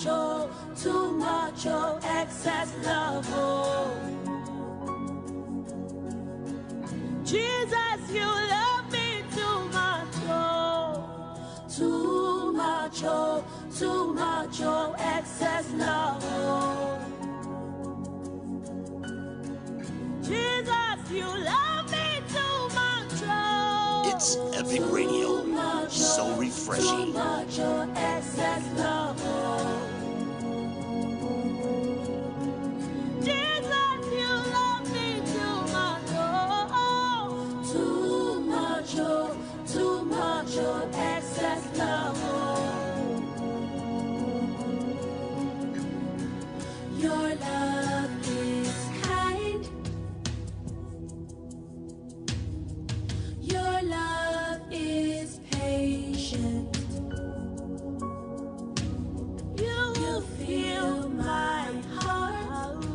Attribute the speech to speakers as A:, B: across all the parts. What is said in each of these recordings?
A: much, oh, excess love, oh. Jesus, you love me too much, oh. Too much, oh, excess love, oh. Jesus, you love me too much, oh.
B: It's Epic Radio, so refreshing.
A: Too much, oh, excess love, oh. Jesus, you love me too much, oh. Too much, oh, excess love, oh. Your love is kind. Your love is patient. You fill my heart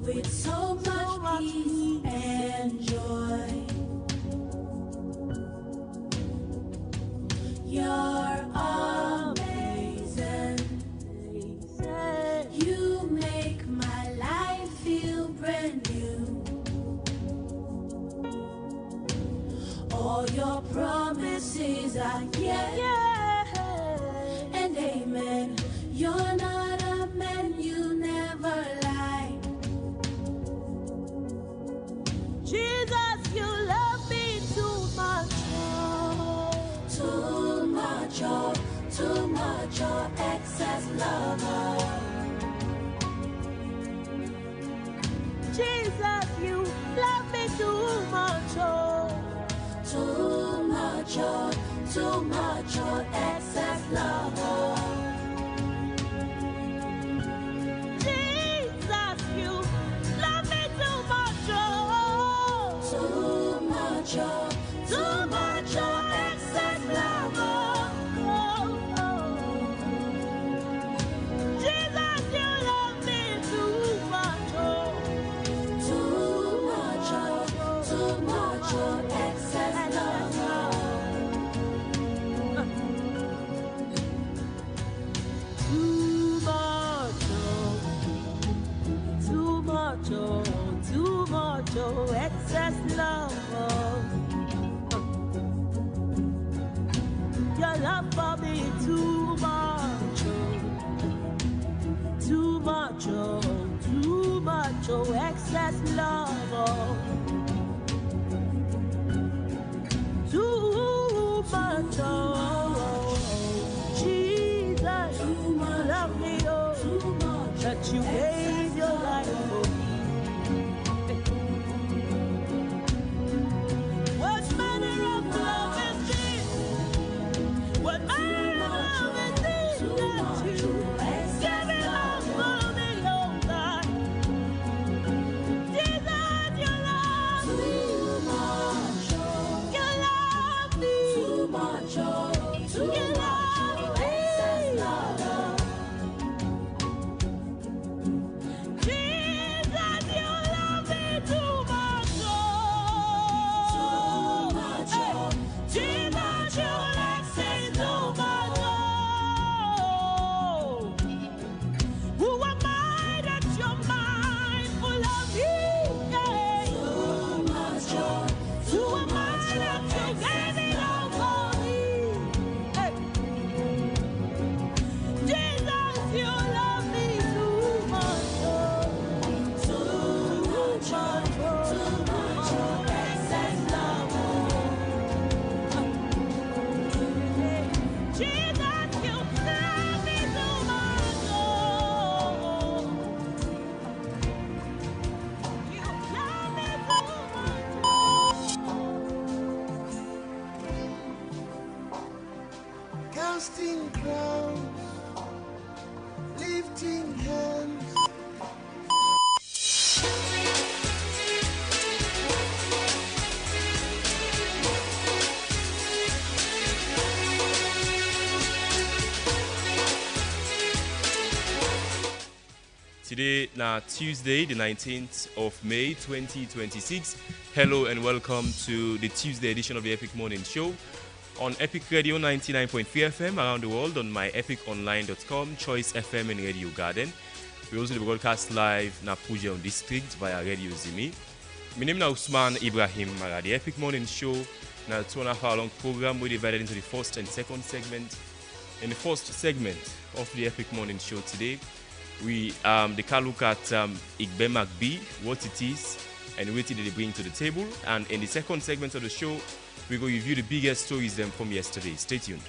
A: with so much peace and joy. You're amazing. You make my life feel brand new. All your promises are yes and amen. You're not a man, you never lie. Jesus, you love me too much, oh. Too much, oh, excess love, oh. Jesus, you love me too much, oh. Too much, oh, excess love, oh. Jesus, you love me too much, oh. Too much, oh, excess love, oh. Jesus, you love me too much, oh. Too much, oh, excess love, oh. Too much, oh, excess love, oh. Your love for me too much, oh, excess love, oh. Too much, oh, Jesus, you love me, oh, that you gave your life for me. What manner of love is this? What manner of love is this that you give it all for me, oh God? Jesus, you love me too much, oh. You love me too much, oh. You love me, excess love, oh. Jesus, you love me too much, oh. Too much, oh. Jesus, you like me too much, oh. Who am I that you're mindful of me? Yeah. Too much, oh. Who am I that you gave it all for me? Hey. Jesus, you love me too much, oh. Too much, oh, excess love, oh. Jesus, you love me too much, oh. You love me too much.
C: Casting crowns, lifting hands.
D: Today, now Tuesday, the 19th of May, 2026. Hello and welcome to the Tuesday edition of the Epic Morning Show. on Epic Radio 99.3 FM around the world on myepiconline.com, Choice FM and Radio Garden. We also broadcast live na Puja District via Radio Zimi. My name is Usman Ibrahim Mara. The Epic Morning Show, na 2.5 long program, we divided into the first and second segment. In the first segment of the Epic Morning Show today, we can look at Ebema B, what it is, and what did they bring to the table. And in the second segment of the show, we go review the biggest stories from yesterday. Stay tuned.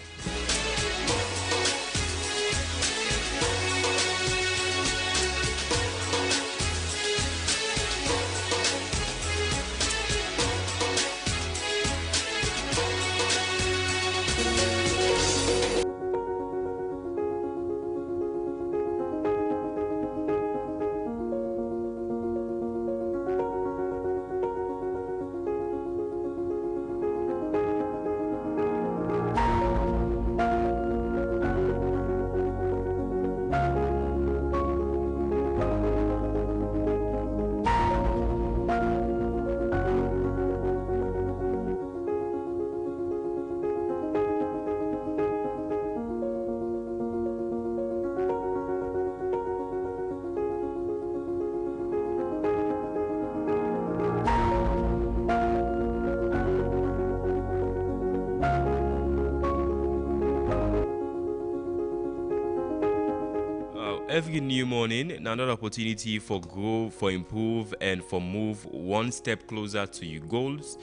D: Every new morning, another opportunity for grow, for improve, and for move one step closer to your goals.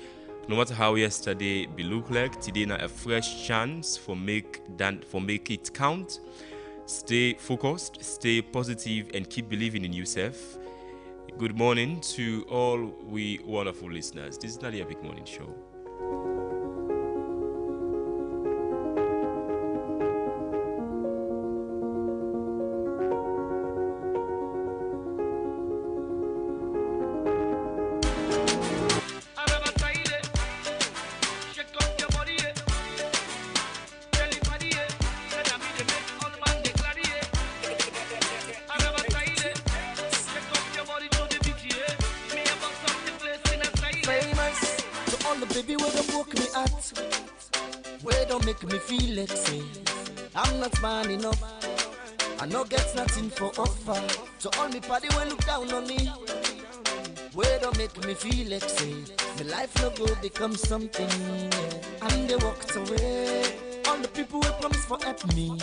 D: No matter how yesterday be look like, today now a fresh chance for make it count. Stay focused, stay positive, and keep believing in yourself. Good morning to all we wonderful listeners. This is not the Epic Morning Show.
C: So all me party will look down on me. Where don't make me feel like say my life no go become something. Yeah. And they walked away. All the people will promise for help me.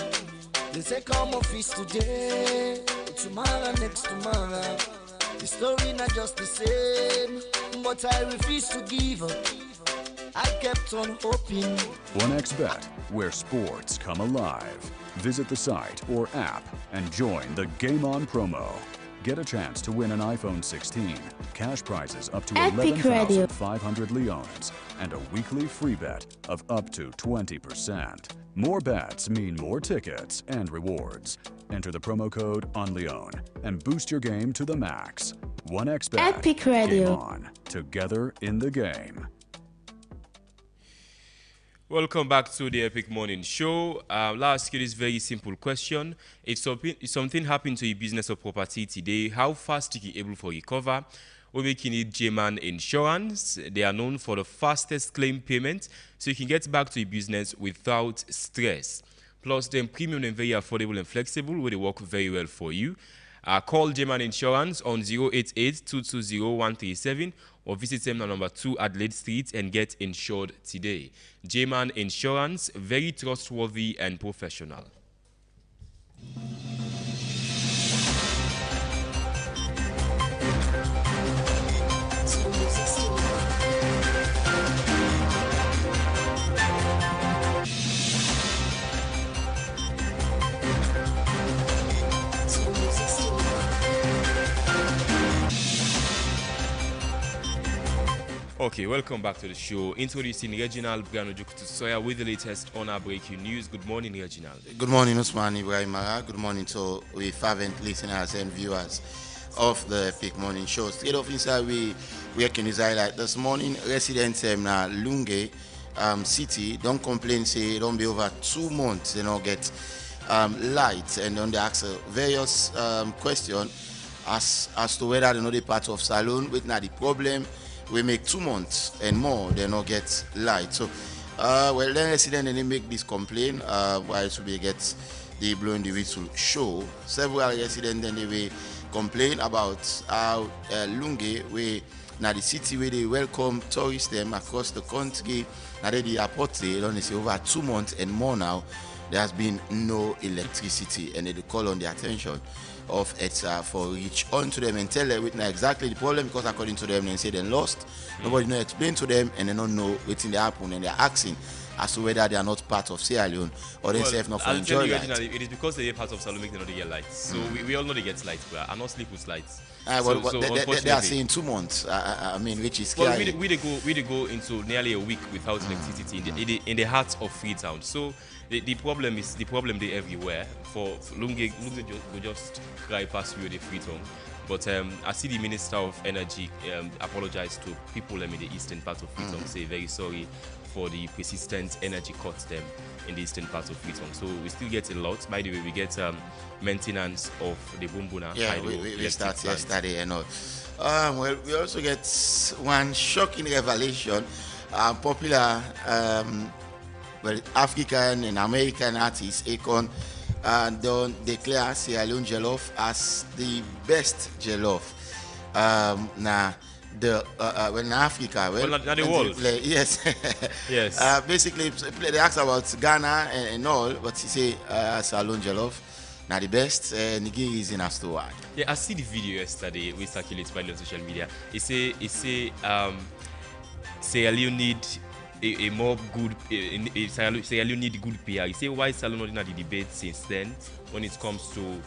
C: They say come office today, tomorrow next tomorrow. The story not just the same, but I refuse to give up. I kept on hoping.
E: 1xBet, where sports come alive. Visit the site or app and join the Game On promo. Get a chance to win an iPhone 16, cash prizes up to 11,500 leones, and a weekly free bet of up to 20%. More bets mean more tickets and rewards. Enter the promo code ONLEON and boost your game to the max. 1xBet.
F: Epic Radio.
E: Game On. Together in the game.
D: Welcome back to the Epic Morning Show. I'll ask you this very simple question. If something happened to your business or property today, how fast are you able to recover? We making it J-Man Insurance. They are known for the fastest claim payment, so you can get back to your business without stress. Plus, the premium is very affordable and flexible, where they work very well for you. Call J-Man Insurance on 088-220-137 or visit them on number 2 Adelaide Street and get insured today. J-Man Insurance, very trustworthy and professional. Okay, welcome back to the show. Introducing Reginald Soya with the latest on our breaking news. Good morning, Reginald.
G: Good morning, Usman Ibrahim Mara. Good morning to we fervent listeners and viewers of the Epic Morning Show. Straight off inside, we can highlight this morning. Residents in Lunge City don't complain, say don't be over 2 months, they don't get light, and then they ask various questions as to whether they know the part of Salon with not the problem. We make 2 months and more, they not get light. So Well, then resident and they make this complaint while we get the blowing the whistle show. Several residents then they will complain about how Lunge, we now the city where they welcome tourists them across the country. Now they the airport they don't say over 2 months and more now. There has been no electricity, and they call on the attention of ETSA for reach on to them and tell them exactly the problem, because according to them they say they lost. Nobody know explain to them, and they don't know what's in the happen, and they're asking as to whether they are not part of Sierra Leone or they have not for enjoy light.
D: It is because they are part of Salome they don't get lights. So we all know they get lights, but I not sleep with lights.
G: They are saying 2 months. I mean, which is
D: well, we go into nearly a week without electricity in the heart of Freetown. So the problem they everywhere. For Lunge go just cry past through the Freetown. But I see the Minister of Energy apologize to people in the eastern part of Freetown, say very sorry for the persistent energy cuts them in the eastern part of Freetown. So we still get a lot. By the way, we get maintenance of the Bumbuna.
G: Yeah, we start yesterday and all. Well, we also get one shocking revelation. Popular African and American artist Akon don't declare Sierra Leone jollof as the best jollof. Now, when Africa,
D: not the world.
G: Yes.
D: Yes.
G: Basically, they ask about Ghana and all, but he say Sierra Leone jollof. Now the best Nigeri is in a store.
D: Yeah, I see the video yesterday we circulated by the social media. It say Sierra Leone need a more good Sierra Leone need good PR. You say why Sierra Leone not in the debate since then when it comes to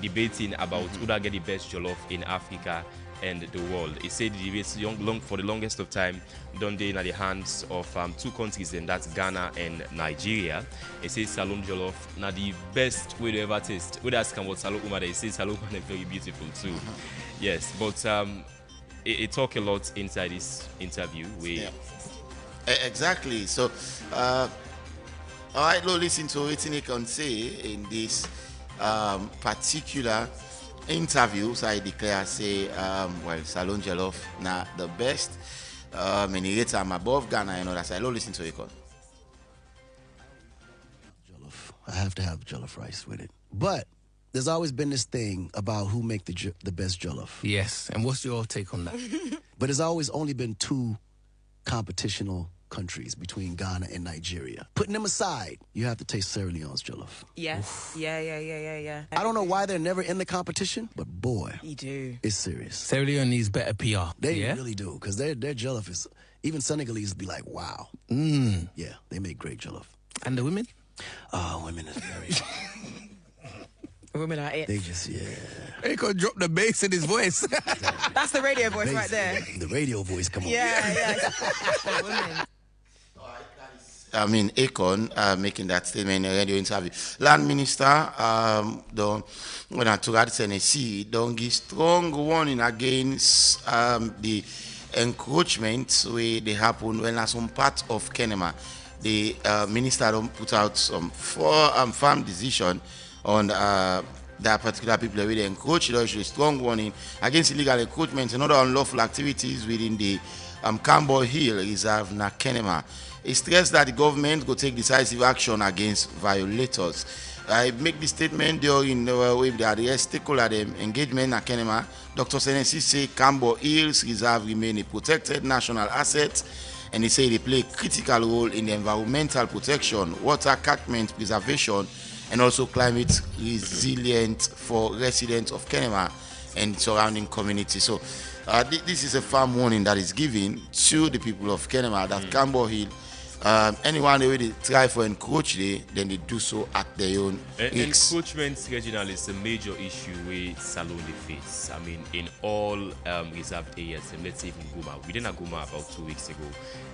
D: debating about who that get the best jollof in Africa and the world. It said the debates for the longest of time done in the hands of 2 countries, and that's Ghana and Nigeria. It says Salon Jollof now the best way to ever taste. We ask about Salon Uma, they say Salon Uma is very beautiful too. Yes, but it talk a lot inside this interview.
G: Exactly. So all right, listen to what he can say in this particular interviews. I declare say well, Salon Jollof now the best. Many rates I'm above Ghana and all that. So listen to it.
F: Jollof. I have to have jollof rice with it. But there's always been this thing about who make the best jollof.
H: Yes, and what's your take on that?
F: But there's always only been 2 competitional countries between Ghana and Nigeria. Putting them aside, you have to taste Sierra Leone's jollof.
A: Yes. Yeah.
F: I don't know why they're never in the competition, but boy,
A: You do.
F: it's serious.
H: Sierra Leone needs better PR.
F: They really do, because their jollof is, even Senegalese be like, wow. Yeah, they make great jollof.
H: And the women?
F: Women is very...
A: Women are it.
F: They just,
H: He could drop the bass in his voice.
A: That's the radio voice right there.
F: The radio voice, come on.
A: Yeah. Women.
G: I mean, Akon making that statement in a radio interview. Land Minister, when I took out Tennessee, don't give strong warning against the encroachment where they happen when some part of Kenema. The minister don't put out some firm decision on that particular people where they encroach. There is a strong warning against illegal encroachment and other unlawful activities within the Cambo Hill Reserve na Kenema. He stressed that the government will take decisive action against violators. I make this statement during with the stakeholder engagement at Kenema. Dr. Senesi say Cambo Hills Reserve remain a protected national asset, and he say they play a critical role in the environmental protection, water catchment preservation, and also climate resilient for residents of Kenema and surrounding communities. So this is a firm warning that is given to the people of Kenema that Cambo Hill, anyone they try for encroach then they do so at their own risk.
D: Encroachment regional is a major issue with Salone face. I mean, in all reserved areas, let's say even Goma. We did not Goma about 2 weeks ago,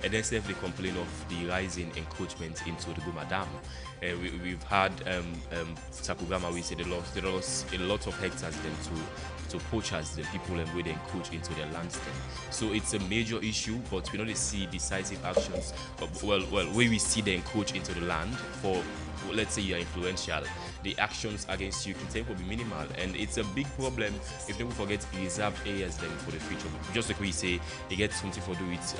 D: and then they complain of the rising encroachment into the Goma Dam. We've had Sakugama, we say they lost a lot of hectares then to poachers, the people where they encroach into their lands. So it's a major issue, but we don't see decisive actions. But where we see they encroach into the land for, let's say you're influential, the actions against you can will be minimal. And it's a big problem if people forget reserve areas then for the future. Just like we say, they get something for do with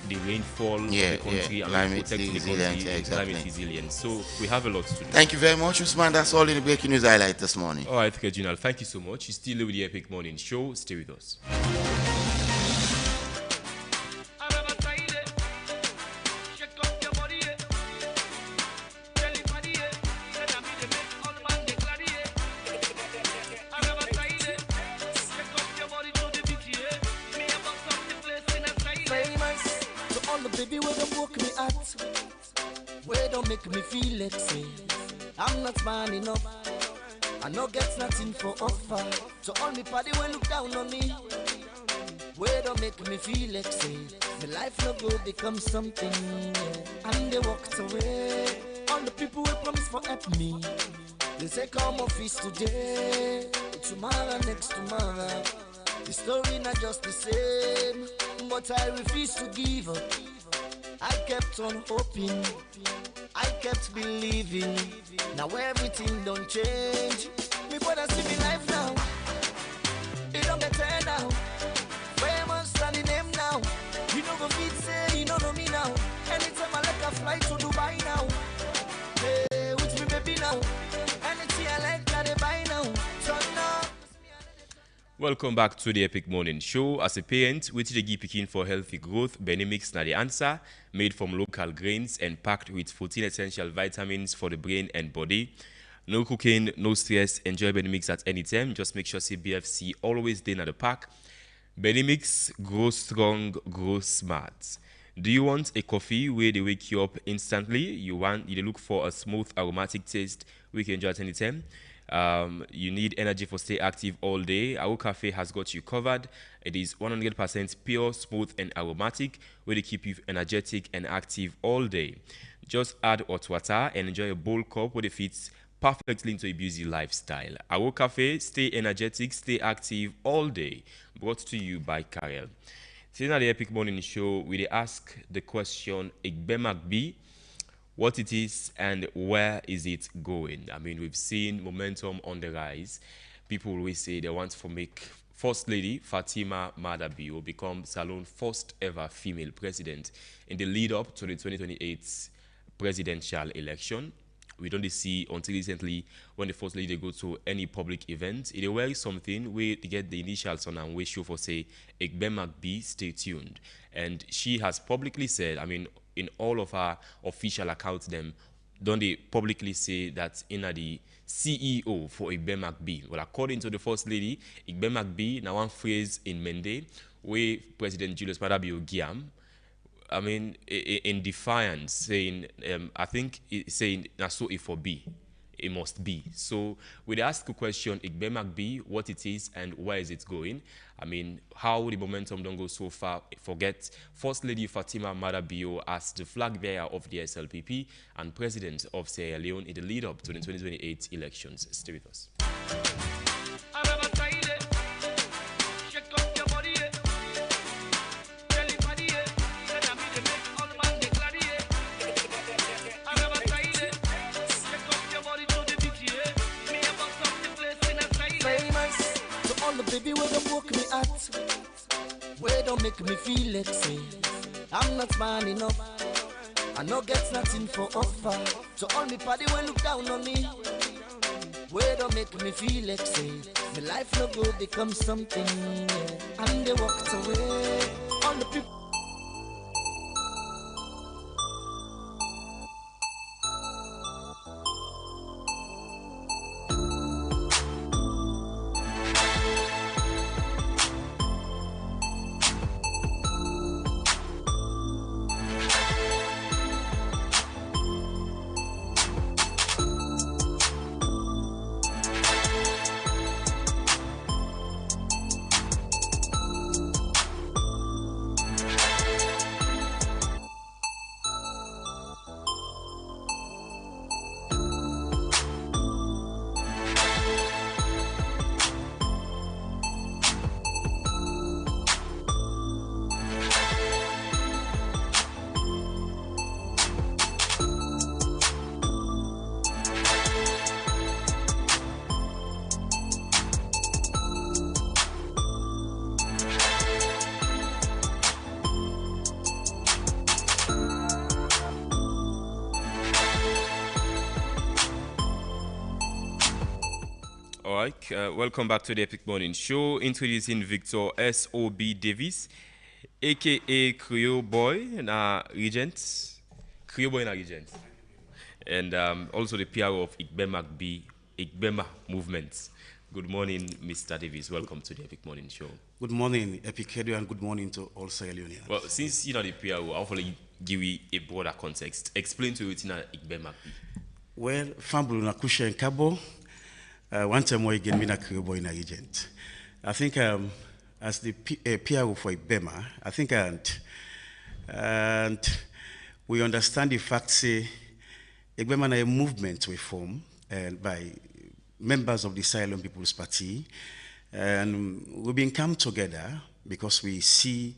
D: the rainfall of the country and
G: climate
D: protecting the
G: resilience,
D: country,
G: exactly.
D: climate resilience. So we have a lot to do.
G: Thank you very much, Usman. That's all in the breaking news highlight this morning.
D: All right, Reginald, thank you so much. You're still with the Epic Morning Show. Stay with us.
C: Baby, where don't woke me at, where don't make me feel like say I'm not man enough, I no get nothing for offer. So all me party will look down on me, where don't make me feel like say my life no go become something, and they walked away. All the people will promise for help me, they say come office today, tomorrow, next tomorrow. The story not just the same, but I refuse to give up. I kept on hoping, I kept believing. Now everything don't change. Me brother see me life now, it don't better now. Famous and the name now. You know go fit say you don't know me now. Anytime I like a fly to Dubai now. Hey, with me baby now. Anything I like that they buy now. Turn up.
D: Welcome back to the Epic Morning Show. As a parent, which the give picking for healthy growth, Benimix na the answer, made from local grains and packed with 14 essential vitamins for the brain and body. No cooking, no stress. Enjoy Benimix at any time. Just make sure CBFC always there at the pack. Benimix, grow strong, grow smart. Do you want a coffee where they wake you up instantly? You look for a smooth, aromatic taste we can enjoy at any time. You need energy for stay active all day. Our cafe has got you covered. It is 100% pure, smooth, and aromatic, where they keep you energetic and active all day. Just add hot water and enjoy a bold cup where it fits perfectly into a busy lifestyle. Our cafe, stay energetic, stay active all day. Brought to you by Karel. Today at the Epic Morning Show, we ask the question, Ebema what it is and where is it going? I mean, we've seen momentum on the rise. People always say they want to make First Lady Fatima Madabi become Salon's first ever female president in the lead up to the 2028 presidential election. We don't see until recently when the First Lady go to any public event, it wear something where they get the initials on and we show for say Ebema stay tuned. And she has publicly said, I mean, in all of her official accounts, them don't they publicly say that in the CEO for Ebema Well, according to the First Lady, Ebema now one phrase in Mende where President Julius Maada Bio I mean, in defiance, saying, I think saying, na so it for be, it must be. So we'd ask a question, Ebema what it is and where is it going? I mean, how the momentum don't go so far. Forget First Lady Fatima Mada as the flag bearer of the SLPP and President of Sierra Leone in the lead up to the 2028 elections. Stay with us.
C: Baby, where don't woke me at, where don't make me feel like say I'm not man enough, I no get nothing for offer. So all me party will look down on me, where don't make me feel like say my life no go become something, and they walked away. All the people.
D: All right, welcome back to the Epic Morning Show. Introducing Victor S.O.B. Davis, aka Creole Boy na Regent. Creole Boy na Regent. And also the PRO of Ebema Movement. Good morning, Mr. Davis. Welcome to the Epic Morning Show.
I: Good morning, Epic Radio, and good morning to all Sierra Leoneans.
D: Well, since you're the PRO, I'll hopefully give you a broader context. Explain to you what Ebema be.
I: Well, Fambulu na Kusha and Cabo, one time more again, me na Creole Boy na Regent. I think as the PRO for Ebema, I think and we understand the fact say Ebema na a movement we form by members of the Sierra People's Party, and we've been come together because we see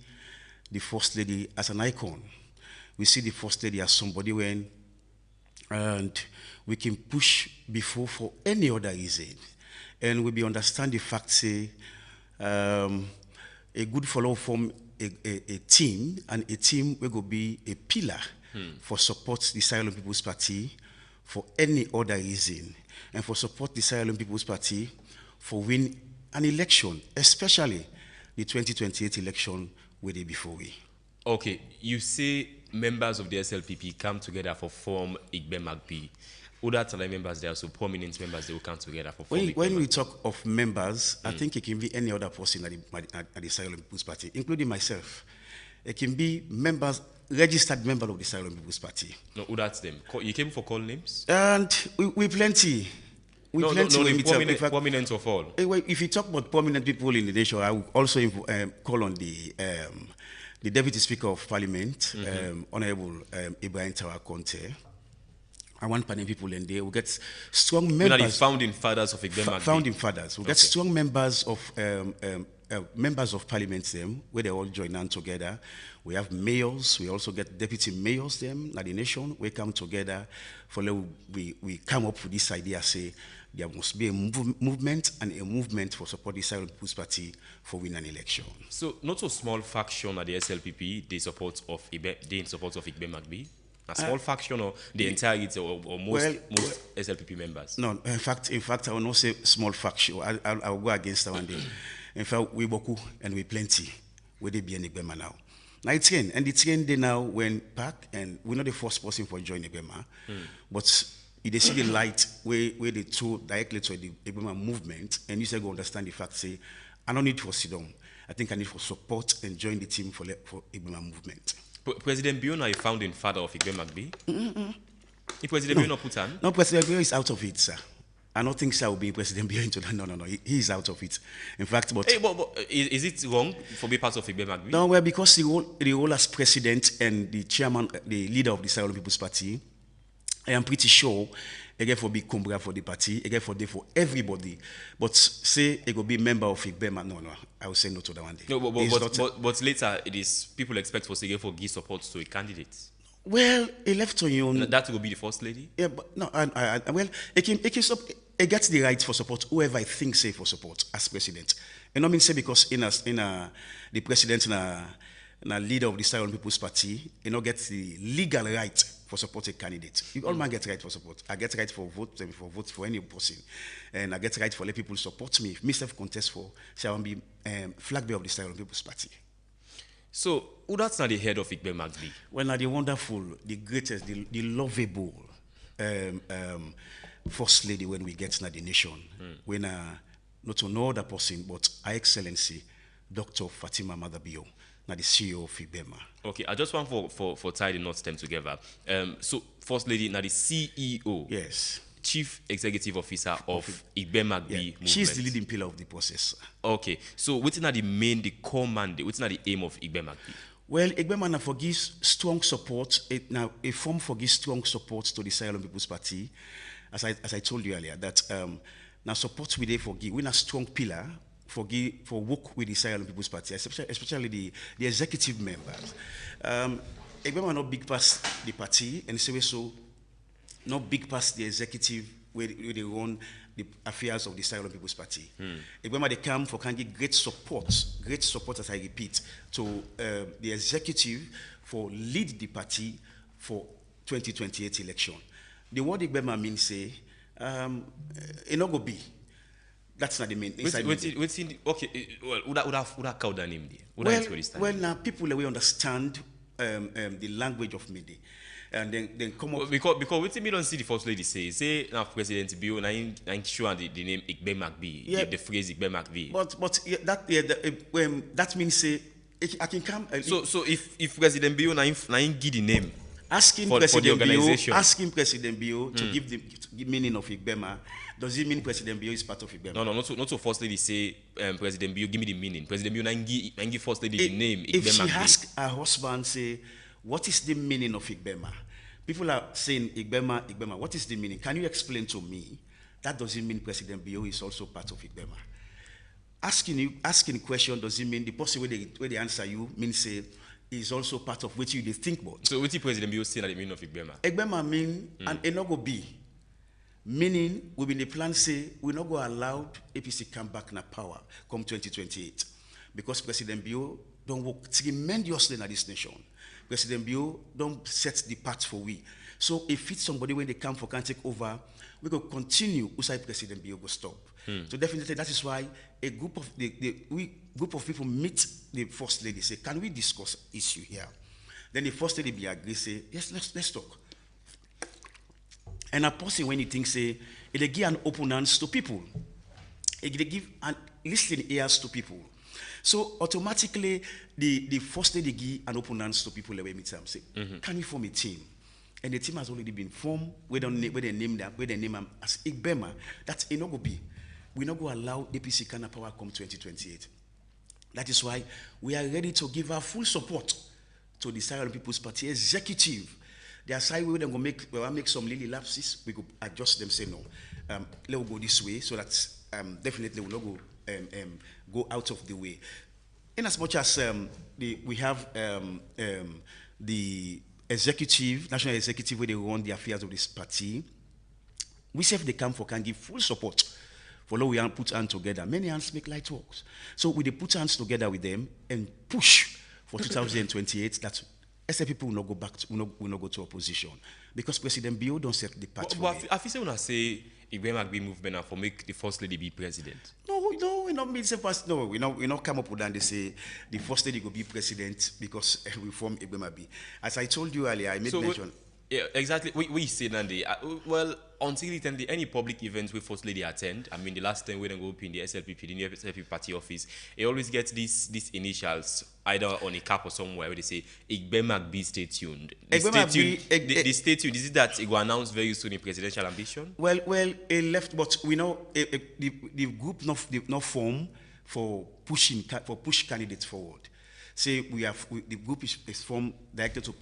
I: the First Lady as an icon. We see the First Lady as somebody and we can push before for any other reason. And we be understand the fact say a good follow form a team, and a team will be a pillar for support the Sierra People's Party for any other reason, and for support the Sierra People's Party for win an election, especially the 2028 election where they before we.
D: Okay, you say members of the SLPP come together for form Ebema. Other members, there are so prominent members, they will come together for form
I: when we talk of members, I think it can be any other person at the Sierra People's Party, including myself. It can be members, registered member of the Sierra People's Party.
D: No, who that's them? You came for call names?
I: And we plenty.
D: Prominent of all.
I: If you talk about prominent people in the nation, I will also call on the Deputy Speaker of Parliament, Honorable Ibrahim Tawa Conte. I want panel people in there. We get strong members.
D: We are the founding fathers of Ebema.
I: Founding fathers. We get strong members of Parliament them, where they all join on together. We have mayors. We also get deputy mayors them. Now the nation, we come together for we come up with this idea. Say there must be a movement and a movement for support the Sierra People's Party for win an election.
D: So not a small faction at the SLPP. They in support of Ebema. A small faction or the entirety or most SLPP members?
I: No, in fact, I will not say small faction. I'll go against that one day. In fact, we boku and we plenty. Where they be in Ebema now. Now it's in, and it's in there now when back, and we're not the first person for joining Ebema, but they see the light where they throw directly to the Ebema movement, and you say go understand the fact, say, I don't need for sit down. I think I need for support and join the team for Ebema movement.
D: President Biona is founding father of Ebema. If President Biona put on?
I: No, President Biona is out of it, sir. I don't think so will be President Biona into that. No. He is out of it. In fact, but
D: is it wrong for being part of Ebema?
I: No, well, because the role as president and the chairman, the leader of the Sierra People's Party, I am pretty sure again for big Cumbria for the party, again for everybody. But say it will be member of Ebema. No, I will say no to that one day.
D: No, but later it is people expect for Sige for give support to a candidate.
I: Well, he left on your own.
D: That will be the first lady.
I: Yeah, but no. It gets the right for support whoever I think say for support as president. And I mean say because the president and leader of the Sierra People's Party, gets the legal right for support a candidate. All man get right for support. I get right for vote for any person, and I get right for let people support me. If myself contest for, say I want to be flag bearer of the Sierra People's Party.
D: So, who that's not the head of Ebema?
I: Well, now the wonderful, the greatest, the lovable First Lady when we get to the nation. When not another person, but Her Excellency, Dr. Fatima Madabio, now the CEO of Ebema.
D: Okay, I just want for tie the knots them together. So, First Lady, now the CEO.
I: Yes.
D: Chief Executive Officer of Ebema movement.
I: She's the leading pillar of the process.
D: Okay, so what's not the core mandate? What's not the aim of Ebema?
I: Well, Ebema now forgives strong support. Now a form forgives strong support to the Sierra People's Party, as I told you earlier. That now support we they forgive. We're a strong pillar for work with the Sierra People's Party, especially the executive members. Ebema not big past the party, and so. Not big past the executive where they run the affairs of the Sierra People's Party. Ebema they come for can give great support as I repeat, to the executive for lead the party for 2028 election. The word Ebema means say, it not go be. That's not the main.
D: Okay, well, would have called that name there?
I: Well, now people we understand the language of media, and then come up
D: because what me don't see the first lady say now President Bio na sure the name Ebema be the phrase Ebema be.
I: But that means say I can come.
D: So if President Bio na give the name.
I: Asking President Bio to give the meaning of Ebema, does it mean President Bio is part of Ebema?
D: No, not so first lady say President Bio give me the meaning. President Bio na give first lady the name.
I: If she ask her husband say, what is the meaning of Ebema? People are saying Ebema. What is the meaning? Can you explain to me? That doesn't mean President Bio is also part of Ebema. Asking question doesn't mean the person where they answer you means say is also part of what you think about.
D: So what the President Bio saying at the meaning of Ebema?
I: Ebema mean and it not go be. Meaning we been the plan say we not go allow APC come back na power come 2028 because President Bio don't work tremendously in this nation. President Bio don't set the path for we. So if it's somebody when they come for can take over, we go continue. Usai President Bio go stop. So definitely that is why a group of people meet the first lady say, can we discuss issue here? Then the first lady be agree say, yes, let's talk. And a person when he thinks say, it give an open hands to people. It give an listening ears to people. So automatically the first lady give an open hands to people where meet them say, can we form a team? And the team has already been formed where they name them as Ebema. That's it not go be. We not go allow APC Kana power come 2028. That is why we are ready to give our full support to the Sierra Leone People's Party executive. They are side where they go make some little lapses. We go adjust them. Say no, let us go this way so that definitely we will not go out of the way. In as much as we have the executive, national executive, where they run the affairs of this party, we say if they come for can give full support. For we put hands together. Many hands make light works. So we put hands together with them and push for 2028 that SL people will not go back, will not go to opposition. Because President Bio don't set the path for
D: But I feel when I say Ebema be movement and for make the first lady be president.
I: No, we not mean say first. No, we not come up with that and they say the first lady go be president because we form Ebema be. As I told you earlier, I made mention.
D: Yeah, exactly. We say Nandi. Well, until recently, any public events we first lady attend. I mean, the last time we don't go up in the SLPP, the new SLPP party office, it always gets these initials either on a cap or somewhere where they say Ebema be stay tuned. The stay tuned. Is it that it will announce very soon in presidential ambition? Well,
I: it left, but we know the group not form for push candidates forward. Say the group is formed directed to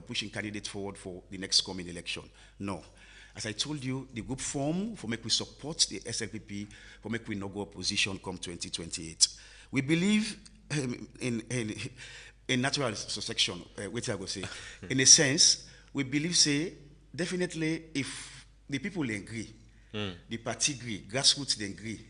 I: pushing candidates forward for the next coming election. No. As I told you, the group form for make we support the SLPP, for make we not go opposition come 2028. We believe in natural succession, which I will say. In a sense, we believe, say, definitely if the people agree, the party agree, grassroots they agree,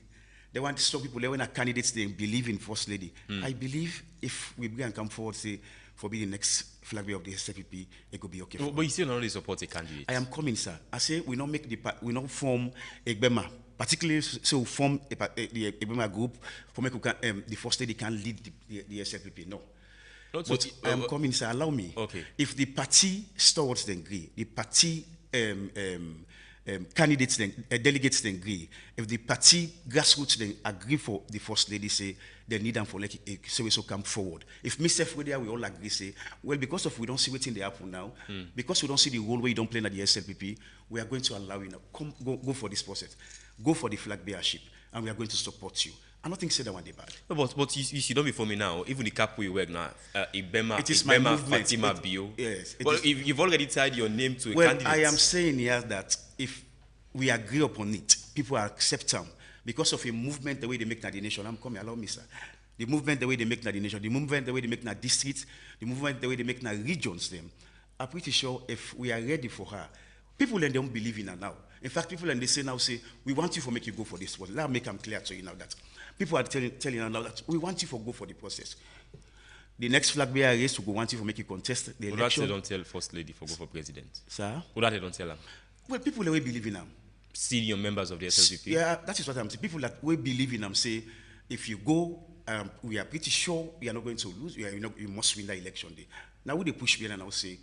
I: they want to stop people, they want candidates they believe in First Lady. I believe if we bring and come forward, say, for being the next flag bearer of the SFPP, it could be okay.
D: But you still not really support a candidate.
I: I am coming, sir. I say we not form Ebema, particularly so form the Ebema group for make the First Lady can lead the SFPP. No. But I am coming, sir. Allow me.
D: Okay.
I: If the party stewards then agree, the party candidates then delegates then agree. If the party grassroots then agree for the First Lady, say they need them for like so come forward. If myself we all agree, say well because of we don't see what's in the apple now, because we don't see the role where you don't play at the SLPP, we are going to allow you now go for this process, go for the flag bearership, and we are going to support you. I don't think say that one day bad.
D: No, but you should don't be for me now. Even the cap we work now, Ebema,
I: it is my movement.
D: Fatima Bio.
I: Yes.
D: Well, you've already tied your name to a candidate.
I: Well, I am saying here that if we agree upon it, people accept them because of a movement the way they make the nation. I'm coming, allow me, sir. The movement the way they make the nation, the movement the way they make the districts, the movement the way they make the regions. Them, I'm pretty sure if we are ready for her, people then don't believe in her now. In fact, people and they say now say we want you to make you go for this. Well, let me make them clear to you now that people are telling her now that we want you to go for the process. The next flag bearer race we want you to make you contest the election.
D: Would that don't tell First Lady for go for president?
I: Sir?
D: Would that don't tell her?
I: Well, people the way believe in her.
D: senior members of the SLPP.
I: Yeah, that is what I'm saying. People that we believe in, say, if you go, we are pretty sure you are not going to lose. You must win that election day. Now, would they push me and I'll say,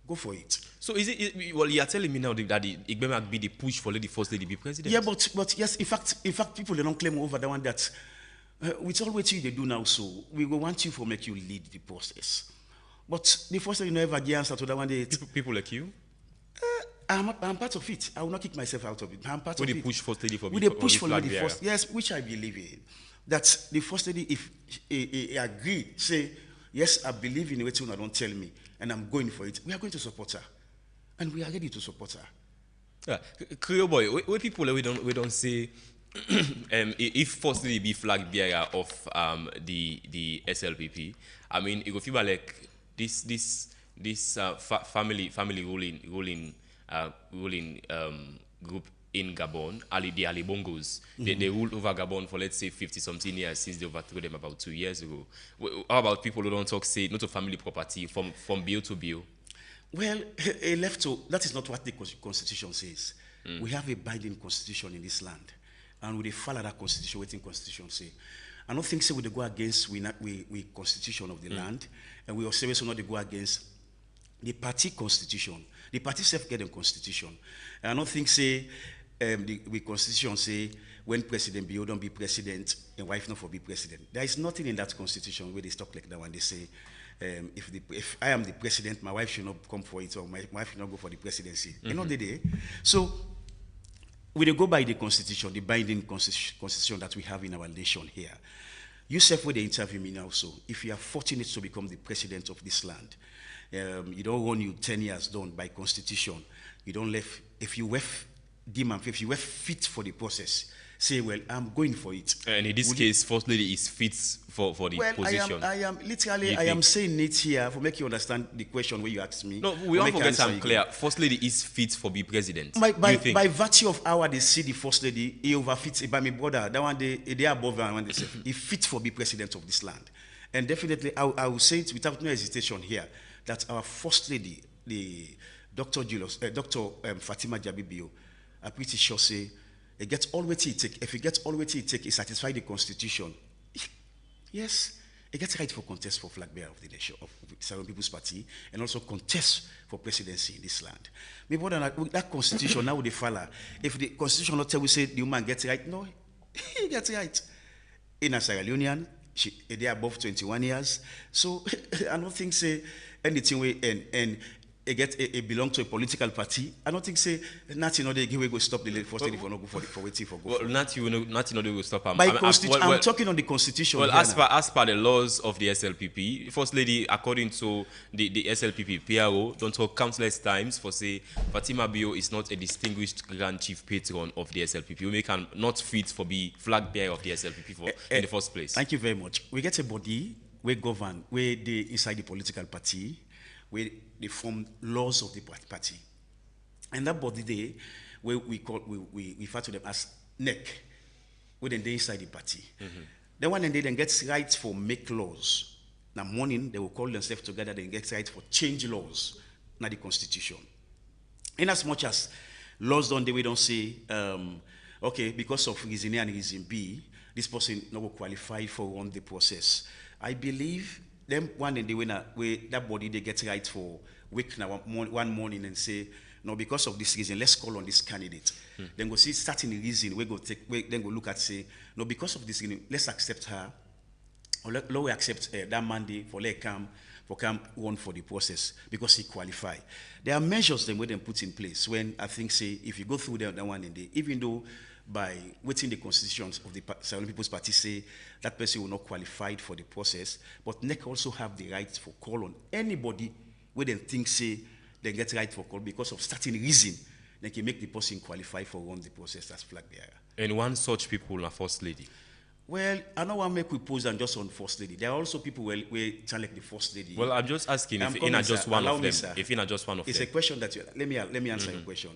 I: go for it.
D: So is it well, you are telling me now that the Ebema be the push for the first lady be president?
I: Yeah, but yes, in fact, people they don't claim over the one that with all what they do now, so we will want you for make you lead the process. But the first lady never get answer to that one day.
D: People like you?
I: I'm part of it. I will not kick myself out of it. I'm part
D: Would
I: of
D: they
I: it.
D: push first lady for
I: Would they push for the first? Yes, which I believe in. That the first lady, if he agree, say, yes, I believe in what you don't tell me, and I'm going for it, we are going to support her. And we are ready to support her.
D: Yeah. Creole boy, where people we don't say if first lady be flag bearer of the SLPP, I mean it go feel like this family ruling group in Gabon, the Ali Bongos, they ruled over Gabon for let's say 50-something years since they overthrew them about 2 years ago. How about people who don't talk say not a family property from bill to bill?
I: Well, that is not what the Constitution says. We have a binding Constitution in this land, and we follow that Constitution. What the Constitution say? I don't think so. We go against we Constitution of the land, and we also not go against the party Constitution. The party self get a Constitution. And I don't think say we Constitution say when President Bio don't be president and wife not for be president. There is nothing in that Constitution where they talk like that when they say. If I am the president, my wife should not come for it, or my wife should not go for the presidency. You know, So, we go by the Constitution, the binding Constitution that we have in our nation here. You said when they interview me now, so if you are fortunate to become the president of this land, you don't run you 10 years done by Constitution. You don't left, if you were fit for the process, say, well, I'm going for it.
D: And in this case, first lady is fit for the position.
I: I am literally, I am saying it here for make you understand the question where you asked me.
D: No, we all forget I'm clear. First lady is fit for be president.
I: By virtue of how they see the first lady, he overfits. By my brother, that one they are above and when they say he fit for be president of this land. And definitely, I will say it without no hesitation here that our first lady, the Dr. Fatima Jabibio, I'm pretty sure say. It gets all what he take. If he gets all what he take, he satisfy the Constitution. Yes, he gets right for contest for flag bearer of the nation of Salon People's Party, and also contest for presidency in this land. Maybe more than that Constitution now they follow. If the Constitution not tell we say the woman gets it right, no, he gets it right. In a Sierra Leonean, they are above 21 years, so I don't think say anything we and. It belong to a political party. I don't think say nothing they give go stop the first lady for not go for waiting for go.
D: Well, nothing they will stop him.
I: I'm talking on the Constitution.
D: Well, as per the laws of the SLPP, first lady according to the SLPP PRO don't talk countless times for say Fatima Bio is not a distinguished Grand Chief Patron of the SLPP. We make her not fit for be flag bearer of the SLPP in the first place.
I: Thank you very much. We get a body we govern where they inside the political party. Where they form laws of the party. And that body there, where we refer to them as NEC, where they inside the party. Then one and they then gets rights for make laws. Now morning, they will call themselves together, they get rights for change laws, not the Constitution. In as much as laws we don't say, okay, because of reason A and reason B, this person not will qualify for run the process. I believe them one and they where that body they get right for week now one morning and say no, because of this reason let's call on this candidate. Then go see starting the reason then go look at say no, because of this reason let's accept her or let we accept that Monday for let come run for the process because he qualify. There are measures then where they put in place when I think say if you go through that one and they even though by waiting the constitutions of the Salon People's Party say that person will not qualify for the process, but NEC also have the right for call on anybody where they think say they get right for call because of certain reason they can make the person qualify for run the process as flag bearer.
D: And one such people are first lady.
I: Well, I don't want to make we pose and just on first lady. There are also people where sound like the first lady.
D: Well, I'm just asking if in just one of them. If in just one of them.
I: It's a question that let me answer your question.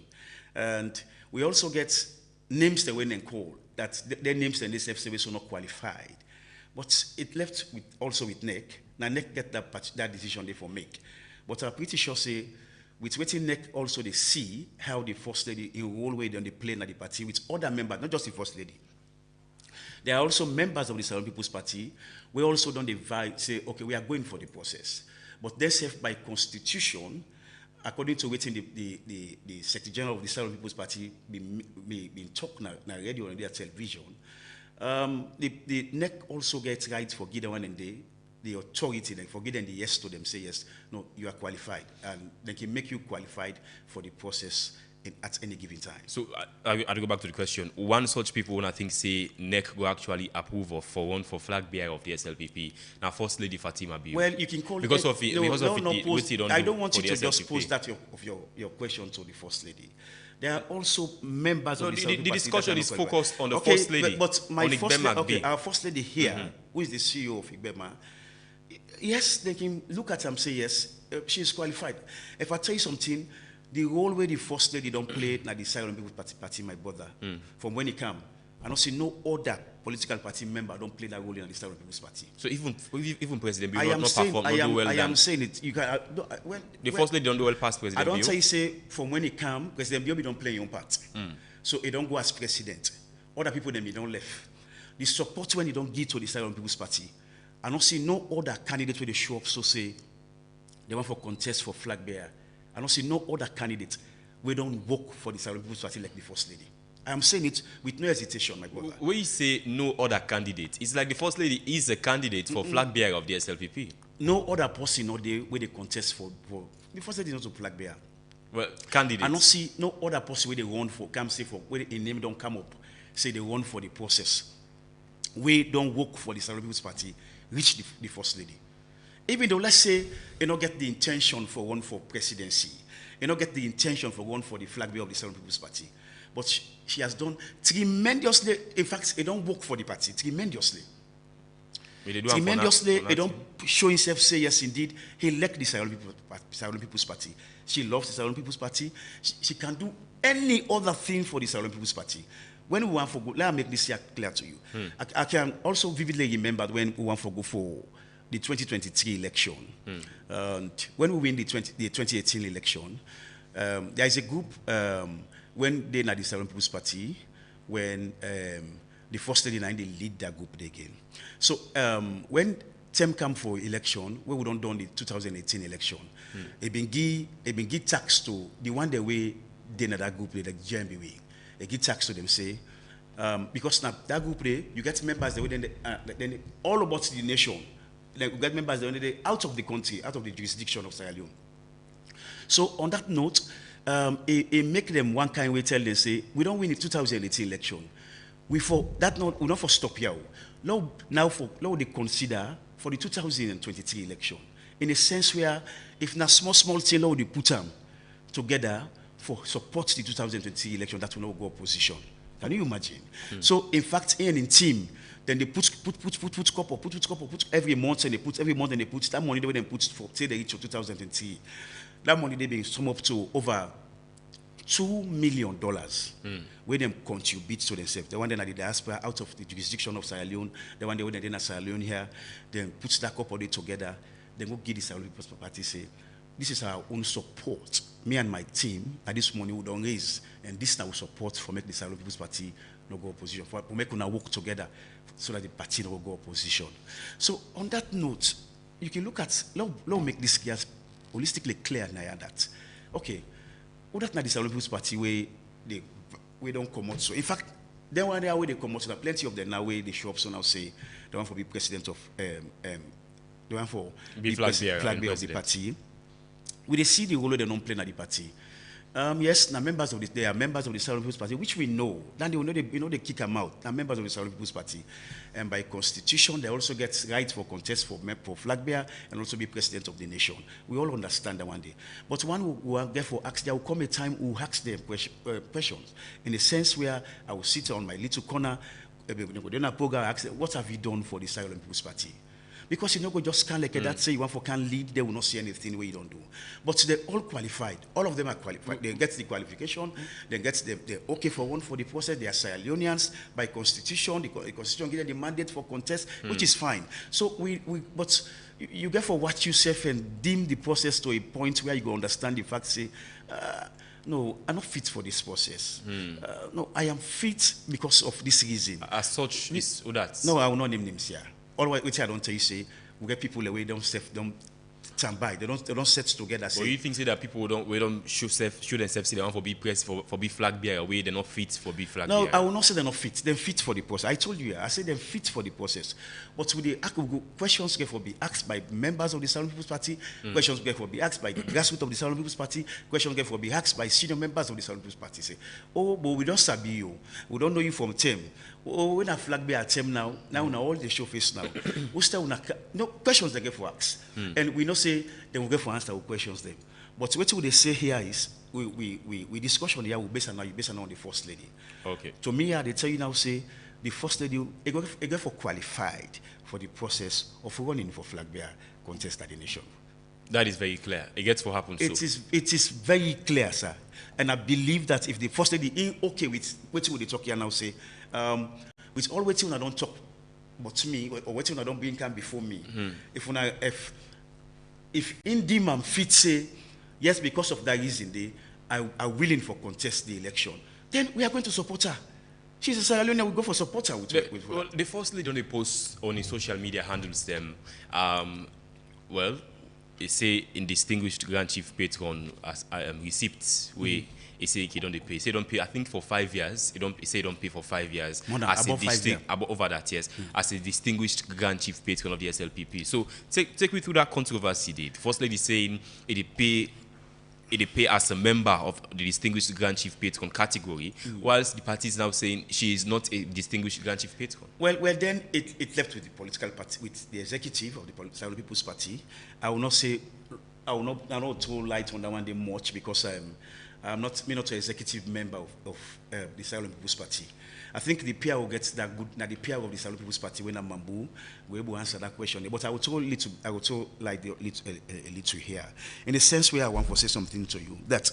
I: And we also get names that when they call that their names and this service are not qualified, but it left with also with NEC. Now NEC get that decision they for make, but I'm pretty sure say with waiting neck also they see how the first lady in whole way on the plane at the party with other members, not just the first lady. There are also members of the Salon People's Party. We also don't divide, say, okay, we are going for the process. But they say by constitution, according to waiting the Secretary General of the Salon People's Party being talked na radio and their television, the NEC also gets right for give one and the authority, like for giving the yes to them, say yes, no, you are qualified, and they can make you qualified for the process at any given time.
D: So I go back to the question. One such people when I think say NEC go actually approve of for one for flag bearer of the SLPP. Now First Lady Fatima Bio.
I: Well, you can call
D: because
I: it,
D: of it,
I: no,
D: because
I: no,
D: of
I: no,
D: it,
I: post,
D: it
I: I don't want you to
D: SLPP.
I: just pose that your question to the First Lady. There are also members of the
D: discussion is focused on the
I: okay,
D: First Lady.
I: But my First Lady, okay,
D: B.
I: our First Lady here, who is the CEO of Ebema, yes, they can look at her and say yes, she is qualified. If I tell you something, the role where the First Lady don't play na the Silent People's Party, my brother, from when he come, I don't see no other political party member don't play that role in the Silent People's Party.
D: So even President Bio
I: I am
D: not
I: saying,
D: perform,
I: I
D: not
I: am,
D: do well.
I: I am
D: done.
I: saying it. You can,
D: The First Lady don't do well past President
I: I don't
D: Bio.
I: tell you say from when he come, President Bio don't play your own part. So he don't go as president. Other people them he don't left. The support when he don't give to the Silent People's Party, I don't see no other candidate where they show up so say they want for contest for flag bearer. I don't see no other candidate we don't work for the Silent People's Party like the First Lady. I am saying it with no hesitation, my brother.
D: When you say no other candidate, it's like the First Lady is a candidate for flag bearer of the SLPP.
I: No other person or they where they contest for the First Lady is not a flag bearer.
D: Well, candidate.
I: I don't see no other person where they run for, come say for, where a name don't come up, say they run for the process. We don't work for the Silent People's Party, reach the First Lady. Even though, let's say, you don't get the intention for one for presidency, you don't get the intention for one for the flag bearer of the Silent People's Party, but she has done tremendously. In fact, he don't work for the party tremendously. Tremendously, he don't show himself say yes, indeed, he liked the Silent People's Party. She loves the Silent People's Party. She can do any other thing for the Silent People's Party. When we want for go, let me make this here clear to you. I can also vividly remember when we want for go for the 2023 election. And when we win the 2018 election, there is a group when they had the Silent People's Party, when the First Lady and they lead that group again. So when time come for election, we don't done the 2018 election, it been give tax to the one that way they in that group, like GMB way. They give tax to them, say, because now that group you get members then all about the nation. Like we get members they out of the country, out of the jurisdiction of Sierra Leone. So on that note, it make them one kind way tell them say we don't win the 2018 election. We not for stop here. Now they consider for the 2023 election in a sense where if na small thing now they put them together for support the 2023 election that will not go opposition. Can you imagine? So in fact, in team, then they put copper, put every month and they put that money they put for say they reach 2023. That money they being sum up to over $2 million where them contribute to themselves. The one that are the diaspora out of the jurisdiction of Sierra Leone, the one they in Sierra Leone here, then put that couple together, then go give the Sierra Leone People's Party say, this is our own support. Me and my team, at this money we don't raise, and this now support for make the Sierra Leone People's Party no go opposition, for make una work together so that the party no go opposition. So on that note, you can look at, let's make this holistically clear now that, okay, that's not the Sierra Leone People's Party where we don't come out. So in fact, then one day where they come out, so plenty of them now where they show up so now say they want to be president of they want for
D: be flag bearer
I: of the party. We see the role they don't play at the party. Yes, now they are members of the Sierra Leone People's Party, which we know. Then they kick them out. Now members of the Sierra Leone People's Party, and by constitution they also get right for contest for flag bearer and also be president of the nation. We all understand that one day. But one who are therefore ask, there will come a time who ask them questions in a sense where I will sit on my little corner, ask them, what have you done for the Sierra Leone People's Party? Because you know, go just can't like that say you want for can lead, they will not see anything where you don't do. But they're all qualified. All of them are qualified. They get the qualification, they get the okay for one for the process. They are Sierra Leoneans by constitution. The constitution gives them the mandate for contest, which is fine. So but you get for what yourself and deem the process to a point where you go understand the fact, say, no, I'm not fit for this process. No, I am fit because of this reason.
D: As such, is that?
I: No, I will not name names here. All which I don't tell you, say, we get people away, don't stand by. They don't set together.
D: But you think say that people don't show themselves say they want for be press for be flag bearer away, they're not fit for be flag bearer?
I: No, I will not say they're not fit. They're fit for the process. I told you, I said they're fit for the process. But with the questions get for be asked by members of the Salon People's Party, questions get for be asked by the grassroots of the Salon People's Party, questions get for be asked by senior members of the Salon People's Party. Say, oh, but we don't sabi you. We don't know you from term. Oh, when a flag bearer term now all the show face now. We still no questions they get for ask. And we not say they will get for answer questions them. But what they say here is we discussion here we based on the first lady.
D: Okay.
I: To me, they tell you now say the first lady get for qualified for the process of running for flag bearer contest at the nation.
D: That is very clear. It gets what happens.
I: It is very clear, sir. And I believe that if the first lady is okay with what they talk here now say, with all waiting I don't talk but me or waiting I don't bring can before me. If in I'm fit say yes because of that reason they are willing for contest the election, then we are going to support her. She's a Sierra Leonean, we go for support her.
D: Well, the first lady on the post on his social media handles them. Well, they say in distinguished Grand Chief Patron as receipts where he say he don't pay. He say don't pay. I think for 5 years. He say don't pay for 5 years.
I: More than above 5 years.
D: Over that, yes. As a distinguished Grand Chief Patron of the SLPP. So take me through that controversy. The first lady saying it pay as a member of the distinguished Grand Chief Patron category, whilst the party is now saying she is not a distinguished Grand Chief Patron.
I: Well, then it left with the political party, with the executive of the Salon People's Party. I will not throw light on that one day much because I'm not an executive member of the Salon People's Party. I think the PR will get that good. Now the PR of the Salon People's Party when I'm Mambu, we're able to answer that question. But I will tell a little here, in the sense where I want to say something to you that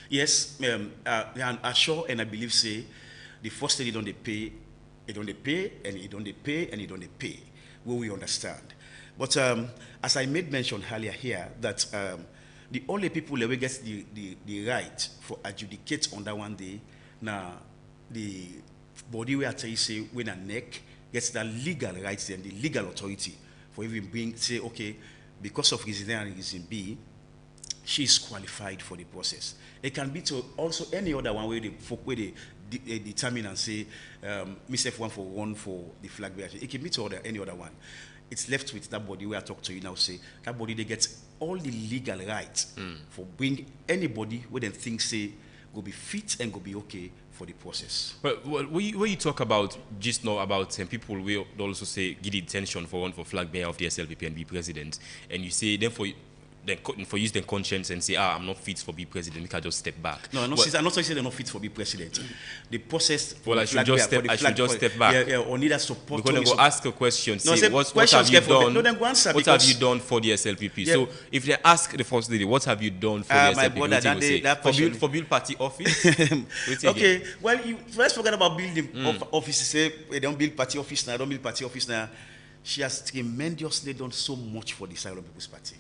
I: yes, I'm sure and I believe say the first lady don't they pay, it don't they pay, and it don't they pay, and it don't they pay. Will we understand? But as I made mention earlier here that the only people that will get the right for adjudicate on that one day now. The body where I tell you say when a neck gets the legal rights and the legal authority for even say okay because of reason A and reason B she is qualified for the process. It can be to also any other one where they determine and say myself one for the flag bearer. It can be to any other one. It's left with that body where I talk to you now say that body they get all the legal rights for bring anybody where they think say go be fit and go be okay for the process.
D: But when you talk about just now about people will also say give the intention for one for flag bearer of the SLPP and be president, and you say then for use their conscience and say I'm not fit for be president, we can just step back.
I: No, I'm not saying they're not fit for be president. The process.
D: Well, I should just step back.
I: Yeah, or need a support.
D: We're going to go ask a question.
I: No,
D: say, what have you done?
I: No, then go answer.
D: What have you done for the SLPP? Yeah. So if they ask the first lady, what have you done for the SLPP?
I: My brother,
D: for build party office.
I: Okay. Well, you first forget about building offices. Say they don't build party office now. Don't build party office now. She has tremendously done so much for the Salon People's Party.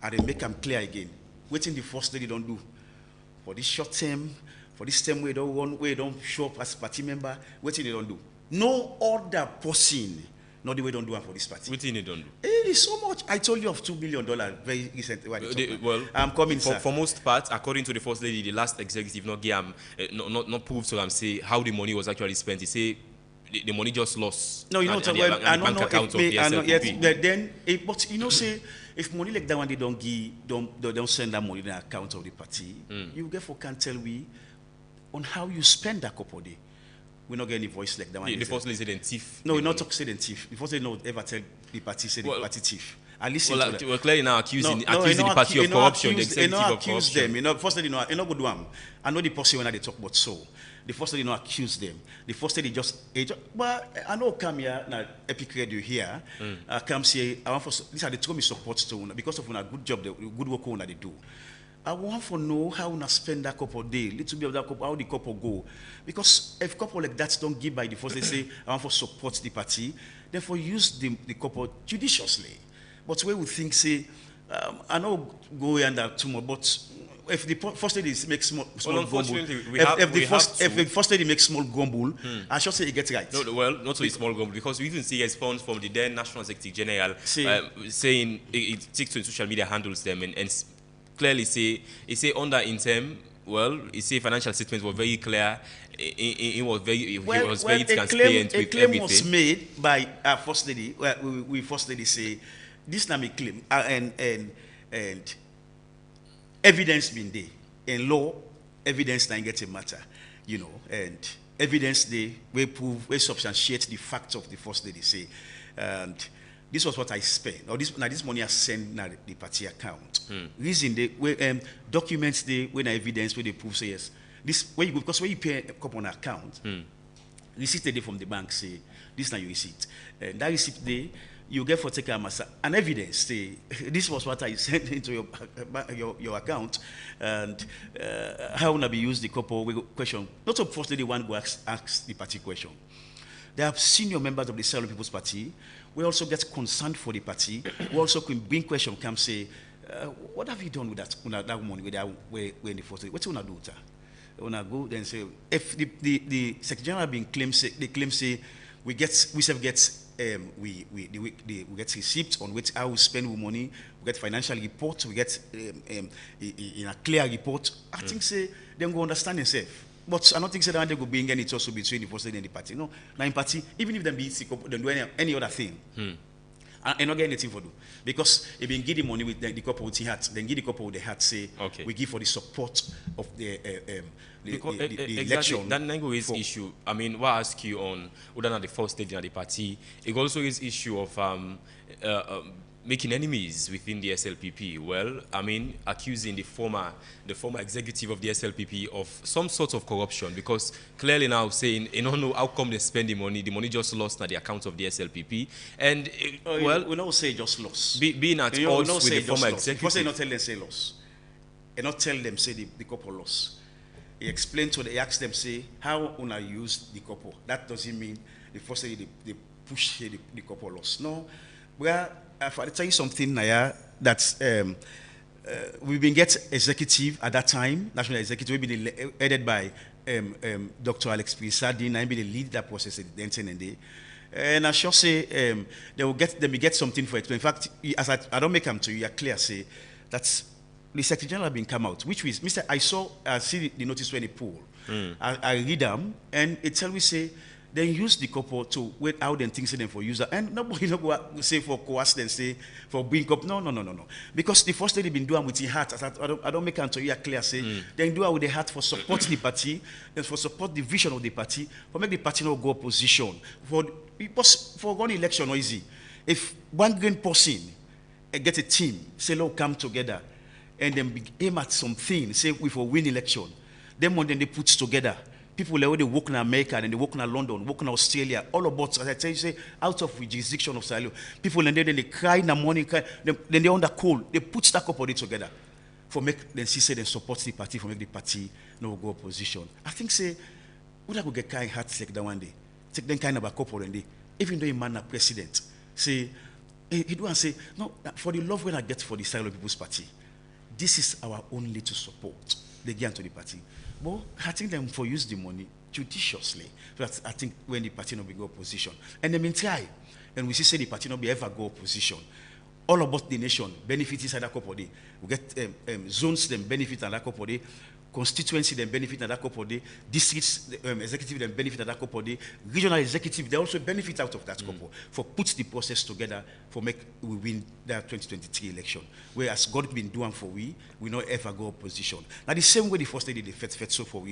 I: And they make them clear again. Waiting the first lady don't do. For this short term, for this term where they don't show up as party member, waiting they don't do. No other person, not the way don't do for this party.
D: Waiting they don't do.
I: It is so much. I told you of $2 billion very recently.
D: Well,
I: I'm coming, sir.
D: For most part, according to the first lady, the last executive not proved to them say how the money was actually spent. He say the money just lost.
I: No, you know,
D: I don't know account of the SLPP.
I: Then, but you know, say if money like that one they don't send that money in the account of the party, you therefore can tell we on how you spend that couple day. We not get any voice like that one.
D: The first lady said thief.
I: No, we not talk say thief. The first lady not ever tell the party say the party thief. I listen
D: Well,
I: to them.
D: we're clearly now accusing
I: No,
D: the party of corruption, the
I: you
D: executive
I: know,
D: of
I: accuse
D: corruption.
I: them. You know, first lady, you know, good one. I know the person when they talk about so. The first lady, accuse them. The first lady but I know come here now, Epic Radio here. Come say, I want for these are the two me support to because of a good job, the good work they do. I want to know how we spend that couple day, little bit of that couple, how the couple go. Because if couple like that don't give by the first, they say, I want to support the party, therefore use the couple judiciously. But where we think, say, I know go under too much, but if the first lady makes small gumble, if the first lady makes small gumble, I should say it gets right.
D: No, well, not so a small gumble, because we even see a response from the then National Executive General saying it takes to social media handles them and clearly say under interim. Well, he say financial statements were very clear. It was very transparent with
I: claim
D: everything.
I: was made by our first lady. We first lady say this now a claim and evidence been there. In law, evidence now gets a matter, you know, and evidence they prove, we substantiate the facts of the first lady say, and this was what I spent, or this money I send now the party account. Reason they documents they when evidence where they prove say yes. This where you go because when you pay a couple on account, receipt they from the bank say this now your receipt. And that receipt they you get for take an evidence say this was what I sent into your account and how will I be used the couple question. Not so firstly the one who ask the party question. They have senior members of the Sierra Leone People's Party. We also get concerned for the party. We also can bring question, come say, what have you done with that money with that way in the first? What you wanna do, sir? You wanna go then say if the Secretary General been claim say we get receipts on which how we spend our money, we get financial report, we get in a clear report. I think say them go understand themselves. But I don't think that they go bring any also between the first lady and the party. No, now in party, even if them be sick, they do any other thing. And not get anything for do. Because if you give the money with the couple with the hat, then give the couple with the hat, say, we give for the support of the
D: exactly,
I: election.
D: That language issue, I mean, what I ask you on whether or not the first lady and the party, it also is issue of making enemies within the SLPP. Well, I mean, accusing the former executive of the SLPP of some sort of corruption, because clearly now saying, you don't know how come they spend the money just lost at the account of the SLPP. And, well...
I: We don't say just lost.
D: Being at odds with the former executive.
I: First, not tell them say loss. And not tell them say the couple loss. He explained to them, he asked them, say, how una use the couple? That doesn't mean the first say they push the couple loss. No, well, if I tell you something, Naya, that we've been get executive at that time, national executive, we've been headed by Dr. Alex Prisadi, and be the lead that process at the end. And I sure say they will get something for it. In fact, as I don't make them to you, you're clear, say that's the Secretary General been come out, which is Mr. I see the notice when he pull. I read them, and it tell me say. Then use the couple to wait out and things them for user. And nobody no go say for coerce then say for bring up. No. Because the first lady been doing with the heart. I don't make it clear say then do it with the heart for support the party, then for support the vision of the party, for make the party not go opposition. For one election not easy. If one green person get a team, say look come together and then aim at something, say we for win election, then when they put together. People they work in America, and they work in London, work in Australia, all about, as I tell you, say, out of jurisdiction of Sierra Leone. People and then they cry in the morning, then they on the cold, they put that couple together for make them see say they support the party, for make the party no go opposition. I think say, would I go get kind heart like that one day? Take them kind of a couple and day, even though a man a president, say, he do and say, no, for the love when I get for the Sierra Leone People's Party, this is our only to support. They get to the party. But I think them for use the money judiciously. But I think when the party not be go opposition. And they mean try. And we see say the party not be ever go opposition. All about the nation benefit inside that couple day. We get zones them benefit and that couple day. Constituency them benefit and that couple day. Districts executive them benefit and that couple day. Regional executive they also benefit out of that couple for put the process together for make we win that 2023 election. Whereas God been doing for we not ever go opposition. Now the same way the first lady they fet so for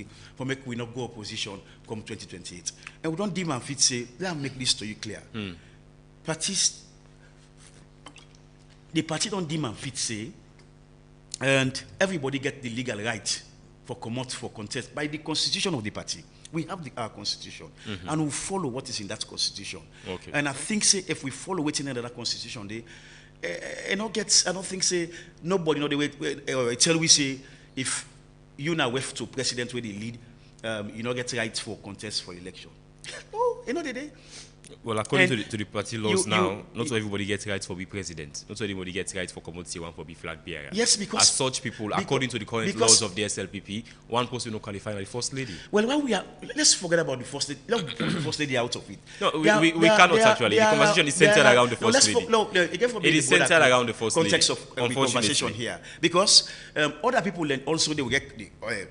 I: make we not go opposition come 2028. And we don't demand fit say let me make this to you clear. Parties the party don't demand fit say, and everybody get the legal right for for contest by the constitution of the party. We have our constitution, and we follow what is in that constitution.
D: Okay.
I: And I think say if we follow what's in that constitution, I don't think say nobody know the way tell we say if you now wave to president where they lead, you know get right for contest for election. Oh, you know the day.
D: Well, according to the party laws not everybody gets rights for be president. Not everybody gets rights for commodity one for be flag bearer.
I: Yes, because
D: as such people, according to the current laws of the SLPP, one person will qualify as the first lady.
I: Well, when we are, let's forget about the first lady. Let's put the first lady out of it.
D: No, we cannot actually. The conversation is centered around the first lady. It is centered around the first lady.
I: Context of the conversation here, because other people then also they will get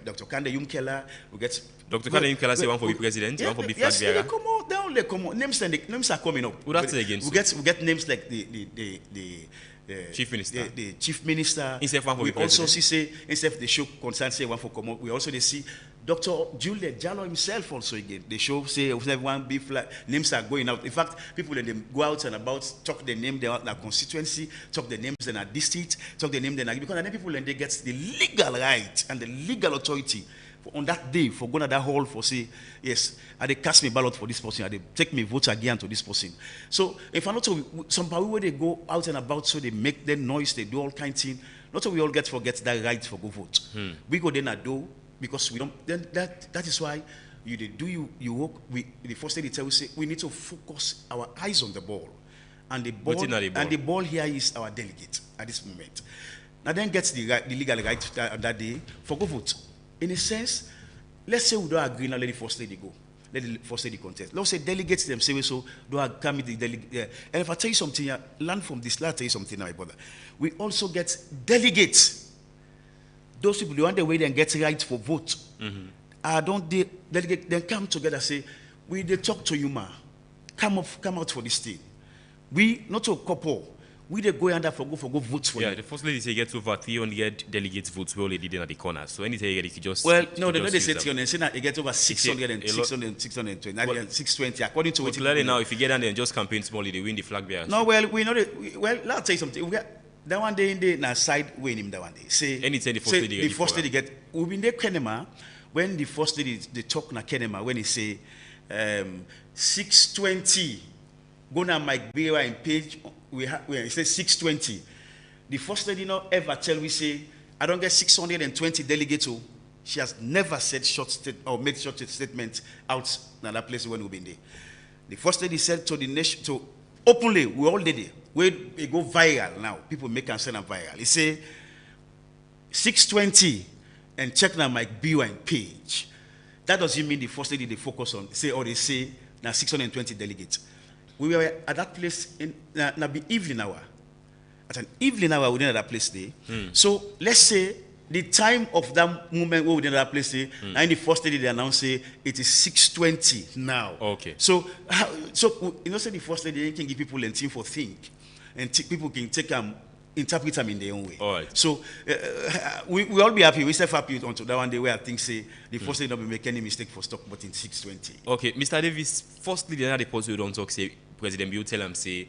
I: Dr. Kande Yumkela will get.
D: Dr. Kande Yumkela say one for be president, one for be flag bearer.
I: Yes, they come out. Names are coming up.
D: What that's against?
I: We get names like the
D: chief minister.
I: The chief minister.
D: We
I: also see instead they show concern say one for come out. We also they see Dr. Juliet Jallo himself also again. They show say everyone be flag names are going out. In fact, people let them go out and about talk the name their constituency, talk the names in a district, talk the name because then people and they get the legal right and the legal authority on that day for going to that hall for say yes, and they cast me ballot for this person, and they take me vote again to this person. So if I not some people where they go out and about, so they make their noise, they do all kinds of things. Not so we all forget that right for go vote. We go then and do because we don't. Then that is why you work. The first thing they tell we say we need to focus our eyes on the ball, and the ball here is our delegate at this moment. Now then gets the legal right that day for go vote. In a sense, let's say we don't agree now, let the first lady go. Let the first lady contest. Let's say delegates them say so, don't come with the delegate. And if I tell you something, learn from this, let me tell you something now, my brother. We also get delegates. Those people, the one the way they get right for vote. Don't they delegate, then come together say, we they talk to you, ma. Come out for this thing. We not a couple. We they go under for go votes for you.
D: The first lady say get over 300 delegates votes. We already did at the corner. So anything you get, if you just
I: they say 300. Say that you get over 600 and 620, 620. According to what
D: clearly now, if you get down there and just campaign small, they win the flag bearers.
I: No, well we know that. Well, let's say something. We got that one day in the na side win him that one day. Say
D: anything the first lady
I: get. We been there Kenema when the first lady they talk na Kenema when he say 620. Go na Mike Bearer in page. We say 620. The first lady not ever tell we say I don't get 620 delegates. She has never said made short statement out in that place when we been there. The first lady said to the nation to openly we all did it. It go viral now. People make and send them viral. He say 620 and check now Mike Bearer page. That doesn't mean the first lady they focus on they say now 620 delegates. We were at that place in the evening hour. At an evening hour, we were in that place there. So let's say the time of that moment we were in that place there, and the first lady they announced say it is 6:20 now.
D: Okay.
I: So you know, say the first lady can give people a team for think, and people can take interpret them in their own way.
D: All right.
I: So we all be happy. We self happy until that one day where I think say the first lady not be make any mistake for stock, but in 6:20.
D: Okay, Mr. Davis. Firstly, the other post we don't talk say. President Bill tell him say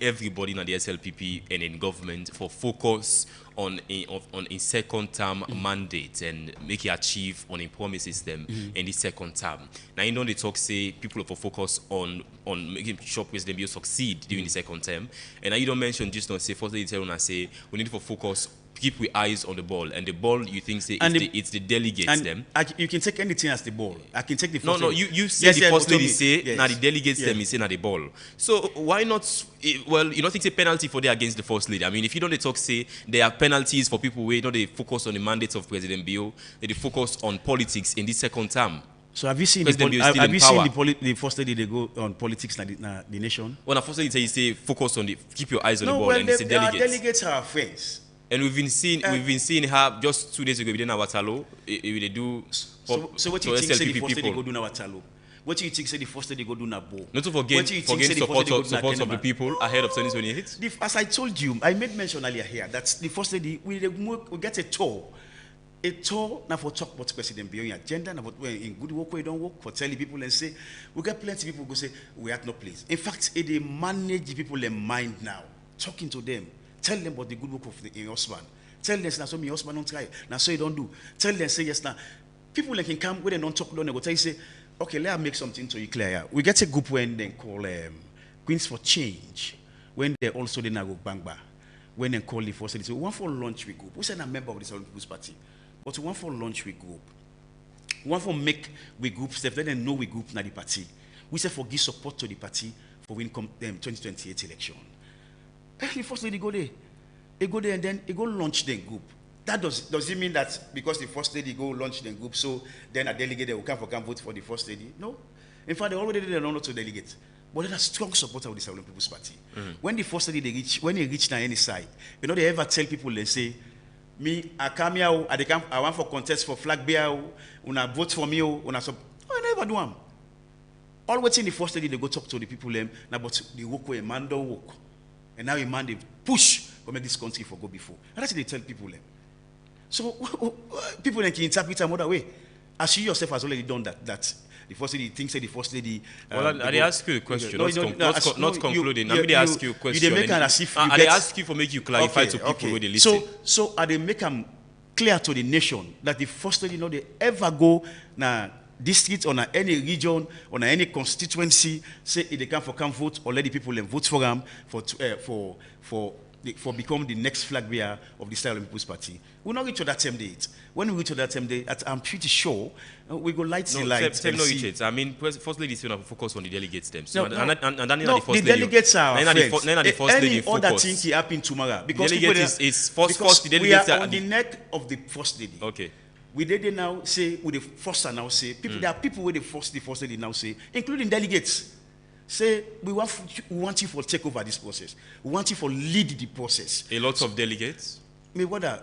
D: everybody in the SLPP and in government for focus on a second term mandate and make it achieve on a promises them in the second term. Now you know they talk say people for focus on making sure President Bill succeed during the second term. And now you don't mention just not say first they tell us say we need to focus keep with eyes on the ball, and the ball you think say it's the delegates and them.
I: You can take anything as the ball. I can take the first.
D: No, you say the first lady say now the delegates them is say now the ball. So why not? Well, you don't think it's a penalty for them against the first lady. I mean, if you don't talk say there are penalties for people where they focus on the mandates of President Bill, they focus on politics in this second term.
I: So have you seen the first lady they go on politics na the nation?
D: Well, the first lady say focus on keep your eyes on the ball, and it's
I: delegates. Delegates are friends.
D: And we've been seeing her just 2 days ago. We did Nawatalo. They do.
I: So what do you think? Say the first lady go do Nawatalo. What do you think? Say the first lady go do Nabo.
D: Not to forget support of the people ahead of 2028.
I: As I told you, I made mention earlier here that the first lady we get a tour. A tour now for talk about President beyond your agenda, now in good work we don't work for telling people and say we get plenty of people go say we have no place. In fact, they manage the people in mind now, talking to them. Tell them about the good work of your husband. Tell them, now so my husband don't try. Now so you don't do. Tell them, say yes now. People like can come when they don't talk, don't they go tell you, say, okay, let me make something to you clear. Yeah. We get a group when they call Queens for Change. When they also then go bang bang. When they call the first lady, so we want for lunch we group. We said a member of the Southern People's Party. But we want for lunch we group. We want for make we group stuff, let them know we group na the party. We say for give support to the party for win 2028 election. The first lady go there. He go there and then he go launch the group. That does it mean that because the first lady go launch the group, so then a delegate will come vote for the first lady? No. In fact, they already did an honor to delegate. But they're a strong supporter of the Southern People's Party. When the first lady when they reach any side, they ever tell people, they say, me, I come here, I want for contest for flag bearer, una vote for me, una sub. I never do them. All waiting the first lady, they go talk to the people, now but the work where a man don't work. And now a man they push to make this country for go before. And that's what they tell people. So people can interpret another way. As you yourself has already done that the first lady thinks that the first lady.
D: Well, I ask you a question, not concluding. Let me ask you a question.
I: You make as if you
D: I ask you for make you clarify to people where they listen.
I: So I they make them clear to the nation that the first lady they ever go na district or na any region or na any constituency say if they come vote or let the people vote for them for become the next flag bearer of the Southern People's Party. We'll not reach to that same date. When we reach to that same date, I'm pretty sure we go light the light.
D: Tell no reach it. I mean, first lady is going to focus on the delegates them. So,
I: no,
D: the
I: delegates are our friends.
D: Any
I: other thing can happen tomorrow. Because
D: is first the delegates
I: we are on the neck of the first lady.
D: Okay.
I: We did now say, with the first now say, people, there are people with the first lady now say, including delegates, say, we want you to take over this process. We want you to lead the process.
D: A lot of delegates?
I: I mean, what are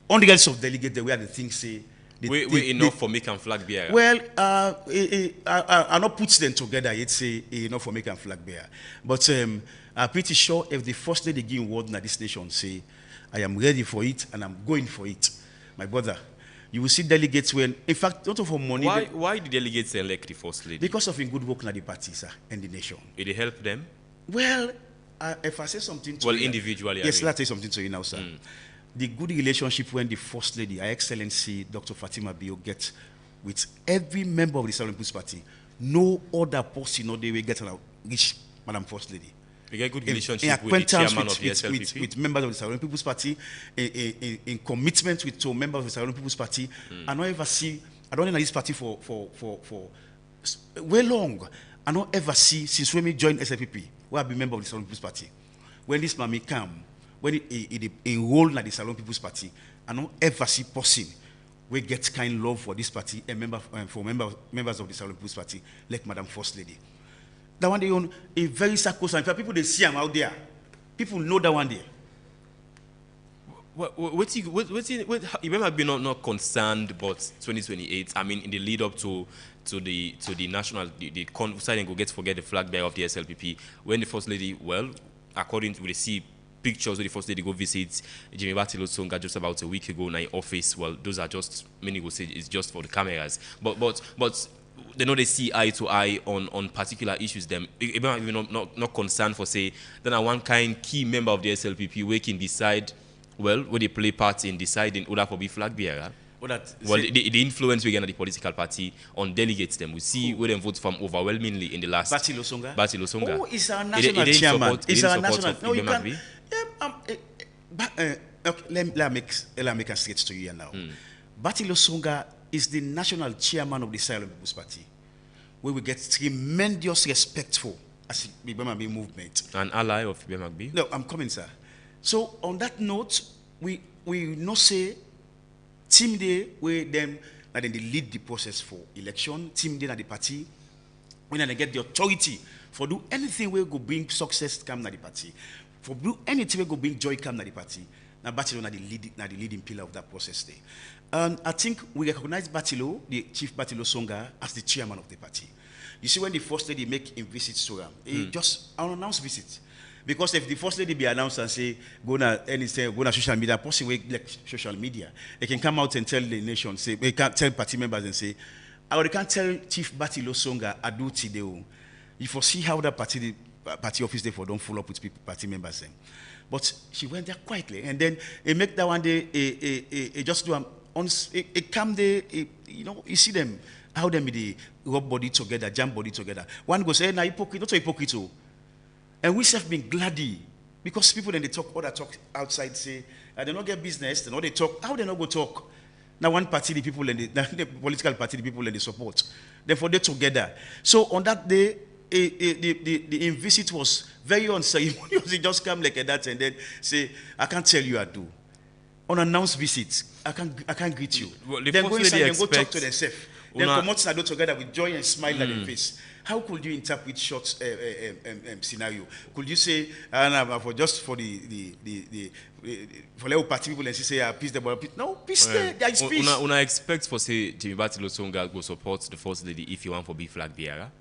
I: hundreds of delegates that we are the things say.
D: We enough for making flag bearer?
I: Well, I not put them together, it's say enough for making flag bearer. But I'm pretty sure if the first lady give word in this nation say, I am ready for it and I'm going for it, my brother, you will see delegates when, in fact, not for money.
D: Why the delegates elect the first lady?
I: Because of in good work in the party, sir, and the nation.
D: Did it help them?
I: Well, if I say something to you.
D: Individually.
I: Yes, let's say something to you now, sir. The good relationship when the First Lady, Her Excellency Dr. Fatima Bio, gets with every member of the Southern People's Party, no other person they will get reach Madam First Lady.
D: We get good relationship with the chairman of the SLPP?
I: With members of the Southern People's Party, in commitment to members of the Southern People's Party. I don't ever see, I don't know this party for way long. I don't ever see, since when we joined SLPP, where I've been member of the Southern People's Party, when this mommy come, when he enrolled in the Southern People's Party, I don't ever see person we get kind love for this party and members of the Southern People's Party, like Madam First Lady. That one they own a very sacrosanct. People they see them out there. People know that one there.
D: You may have been not concerned about 2028. I mean, in the lead up to the national the side and go forget the flag bearer of the SLPP. When the First Lady, well, according to we see pictures of the First Lady go visit Jimmy Batilo Songa just about a week ago in the office. Well, those are just many will say it's just for the cameras. But they know they see eye to eye on particular issues. Them even not concerned for say then one kind key member of the SLPP we can decide well where they play part in deciding who that will be flag bearer. The influence we get at the political party on delegates them. We see where them vote from overwhelmingly in the last.
I: Batilo Songa.
D: Oh,
I: is our national chairman. Is our national. No, you can. Let me make a straight to you now. Batilo Songa is the national chairman of the Silent People's Party, where we get tremendous respect for as the Ebema movement.
D: An ally of Ebema.
I: No, I'm coming, sir. So on that note, we no say team day where them and then they lead the process for election. Team day at the party when they get the authority for do anything where go bring success come na the party, for do anything where go bring joy come na the party. Now Batilo na the leading pillar of that process there. And I think we recognize Batilo, the Chief Batilo Songa, as the chairman of the party. You see, when the First Lady make him visit Suram, he just unannounced visit. Because if the First Lady be announced and say, go na social media, person will like social media, they can come out and tell the nation, say, they can tell party members and say, they can't tell Chief Batilo Songa, I do today. You foresee how that party office therefore don't follow up with people, party members. But she went there quietly, and then he make that one day, he just do a calm day, you see them, how them the rub body together, jam body together. One goes, hey, now hypocrite, not a hypocrite, oh. And we have been glady, because people then they talk, other talk outside say, they don't get business, they know they talk, how they not go talk? Now one party, the people and the political party, the people and the support. Therefore they together. So on that day, the visit was very unceremonious. He just come like that and then say, I can't tell you I do. Unannounced visits, I can't greet you.
D: Well,
I: then go inside and go talk to themselves. Then come out together with joy and smile at their face. How could you interpret short scenario? Could you say, for just for the for little party people and say, peace the peace? No, peace there is peace.
D: Una expect for say Jimmy Batilo Songa go support the first lady if you want for be flag bearer?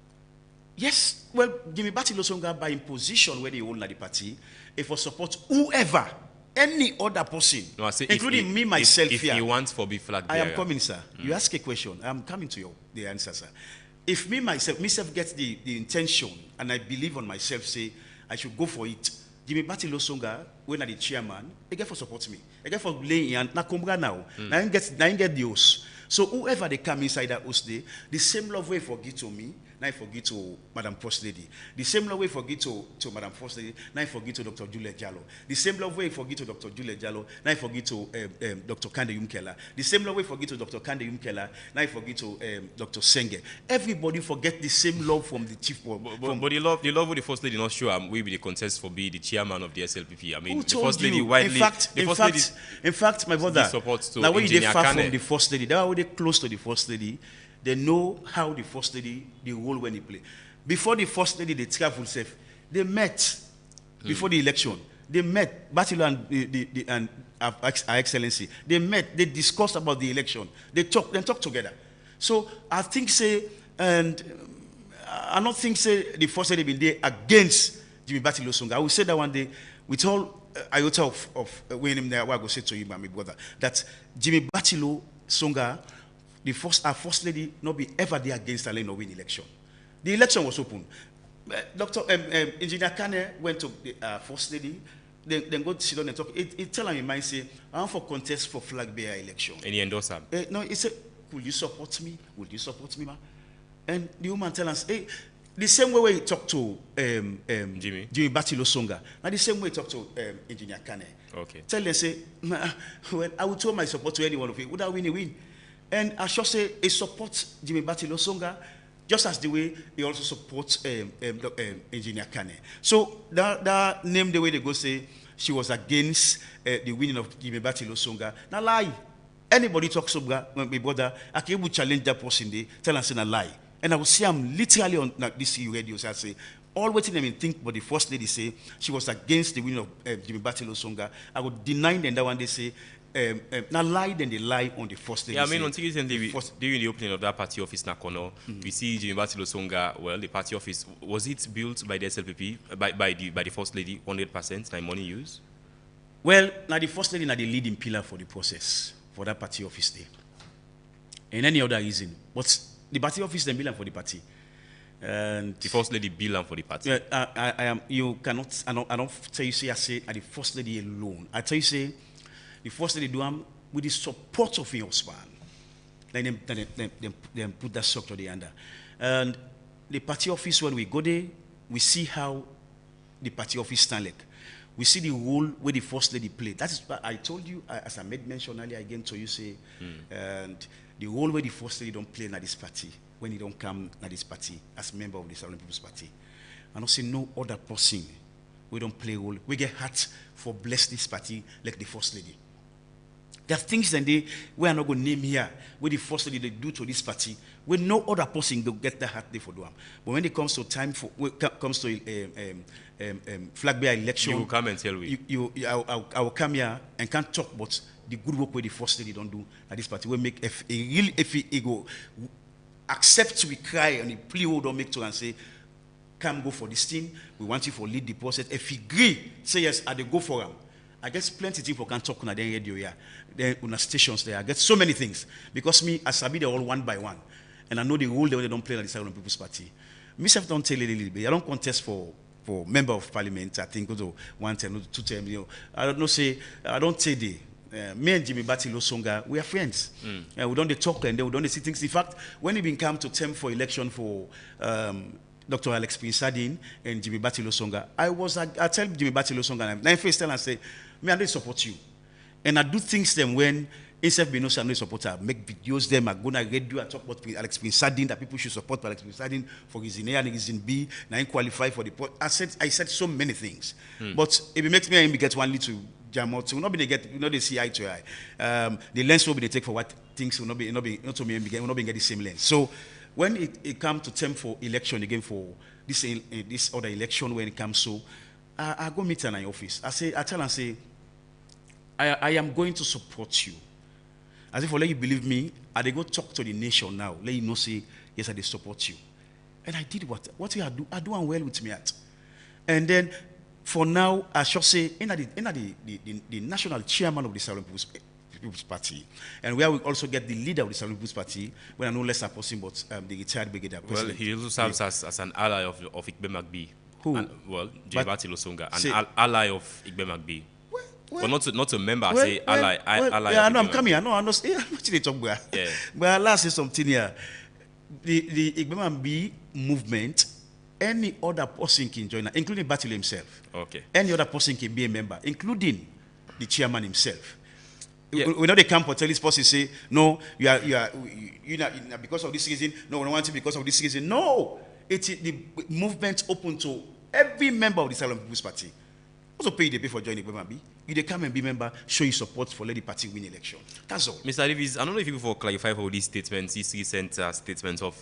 I: Yes, well, Jimmy Batilo Songa by imposition where they own the party, if for support whoever, any other person, no, I say including me myself
D: if
I: here.
D: If you want for be flag bearer,
I: I am coming, sir. You ask a question, I'm coming to the answer, sir. If myself gets the intention and I believe on myself, say I should go for it. Jimmy Batilo Songa, when I the chairman, I get for support me. I get for laying and na kumbra now. I get the host. So whoever they come inside that host day, the same love way forgive to me, now I forgive to Madam First Lady. The same love way forgive to Madam First Lady, now I forgive to Dr. Juliet Jallo. The same love way forgive to Dr. Juliet Jallo, now I forgive to Dr. Kande Yumkela. The same love way forgive to Dr. Kande Yumkela, now I forgive to Dr. Senge. Everybody forget the same love from the chief. But
D: the love with the First Lady not sure we be the contest for be the chairman of the SLPP. I mean,
I: who
D: the First Lady
I: you?
D: widely.
I: In fact, my brother, now when they far from the First Lady, they are already close to the First Lady. They know how the First Lady, the role when they play. Before the First Lady, they travel safe. They met before the election. They met Batilo and Her Excellency. They met. They discussed about the election. They talk together. So I think and I don't think the First Lady been there against Jimmy Batilo Songa. I will say that one day with all iota of when him there. What I go say to you, my brother, that Jimmy Batilo Songa, our First Lady, not be ever there against a lane or win election. The election was open. Engineer Kane went to the First Lady, then go to sit down and talk. It tell him in mind, say, I want for contest for flag bearer election.
D: And he endorsed him?
I: No, he said, will you support me? Will you support me, ma? And the woman tell us, hey, the same way he talked to Jimmy Batilo Songa, now the same way he talked to Engineer Kane.
D: Okay.
I: Tell them, say, well, I will tell my support to any one of you. Would I win? And I should say, he supports Jimmy Batilo Songa, just as the way he also supports Engineer Kane. So that name the way they go say she was against the winning of Jimmy Batilo Songa. Now lie. Anybody talks about my brother, I can able challenge that person there, tell us in a lie. And I will see I'm literally on this radio, so I say, all waiting them and think, but the First Lady say she was against the winning of Jimmy Batilo Songa. I would deny them that one they say, now lie, then they lie on the First Lady.
D: Yeah, I mean, until recently, during the opening of that party office, Nakono, we see Jimmy Batilo Songa, well, the party office, was it built by the SLPP, by the First Lady, 100%, like money used?
I: Well, now the First Lady, now the leading pillar for the process, for that party office there. And any other reason. But the party office, then bill for the party. And
D: the First Lady bill for the party.
I: Yeah, I am. You cannot. I don't tell you. Say I say the First Lady alone. I tell you say the First Lady do am with the support of your husband. Then put that structure there under. And the party office, when we go there, we see how the party office stand like. We see the role where the First Lady play. That is what I told you, as I made mention earlier again to you, say, and the role where the First Lady don't play in this party, when he don't come in this party as member of the Southern People's Party. And also no other person we don't play role. We get hurt for bless this party like the First Lady. There are things that we are not going to name here, where the First Lady they do to this party, where no other person will get that heart there for them. But when it comes to time for, when it comes to flag bearer election,
D: you will come and tell me.
I: I will come here and can't talk about the good work where the First Lady don't do at this party. We make a real ego accept we cry and he plea don't make to and say, come go for this thing. We want you for lead the process. If he agree, say yes, I go for him. I guess plenty of people can talk on the radio here. Then on the stations there. I get so many things. Because me, I sabi they all one by one. And I know the role they don't play at the Southern People's Party. Myself don't tell you a little bit. I don't contest for for member of parliament, I think, go to 1 term, 2 term, you know. I don't know, say, I don't say the. Me and Jimmy Batty Losonga, we are friends. We don't talk and we don't see things. In fact, when it been come to term for election for Dr. Alex Pinsadin and Jimmy Batty Losonga, I tell Jimmy Batty Losonga, and I first tell and say, me, I don't support you. And I do things them when instead of no support, I make videos them, I go to radio, I talk about Alex Pinsadin, that people should support Alex Pinsadin for his in A and his in B, now qualify for the pot. I said so many things. But if it makes me and me get one little jam out, will not be get, you know, they see eye to eye. The lens will be they take for what things will not be not to me and will not be get the same lens. So when it comes to term for election again for this other election, when it comes, so I go meet in my office. I tell and say, I am going to support you. As if for let you believe me, I go talk to the nation now. Let you know say, yes, I support you. And I did what I do and well with me at. And then for now, I should say, in the national chairman of the Salon People's Party, and where we also get the leader of the Salon People's Party, when I know less a person, but the retired brigadier president.
D: Well, he also serves as an ally of Ebema.
I: Who?
D: Well, Jebati Losonga, an ally of Ebema. Well, not a member, say ally.
I: Yeah, I know, I'm coming. I know, I'm not talking about.
D: Yeah.
I: But I'll say something here. The Ebema movement, any other person can join, including Battle himself.
D: Okay.
I: Any other person can be a member, including the chairman himself.
D: Yeah.
I: We know they come for tell this person say, no, you are because of this reason. No, we don't want it because of this reason. No, it's the movement open to every member of the Salon People's Party. Also pay the pay for joining Ebema. You they come and be member, show your support for let the party win election. That's all.
D: Mr. Davis, I don't know if you will clarify for these statements, these recent statements of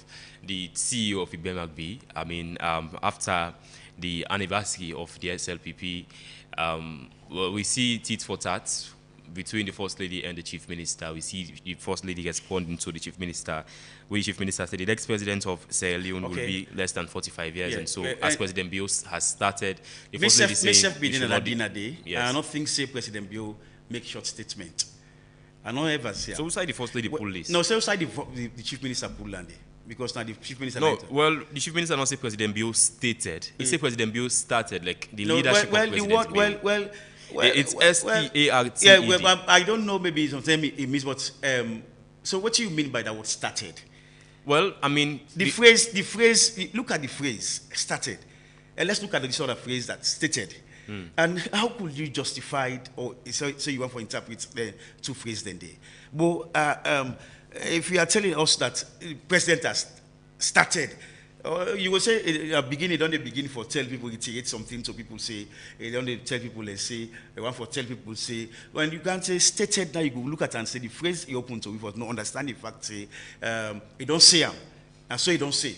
D: the CEO of Ebema. I mean, after the anniversary of the SLPP, well, we see tit for tat between the First Lady and the Chief Minister. We see the First Lady responding to the Chief Minister, where the Chief Minister said the next president of Sierra Leone will be less than 45 years. Yeah. And so, as President Bios has started, the First Lady saying...
I: I don't think say President Bios make short statement. I don't ever say...
D: So, who the First Lady pull this?
I: No, so the Chief Minister pull land because now the Chief Minister...
D: No, well, the Chief Minister not say President Bios stated. He said President Bios started, like the leadership of President Bios. It's S-T-A-R-T-E-D.
I: Yeah, well, I don't know, maybe sometimes it means what... so what do you mean by that word started?
D: Well, I mean...
I: The phrase, look at the phrase, started. And let's look at the sort of phrase that stated. And how could you justify it, or so you want to interpret the two phrases then there? But if you are telling us that the president has started, you will say beginning, don't they begin for tell people iterate something so people say, don't they tell people and say, they want for tell people say, when you can't say stated, now you go look at and say the phrase you open to, we for no understand the fact, say, you don't say and so you don't say.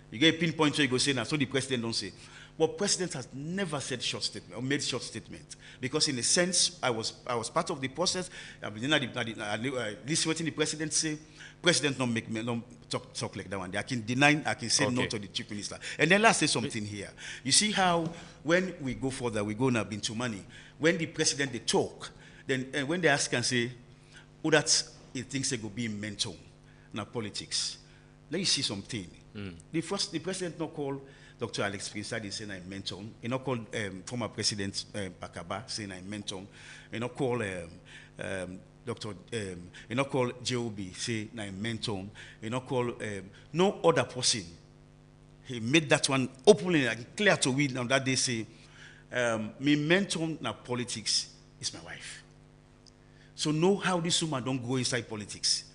I: You get a pinpoint so you go say, now so the president don't say. But president has never said short statement or made short statement because in a sense, I was part of the process. I listen what the president say. President don't make me don't talk like that one. I can deny, I can say no to the chief minister. And then let's say something here. You see how when we go further, we go now into money. When the president they talk, then when they ask and say, oh, that's he thinks they go be mental now politics. Let you see something. The president not call Dr. Alex Pinsadin saying I'm mental. He not call former President Bakaba saying I'm mental. He not call Dr. You not call J.O.B. say na mentor. You not call no other person. He made that one openly and clear to we on that day say, me mentor na politics is my wife. So know how this woman don't go inside politics.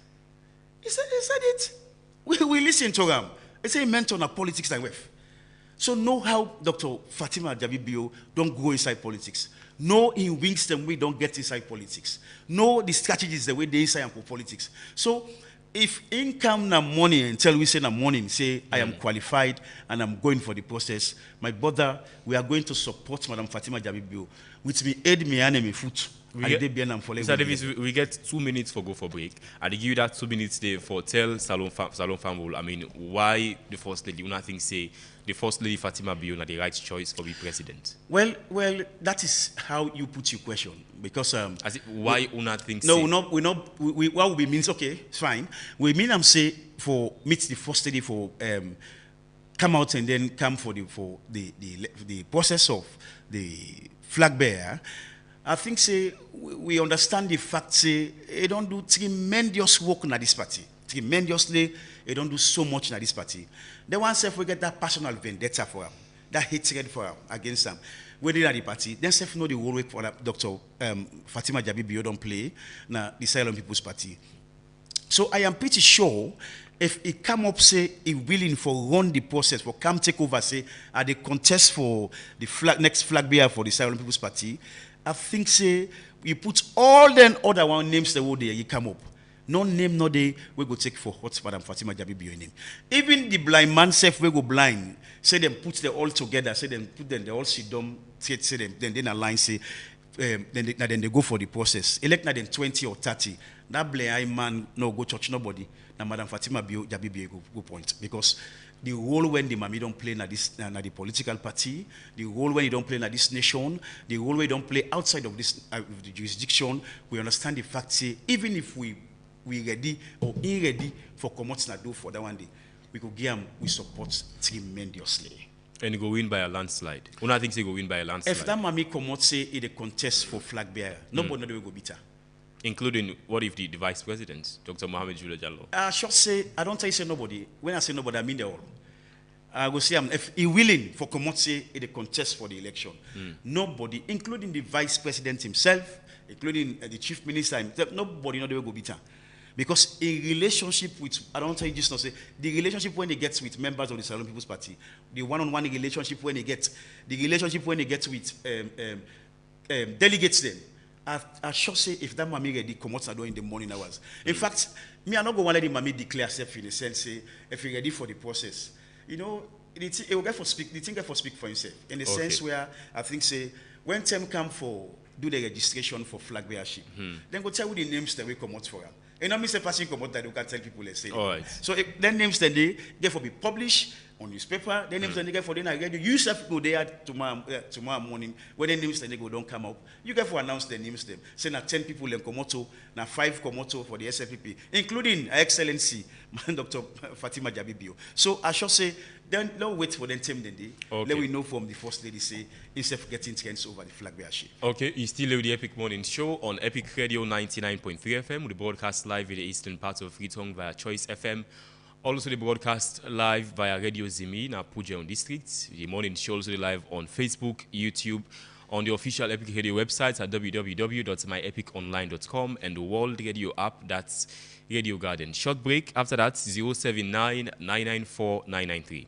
I: He said it. We listen to him. He say mentor na politics na wife. So know how Dr. Fatima Jabibio don't go inside politics. Know in wings them we don't get inside politics. Know the strategies the way they inside and for politics. So if income na money until we say na morning, say I am qualified and I'm going for the process, my brother, we are going to support Madam Fatima Jabibio, which me aid me and me foot.
D: Mr. Davis, we get 2 minutes for go for break. And they give you that 2 minutes there for tell Salon Family. I mean, why the First Lady, you think say the First Lady Fatima Bio na the right choice for the president?
I: Well, that is how you put your question. Because
D: why una think
I: no, what we means okay, it's fine. We mean I'm say for meet the First Lady for come out and then come for the process of the flag bearer, I think say we understand the fact say they don't do tremendous work in this party. Tremendously, they don't do so much in this party. They want self we get that personal vendetta for him, that hatred for him against them. When they are the party, then self know the whole way for that Dr. Fatima Jabibio don't play now the Silent People's Party. So I am pretty sure if he come up say he willing for run the process for come take over say at the contest for the next flag bearer for the Silent People's Party, I think say you put all them other one names the whole day you come up. No name, no day, we go take for what Madam Fatima Jabibi name. Even the blind man self, we go blind. Say them put them all together, say them put them, they all sit down, say them, then align, say, then they go for the process. Elect na then 20 or 30. That blind man, no go church, nobody. Now Madam Fatima Jabibi go point. Because the role when the mommy don't play na the political party, the role when you don't play na this nation, the role when you don't play outside of this the jurisdiction, we understand the fact, say, even if we ready or in ready for commodities na do for that one day, we could give them, we support tremendously.
D: And go win by a landslide. Una thinks he go win by a landslide.
I: If that mommy come say in a contest for flag bearer, nobody will go beat her.
D: Including, what if the vice president, Dr. Mohamed Jula Jallo?
I: I should say, I don't tell you say nobody. When I say nobody, I mean they all. I will say, if he willing for commodity in a contest for the election, nobody, including the vice president himself, including the chief minister himself, nobody will go beat her. Because in relationship with, I don't tell you just not say, the relationship when they get with members of the Salon People's Party, the one-on-one relationship when they get, the relationship when they get with delegates them, I should say if that mommy ready come out in the morning hours. In fact, me I not go want let the mommy declare herself in a sense, say, if you're ready for the process. You know, it will get for speak, the thing get for speak for himself. In the sense where I think say, when time come for do the registration for flag bearership, then go tell you the names that we come out for them. And not Mr. Passing come out that you can tell people let's say.
D: Right.
I: So then names that they get for be published on newspaper, then names that they get for then I get you yourself go there tomorrow morning when the names that they go don't come up. You get for announce the names them. Say now 10 people in Komoto, now 5 Komoto for the SFPP, including Her Excellency Dr. Fatima Jabibio. So I should say then don't wait for them time then they let we know from the first lady say instead of getting trends over the flag bearership.
D: Okay, you still with the Epic Morning Show on Epic Radio 99.3 FM. We broadcast live in the eastern part of Freetown via Choice FM. Also, the broadcast live via Radio Zimi in Pujeon District. The morning show also live on Facebook, YouTube, on the official Epic Radio website at www.myepiconline.com and the World Radio app, that's Radio Garden. Short break. After that, 079 994 993.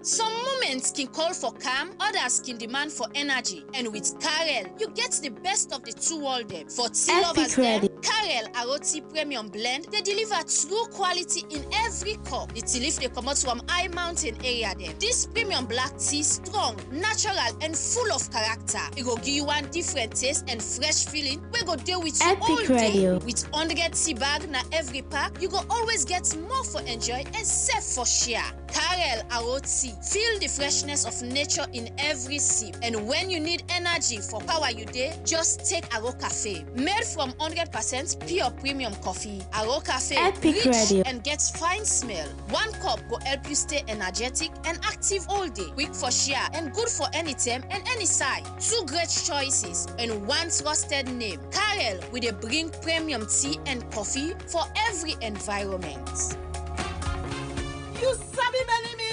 J: Some moments can call for calm, others can demand for energy. And with Karel, you get the best of the two worlds. For tea lovers there, Karel Aroti Premium Blend, they deliver true quality in every cup. The tea leaf they come out from high mountain area there. This premium black tea, strong, natural, and full of character. It will give you one different taste and fresh feeling. We go deal with you all day. With 100 tea bag na every pack, you go always get more for enjoy and save for share. Karel Aroti. Feel the freshness of nature in every sip. And when you need energy for power you day, just take Aro Cafe. Made from 100% pure premium coffee. Aro Cafe rich and gets fine smell. One cup will help you stay energetic and active all day. Quick for share and good for any time and any size. 2 great choices and one trusted name. Karel with a bring premium tea and coffee for every environment.
A: You sabi many me.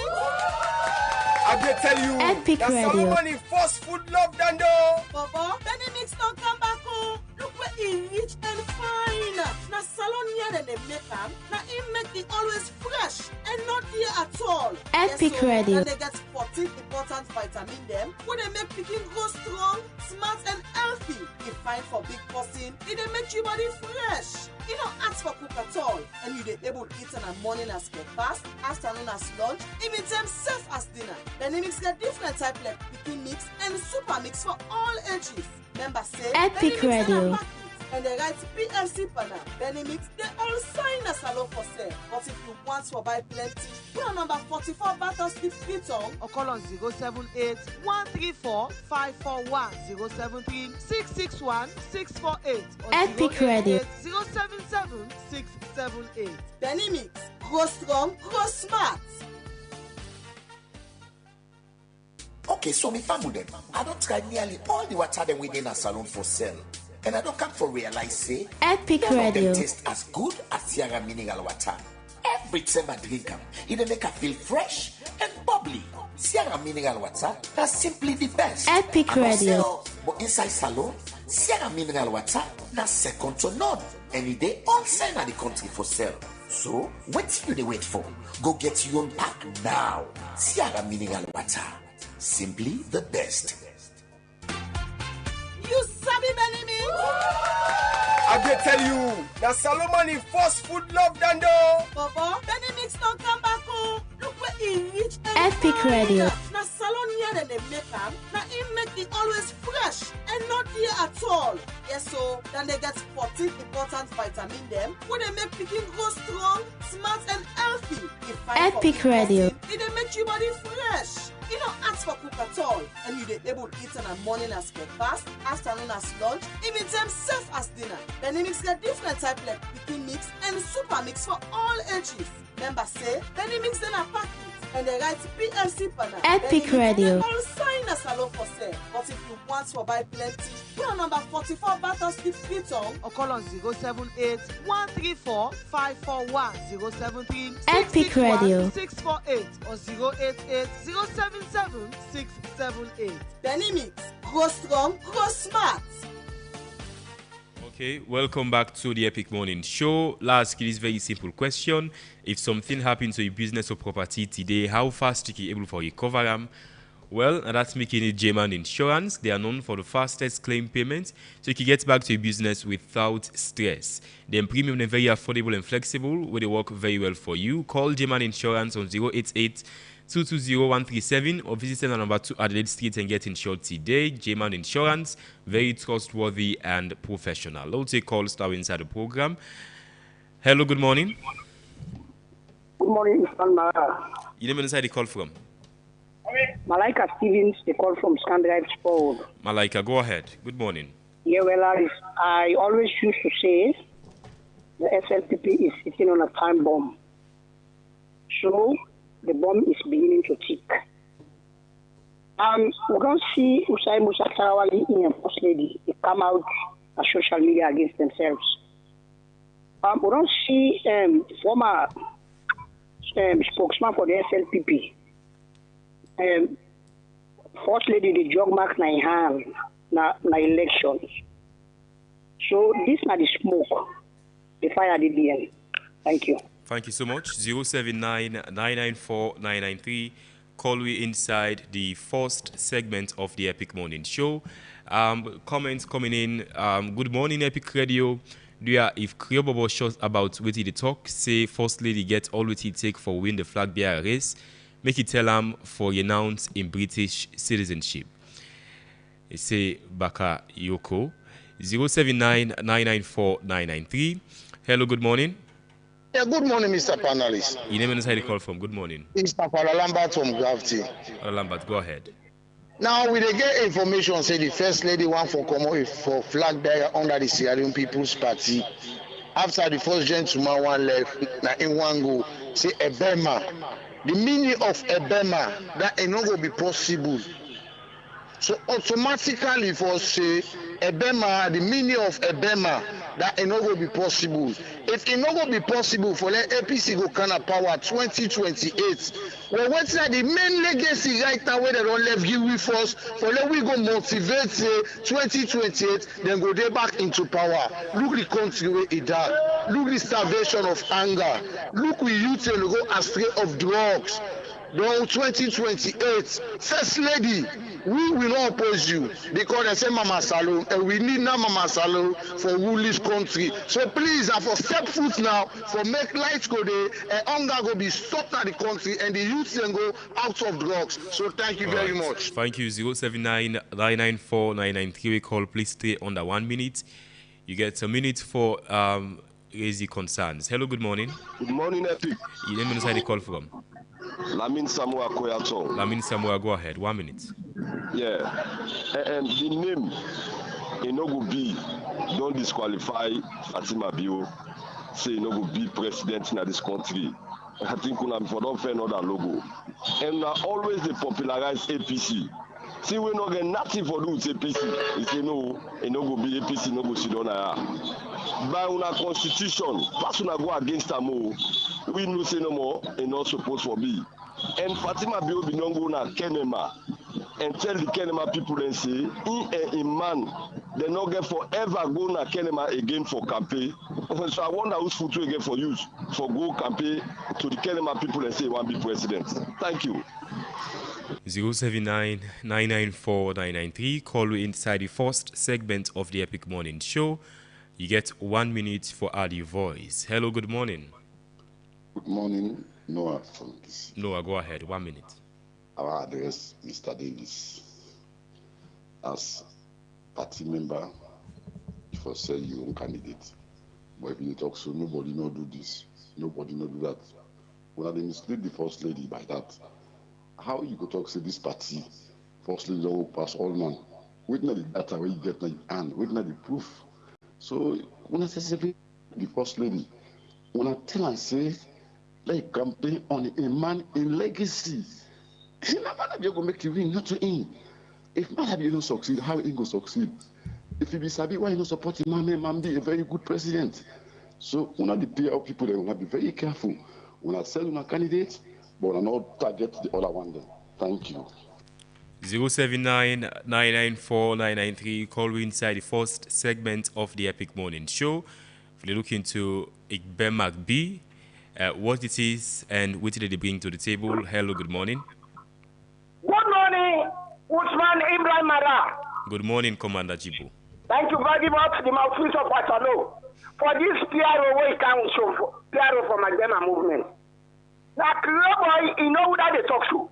K: I did tell you
L: Epic
K: that
L: Radio.
K: Solomon fast food love Dando.
A: Baba, Benny Mix don't come back home. Look where he rich and fine. Na salon here that they make them. Na him make it always fresh and not here at all.
L: Epic
A: so,
L: Radio.
A: And they get 14 important vitamin them. When they make picking grow strong, smart and healthy. It fine for big person. It they make your body fresh. You don't ask for cook at all. And you they able to eat in the morning as breakfast, afternoon as lunch, even them safe as dinner. Then they mix get different type like picking mix and super mix for all ages. Members say
L: Epic
A: Benny Mix
L: Radio.
A: and they write PLC banner. Benny Mix, they all sign a salon for sale. But if you want to buy plenty, we are number 44 Battle Street, Freetown, or call on 078 134 541 073 661 648 or
L: Epic Radio.
A: 077 678. Benny Mix,
C: grow strong, grow smart.
B: Okay, so me family them. I don't try nearly all the water them within a salon for sale. And I don't come for realize say
L: Epic
B: none of
L: Radio.
B: them taste as good as Sierra mineral water. Every time I drink them, it make I feel fresh and bubbly. Sierra mineral water that's simply the best.
L: Epic
B: I must say,
L: Radio.
B: but inside salon, Sierra mineral water that's second to none. Any day outside of the country for sale. So what you they wait for? Go get your own pack now. Sierra mineral water, simply the best.
C: You sabi Benimi?
K: I dey tell you, na Solomon in first food love dando.
C: Baba, Benimix don't come back home. Look where he reach.
L: Epic Radio.
C: Na salon here that they make them. Na him make it always fresh and not here at all. Yes, so then they get 14 important vitamin them. When they make picking grow strong, smart and healthy.
L: Epic Radio.
C: It they make your body fresh. You don't ask for cook at all, and you they able to eat in the morning as breakfast, afternoon as lunch, even time safe as dinner. Benimix get different type like picking mix and super mix for all ages. Members say Benimix then a packet and they write PLC panel.
L: Epic Radio.
C: All sign a salon for sale. But if you want to buy plenty, put on number 44 Battle Street Freetown or call on 078 134 541 073
L: Epic Radio.
C: 648 or 088 077 678. Benimix, grow strong, grow smart.
D: Okay, welcome back to the Epic Morning Show. Let's ask you this very simple question. If something happens to your business or property today, how fast you can able to recover them? Well, that's making it J-Man Insurance. They are known for the fastest claim payment, so you can get back to your business without stress. Their premium is very affordable and flexible, where they work very well for you. Call J-Man Insurance on 088 220-137 or visit them at number 2 Adelaide Street and get insured today. J-Man Insurance, very trustworthy and professional. Let's take calls now inside the program. Hello, good morning.
M: Good morning, Mr. Mara.
D: You name inside the call from?
M: Malaika Stevens, they call from Scandrive Sport.
D: Malaika, go ahead. Good morning.
M: Yeah, well, I always used to say the SLPP is sitting on a time bomb. So the bomb is beginning to tick. We don't see Usai Musa Sarawali in a first lady. They come out on social media against themselves. We don't see former spokesman for the SLPP. First lady, the jog mark na hand na elections. So this na the smoke. The fire did the end. Thank you.
D: Thank you so much. 079-994-993. Call we inside the first segment of the Epic Morning Show. Comments coming in. Good morning, Epic Radio. If Kriobobo shows about what he talk, say First Lady get all what he take for win the flag bearer race, make it tell him for renounce in British citizenship. It say Baka Yoko. 079-994-993. Hello, good morning.
N: Yeah, good morning, Mr. Panelist.
D: You name and the call from. Good morning.
N: It's Papa Lambert from Gravity.
D: Lambert, go ahead.
N: Now, we dey get information say the First Lady want for come for flag bearer under the Sierra Leone People's Party. After the first gentleman one left, na in one go say Ebema. The meaning of Ebema that it not go be possible. So automatically for say Ebema, the meaning of Ebema that it not go be possible. If it not go be possible for let APC go kind of power 2028, well, what's that the main legacy right now where they don't left give we first for let we go motivate say 2028, then go there back into power. Look the country where it does. Look the starvation of anger. Look we youth and go astray of drugs. Now 2028, First Lady, we will not oppose you because they say Mama Salon and we need now Mama Salon for rule this country. So please, for step foot now, for make lights go there, and hunger go be stopped at the country and the youth can go out of drugs. So thank you very much.
D: Thank you. 079-994-993. We call. Please stay under 1 minute. You get a minute for raise concerns. Hello, good morning.
O: Good morning, Epic.
D: You name inside the call from.
O: Lamin Samoa Koyato.
D: Lamin Samoa, go ahead. 1 minute.
O: Yeah. And the name Enogu B don't disqualify Fatima Bio. Say Enogu be president in this country. I think we don't find another logo. And we always they popularize APC. See, we not get nothing for do with APC. You say no, it no go be APC, no go sit down here. By our constitution, pass una go against them all. We no say no more, and not supposed for be. And Fatima Biobi don't go na Kenema and tell the Kenema people and say, a man, they not get forever go na Kenema again for campaign. So I wonder who's foot again for use for go campaign to the Kenema people and say one be president. Thank you.
D: 079 994 993. Call you inside the first segment of the Epic Morning Show. You get 1 minute for add your voice. Hello, good morning.
P: Good morning, Noah from DC.
D: Noah, go ahead. 1 minute.
P: Our address, Mr. Davis. As party member, if I say your own candidate, but if you talk so, nobody no do this, nobody no do that. When they mislead the first lady by that, how you go talk to this party, first lady don't pass all man. Witness the data where you get now and witness the proof. So when I say the first lady, when I tell and say, like campaign on a man in legacy, you go make you win, not to win. If Malabi don't succeed, how he go succeed? If he be sabi, why he not support him? Man be a very good president. So when I the PR people, they will be very careful. When I sell a candidate, but I not target the other one then. Thank you.
D: 079 994 993. Call we inside the first segment of the Epic Morning Show. If you look into Ebema B, what it is and what did they bring to the table. Hello, good morning.
Q: Good morning, Usman Ibrahim Mara.
D: Good morning, Commander Jibo.
Q: Thank you very much, the mouthpiece of Watalo, for this PRO way council, PRO for Ebema movement. Now, boy, you know that they talk to.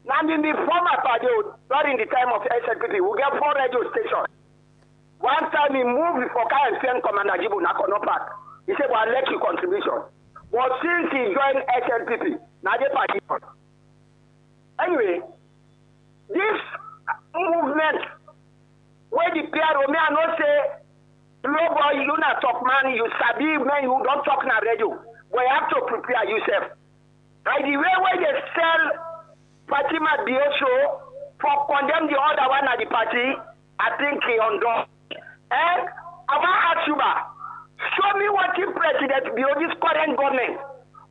Q: Now, in the former party, during the time of SLPP, we get 4 radio stations. One time he moved for Car and Fian Commander Jibu Nakono Park. He said, well, I'll let you contribution. But since he joined SLPP, now they party. Anyway, this movement, where the PRO, may I not say, no boy, you not talk man, you sabi man, you don't talk na radio. But you have to prepare yourself. Like the way where they sell Fatima Biosho for condemn the other one at the party, I think he undone. And I want to ask you, show me what the president Bio, this current government,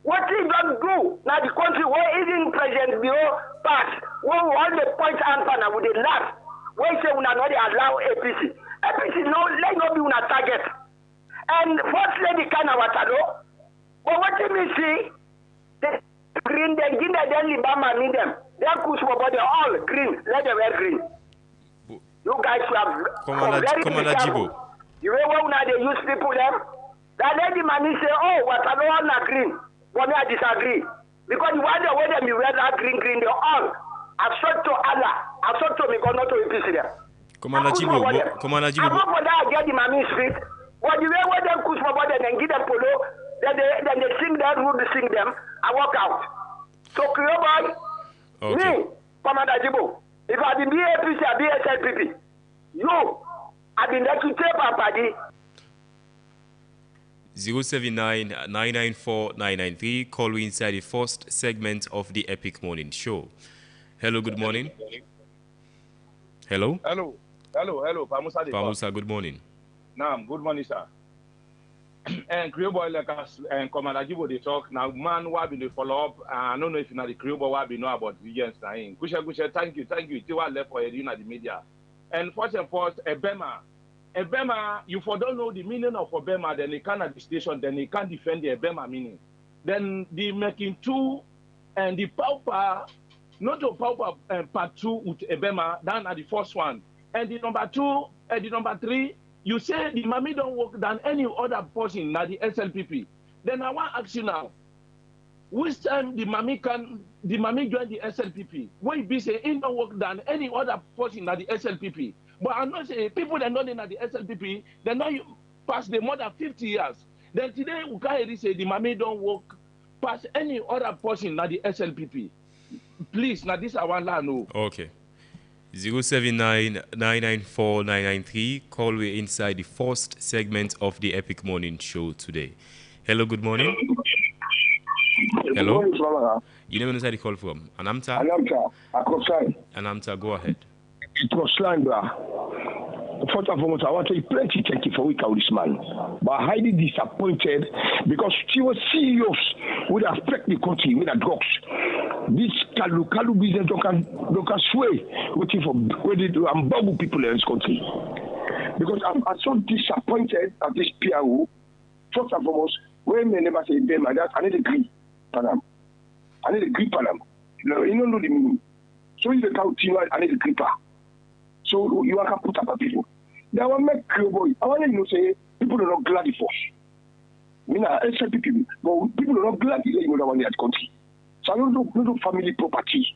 Q: what he don't do now the country where isn't President Bio pass, where all the points answer now with the last, where he say we not allow APC. APC no, let not be on a target. And first lady kind of watalo, but what do we see? The green, they give them Libama need them. They push for body all green, let them wear green. You guys have
D: Commander Jibo.
Q: You know when they use people them? That lady man say, oh, what I don't want green. But me I disagree. Because the one the way them you wear that green, they all. I've sought to Allah. I've sought to me, God not to APC them.
D: Commander Jibo.
Q: I'm not for that I get the mommy street. But the way where them push for body and give them polo, then they sing that road, sing them, I walk out. So clear boy.
D: Okay.
Q: Me, Commander Jibo. If I be APC, I be SLPP. You, I've been there to tape our party.
D: 079 994 993. Call we inside the first segment of the Epic Morning Show. Hello, good morning. Hello?
R: Hello. Pamusa,
D: Pamusa, good morning.
R: Naam, good morning, sir. And Creole boy like us and Commander Jibo they talk now. Man, why be the follow up? I don't know if you know the Creole boy why be know about Vivian Stein. Kusha, thank you. It's what left for you know the media. And first and foremost, Ebema, you for don't know the meaning of Ebema, then you can't at the station, then you can't defend the Ebema meaning. Then the making two and the pauper, not to pauper part 2 with Ebema, down at the first one. And the number 2 and the number 3. You say the mommy don't work than any other person na the SLPP. Then I want to ask you now, which time the mommy join the SLPP? When be say it don't work than any other person na the SLPP. But I'm not saying people that not in the SLPP, they know you past the more than 50 years. Then today we can't say the mommy don't work past any other person na the SLPP. Please, now this I want to know.
D: Okay. 079 994 993. Call we inside the first segment of the Epic Morning Show today. Hello, good morning. Hello?
S: Good morning, Flora.
D: You never know where the call from. Anamta?
S: Anamta, Akosai.
D: Anamta, go ahead.
S: It was slander. First and foremost, I want to say plenty thank you for week out this man. But highly disappointed because she was serious with affect the country with the drugs. This Kalu business don't can sway waiting for whether and bubble people in this country. Because I'm so disappointed at this PRO. First and foremost, when they never say Ebema, that I need to agree, Panam. I need to agree, Panam. You don't know the meaning. So if they continue, I need to agree, Panam. So you can put up a people. They want to make boy. I want to say people are not glad for us. I mean, I accept people, but people are not glad you know one in that country. So I don't do family property.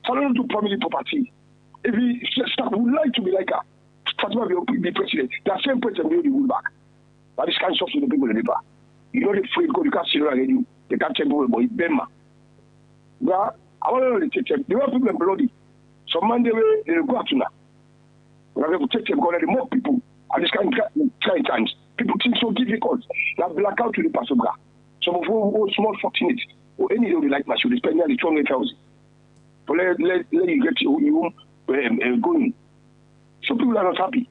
S: So I don't do family property. If he would like to be like a Fatima be president, that same president will be back. But this kind of stuff to the people in the river. You know the free go, you can't see around you. They can't tell people about Ebema. But I want to take them. There are people in bloody. So Monday they go out to now. We have to take them because there are more people. And this kind of times, people think so difficult. They have blackout to the Passover. Some of who small fortunate or any of the like should spend nearly 200,000. But let you get your going. Some people are not happy.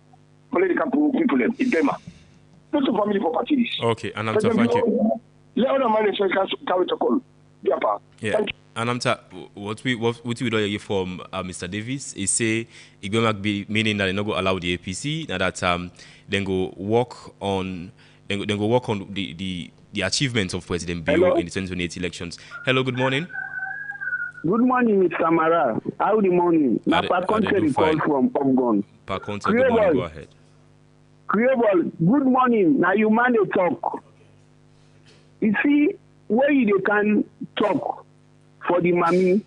S: But let the people in Ebema. Not a family property.
D: Okay, Anamta, thank you.
S: Let other managers carry to call.
D: Yeah. Anamta, what we do hear from Mr. Davis is say it going to be meaning that they not go allow the APC, now that then go work on the achievements of President Bill in the 2028 elections. Hello, good morning.
T: Good morning, Mr. Mara. How the morning? Now, per country call from Obgon.
D: Per country, good morning. Go ahead.
T: Creable, good morning. Now you man dey talk. You see, where they can talk for the mommy,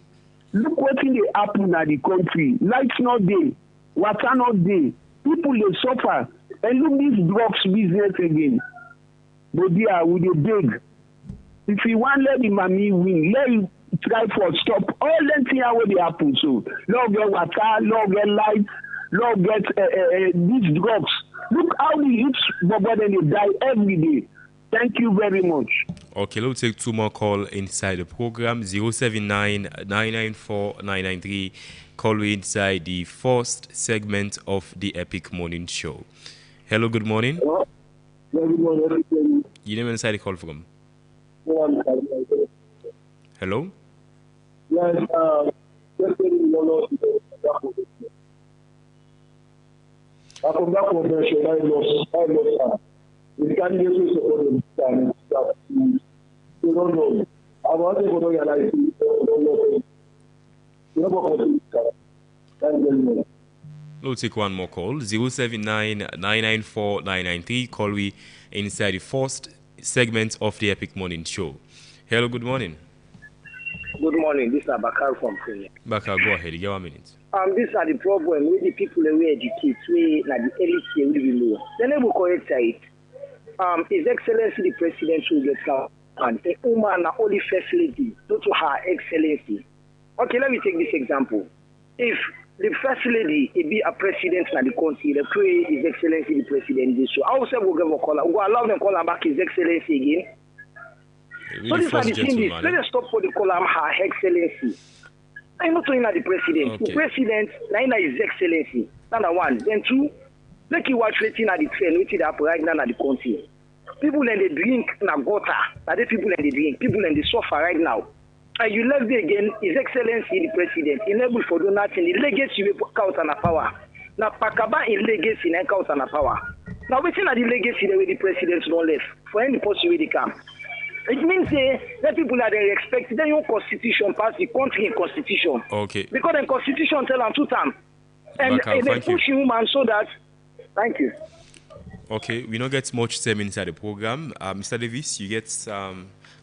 T: look wetin dey happen at the country. Lights not there, water not there. People dey suffer. And look this drugs business again. But there we dey beg. If you want let the mommy win, let you try for stop all them things wey dey happen. So, no get water, no get lights, no get these drugs. Look how the youths they die every day. Thank you very much.
D: Okay, let's take two more calls inside the program. 079-994-993. Call me inside the first segment of the Epic Morning Show. Hello, good morning.
S: Hello. Good morning.
D: You name inside the call from? Hello?
S: Yes, from that convention, I lost the candidates who support them. They don't know. I want to go realize
D: We'll take one more call. 079-994-993. Call we inside the first segment of the Epic Morning Show. Hello, good morning.
Q: Good morning. This is Bakar from Kenya.
D: Bakar, go ahead. You have 1 minute.
Q: These are the problem with the people that we educate, we like the elite here will be low. Then they will correct it. His Excellency the President will get out and a woman only first lady, not to her Excellency. Okay, let me take this example. If the first lady be a president in the country, they pray His Excellency the President this show. I will say we'll give a call. We'll allow them call her back His Excellency again.
D: Really
Q: so this are the things. Let us stop for the call her Excellency. I'm not talking about the president. Okay. The president, now His Excellency. Number one. Then two, like you watch waiting at the train, waiting up right now at the country. People and they drink na gutter. That the people and they drink. People and they suffer right now. And you left there again, His Excellency the President, enable for do nothing. The legacy will count on the power. Now Pakaba in legacy and count on the power. Now waiting at the legacy the way the president don't left. For any possible they come. It means that people that they expect then your constitution pass the country in constitution.
D: Okay.
Q: Because the constitution tell them 2 times. And they push woman so that. Thank you.
D: Okay, we don't get much time inside the program. Mr. Davis, you get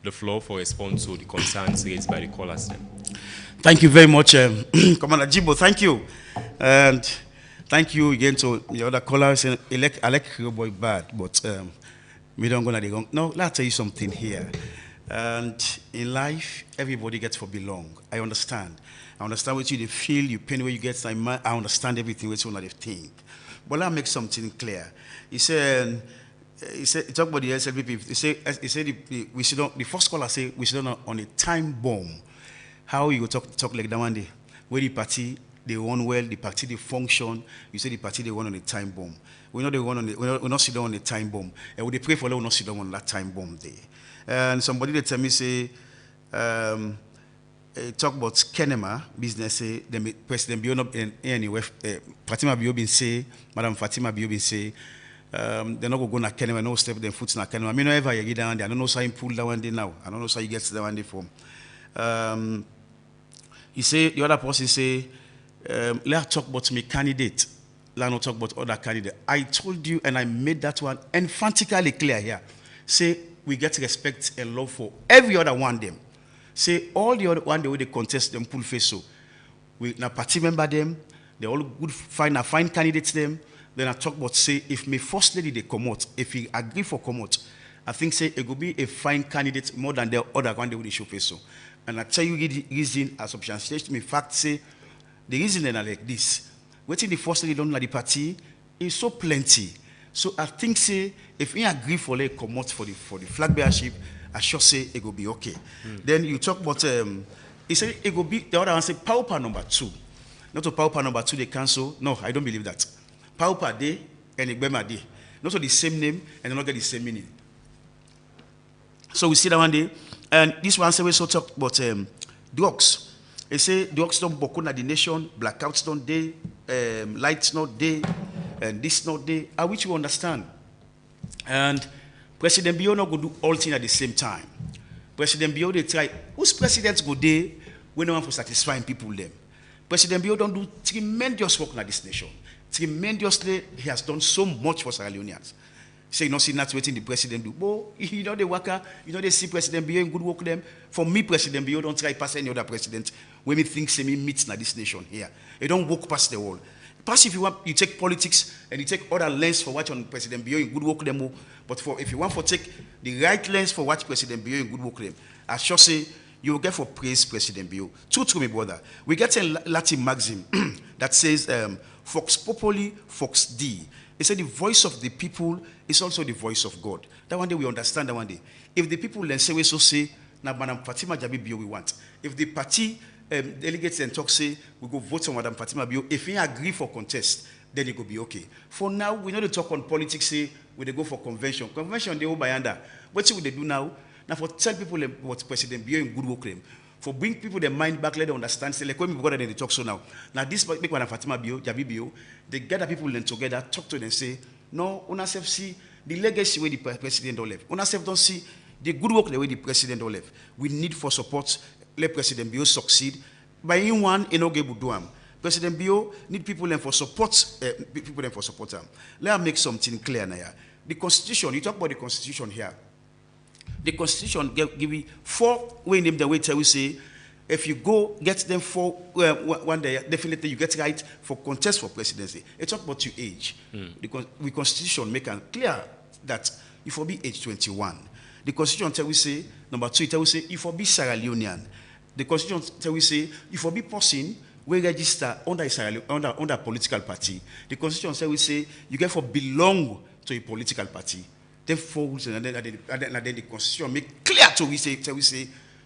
D: the floor for response to the concerns raised by the callers.
I: Thank you very much, Commander Jibo. Thank you. And thank you again to the other callers. I like your boy bad, but we don't go to the wrong. No, let's tell you something here. And in life, everybody gets for belong. I understand. I understand what you feel, you pain where you get. I understand everything what you think. But let me make something clear. He said, he said, he talked about the SLPP. He said we should not, the first caller say we should not on a time bomb. How you talk like that one day? Where the party they run well, the party they function. You say the party they run on a time bomb. We know they run on we not sit down on a time bomb. And we they pray for them, we not sit down on that time bomb day. And somebody they tell me say, talk about Kenema business. Say the President Bio anyway. Fatima Bio been say, Madam Fatima Bio been say. They're not going to go na Kenema, no step their foot na Kenema. I mean, no ever you get down there. I don't know how you pull that one day now. I don't know how you get that one day from. He say the other person say, let's talk about my candidate. Let's not talk about other candidate. I told you and I made that one emphatically clear here. Say we get respect and love for every other one them. Say all the other one the way they contest them pull face so. We na party member them. They all good fine candidates them. Then I talk about say if my first lady they come out, if he agree for come out, I think say it will be a fine candidate more than the other one they will show face so. And I tell you the reason as substantiation me fact say the reason they are like this. Waiting the first lady don't like the party is so plenty. So I think say if he agree for like come out for the flag bearership, I sure say it will be okay. Then you talk about he said it will be the other one say power number 2. Not to power number 2 they cancel. No, I don't believe that. Paupa Day and Ebema Day. Not the same name and not get the same meaning. So we see that one day. And this one say we so talk about drugs. They say drugs don't boku na the nation, blackouts don't day, lights not day, and this not day. I which you understand. And President Bio not go do all things at the same time. President Bio they try. Whose presidents go day when no one for satisfying people them? President Bio don't do tremendous work in this nation. Tremendously, he has done so much for Sierra Leoneans. Say, you know, see, not waiting the president do. But you know, the worker, you know, they see President Bio in good work them. For me, President Bio don't try pass any other president when me think say me meets na this nation here. They don't walk past the wall. Pass if you want, you take politics and you take other lens for what on President Bio in good work them. But for if you want to take the right lens for what President Bio in good work them, I sure say you will get for praise President Bio. True, me brother. We get a Latin maxim that says. Vox populi, vox Dei. He said the voice of the people is also the voice of God. That one day we understand that one day. If the people then say we so say, now Madam Fatima Jabi Bio we want. If the party delegates and talk say we go vote on Madam Fatima Bio, if he agree for contest, then it will be okay. For now, we know to talk on politics, say we they go for convention. Convention they go by under. What should they do now? Now for tell people what President Bio in good work claim. For bring people their mind back, let them understand. Say, like when we got they talk so now. Now this make one Fatima Bio, Jabi Bio, they gather people then together, talk to them, say, no, UNASEF see the legacy where the president don't live. UNASEF don't see the good work the way the president don't live. We need for support. Let President Bio succeed. By in one, Enoge Buduam. President Bio need people then for support. People then for support. Let me make something clear now. The Constitution. You talk about the Constitution here. The Constitution give you 4 way name the way tell we say if you go get them 4 one day definitely you get right for contest for presidency. It talk about your age. The Constitution make it clear that if you be age 21. The Constitution tell we say number 2 it tell we say if you be Sierra Leonean. The Constitution tell we say if you be person we register under a political party. The Constitution tell we say you get for belong to a political party. Then falls and then the Constitution make clear to we say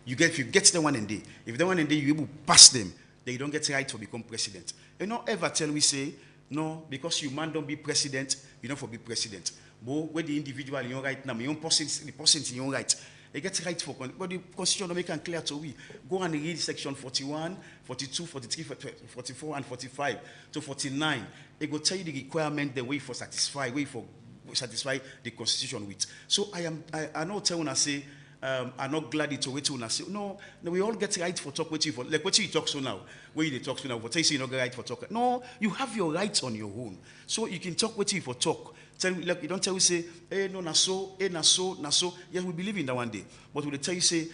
I: you get if you get the one and day. If the one and day you able to pass them, then you don't get right to become president. You don't ever tell we say no because you man don't be president, you don't for be president. But where the individual in your right now, your own person the person in your right. They get right for but the Constitution don't make it clear to we. Go and read section 41, 42, 43, 44, and 45 to 49. It will tell you the requirement, the way for satisfy the Constitution with. So I not tell when I say I'm not glad it's wait when I say no, we all get right for talk waiting for like what you talk so now. Where you talk so now, but you not get right for talk. No, you have your rights on your own. So you can talk waiting for talk. Tell like you don't tell we say, hey no na so. Yes, we believe in that one day. But we tell you say,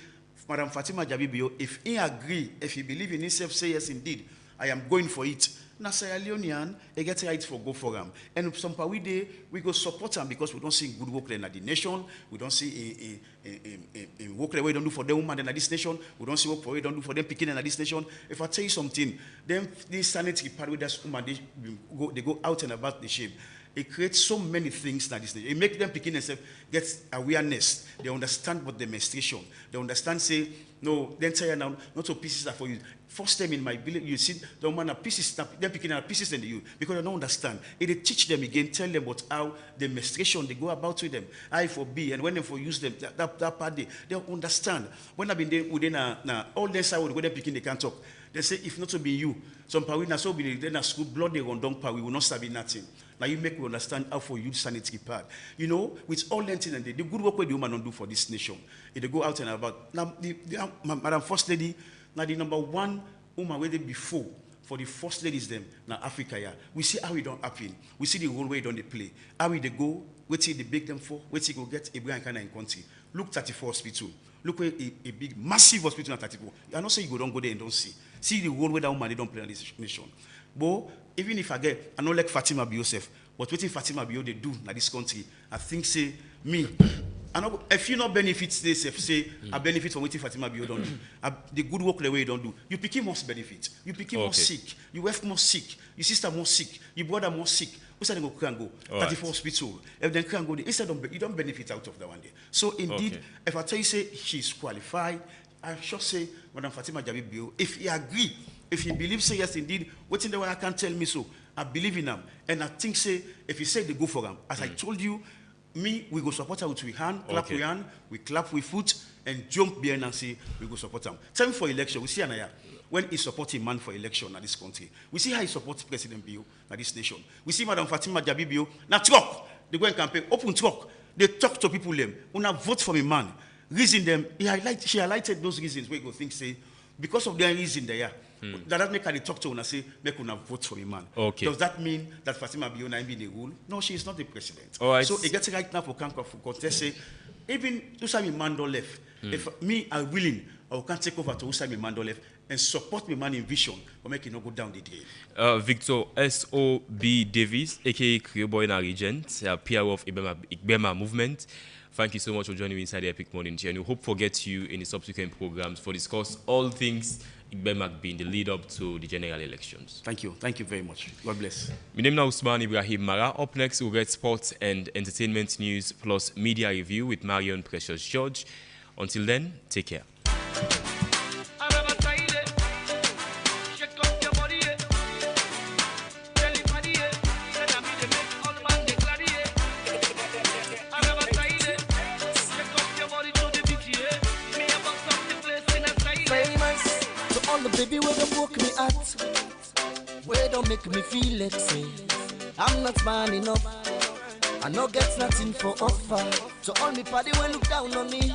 I: Madam Fatima Jabibio, if he agree, if he believe in himself, say yes indeed, I am going for it. Na Sierra Leonean, they get right for go for them. And some part we go support them because we don't see good work in the nation. We don't see a work that we don't do for them woman in this nation. We don't see work for we don't do for them picking in this nation. If I tell you something, then the sanitary part with that woman they go out and about the shape. It creates so many things that this. It makes them picking themselves get awareness. They understand what the menstruation. They understand say no. Then tell you now not so pieces are for you. First time in my village, you see the woman are pieces. They're picking out pieces in you because they don't understand. It they teach them again, tell them about how the menstruation they go about with them. I for B and when they for use them that part they understand. When I've been there within all their side when they're picking they can't talk. They say if not to be you, some power na so be then a school blood they run down power we will not sabi nothing. Now you make we understand how for you sanitary part. You know, with all that and the good work where the woman don't do for this nation. If they go out and about now, Madam First Lady, now the number one woman where they before for the first ladies them now Africa yeah. We see how it don't happen. We see the role where don't they play. How they go, what they beg them for, what they go get Ebema kind of country. Look 34 hospital. Look where a big massive hospital at 34. I not say you go don't go there and don't see. See the role where that woman they don't play in this nation. But even if I get, I don't like Fatima Biosef, but what if Fatima Bio they do in this country? I think say me. If you not benefit this, say I benefit from what Fatima Bio don't do. The good work the way you don't do. You pick him more benefit. You pick him more sick. You wife more sick. Your sister more sick. Your brother more sick. Who said they can go? 34 hospital. If they can go, instead you don't benefit out of that one day. So indeed, if I tell you say she's qualified, I should say Madam Fatima Jabi Bio, if he agree, if he believes say yes indeed, what's in the way I can't tell me so. I believe in them. And I think say if he say they go for them, as I told you, me, we go support her with we hand, clap with hand, we clap with foot, and jump behind and say we go support them. Time for election, we see Anaya when he supporting man for election in this country. We see how he supports President Bio in this nation. We see Madam Fatima Jabi Bio, now talk, they go and campaign, open talk, they talk to people them, una vote for a man. Reason them, she highlighted those reasons where you go think say, because of their reason they are. That doesn't make her talk to una say, make una vote for a man. Does that mean that Fatima Biona be the rule? No, she is not the president. So it gets right now for Kanka for contest say, even Usami Mando left, if me are willing, I can take over to Usami Mando left and support my man in vision or make it not go down the drain.
D: Victor S.O.B. Davis, aka Creoboy Regent, PR of Ebema movement. Thank you so much for joining me inside the Epic Morning Chair. And we hope to get you in the subsequent programs for discuss all things Ebema being the lead up to the general elections.
I: Thank you. Thank you very much. God bless.
D: My name is Usman Ibrahim Mara. Up next, we'll get sports and entertainment news plus media review with Marion Precious George. Until then, take care.
C: Baby, where them woke me at, where don't make me feel like say I'm not man enough, I no get nothing for offer. To all me party when look down on me,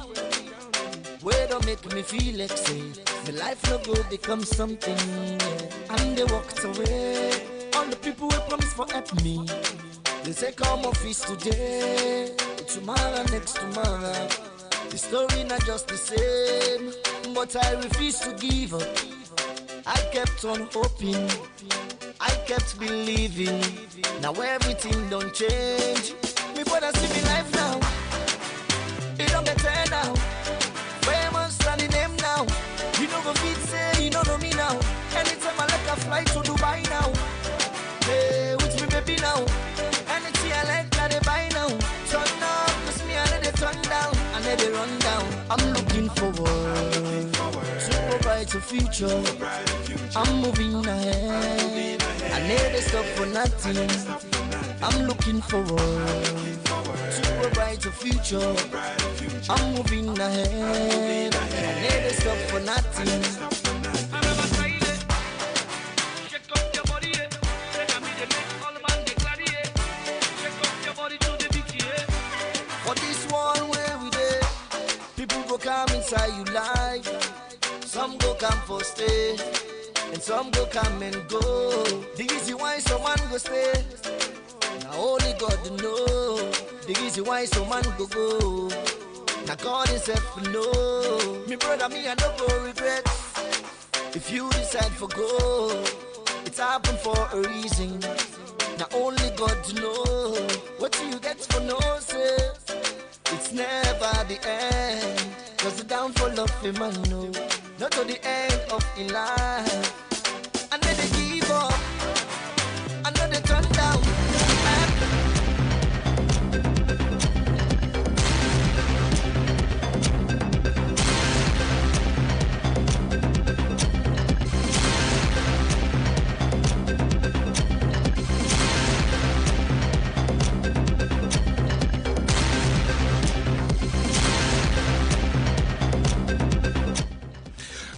C: where don't make me feel like say my life no go become something, yeah. And they walked away, all the people who promise for help me, they say come office today, tomorrow, next tomorrow. The story not just the same, but I refuse to give up. I kept on hoping, I kept believing. Now everything don't change. Me brother see me life now, it don't better now. Famous and the name now. You know go fit say you don't know me now. Anytime I like a flight to Dubai now. Hey, with me baby now. Anything I like I they buy now. Turn up, cause me I let it turn down, I let it run down. I'm looking forward to a brighter future. I'm moving ahead. I never stop for nothing. I'm looking forward to a brighter future. I'm moving ahead. I never stop for nothing. For this one where we there, people go come inside you life. Some go come for stay, and some go come and go. The reason why some man go stay, now only God know. The reason why some man go. Now God himself know. Me brother, me I don't go regret. If you decide for go, it's happened for a reason. Now only God know. What do you get for no say? It's never the end, cause the downfall of a man no. Not to the end of in life. I know they give up, I know they turn down.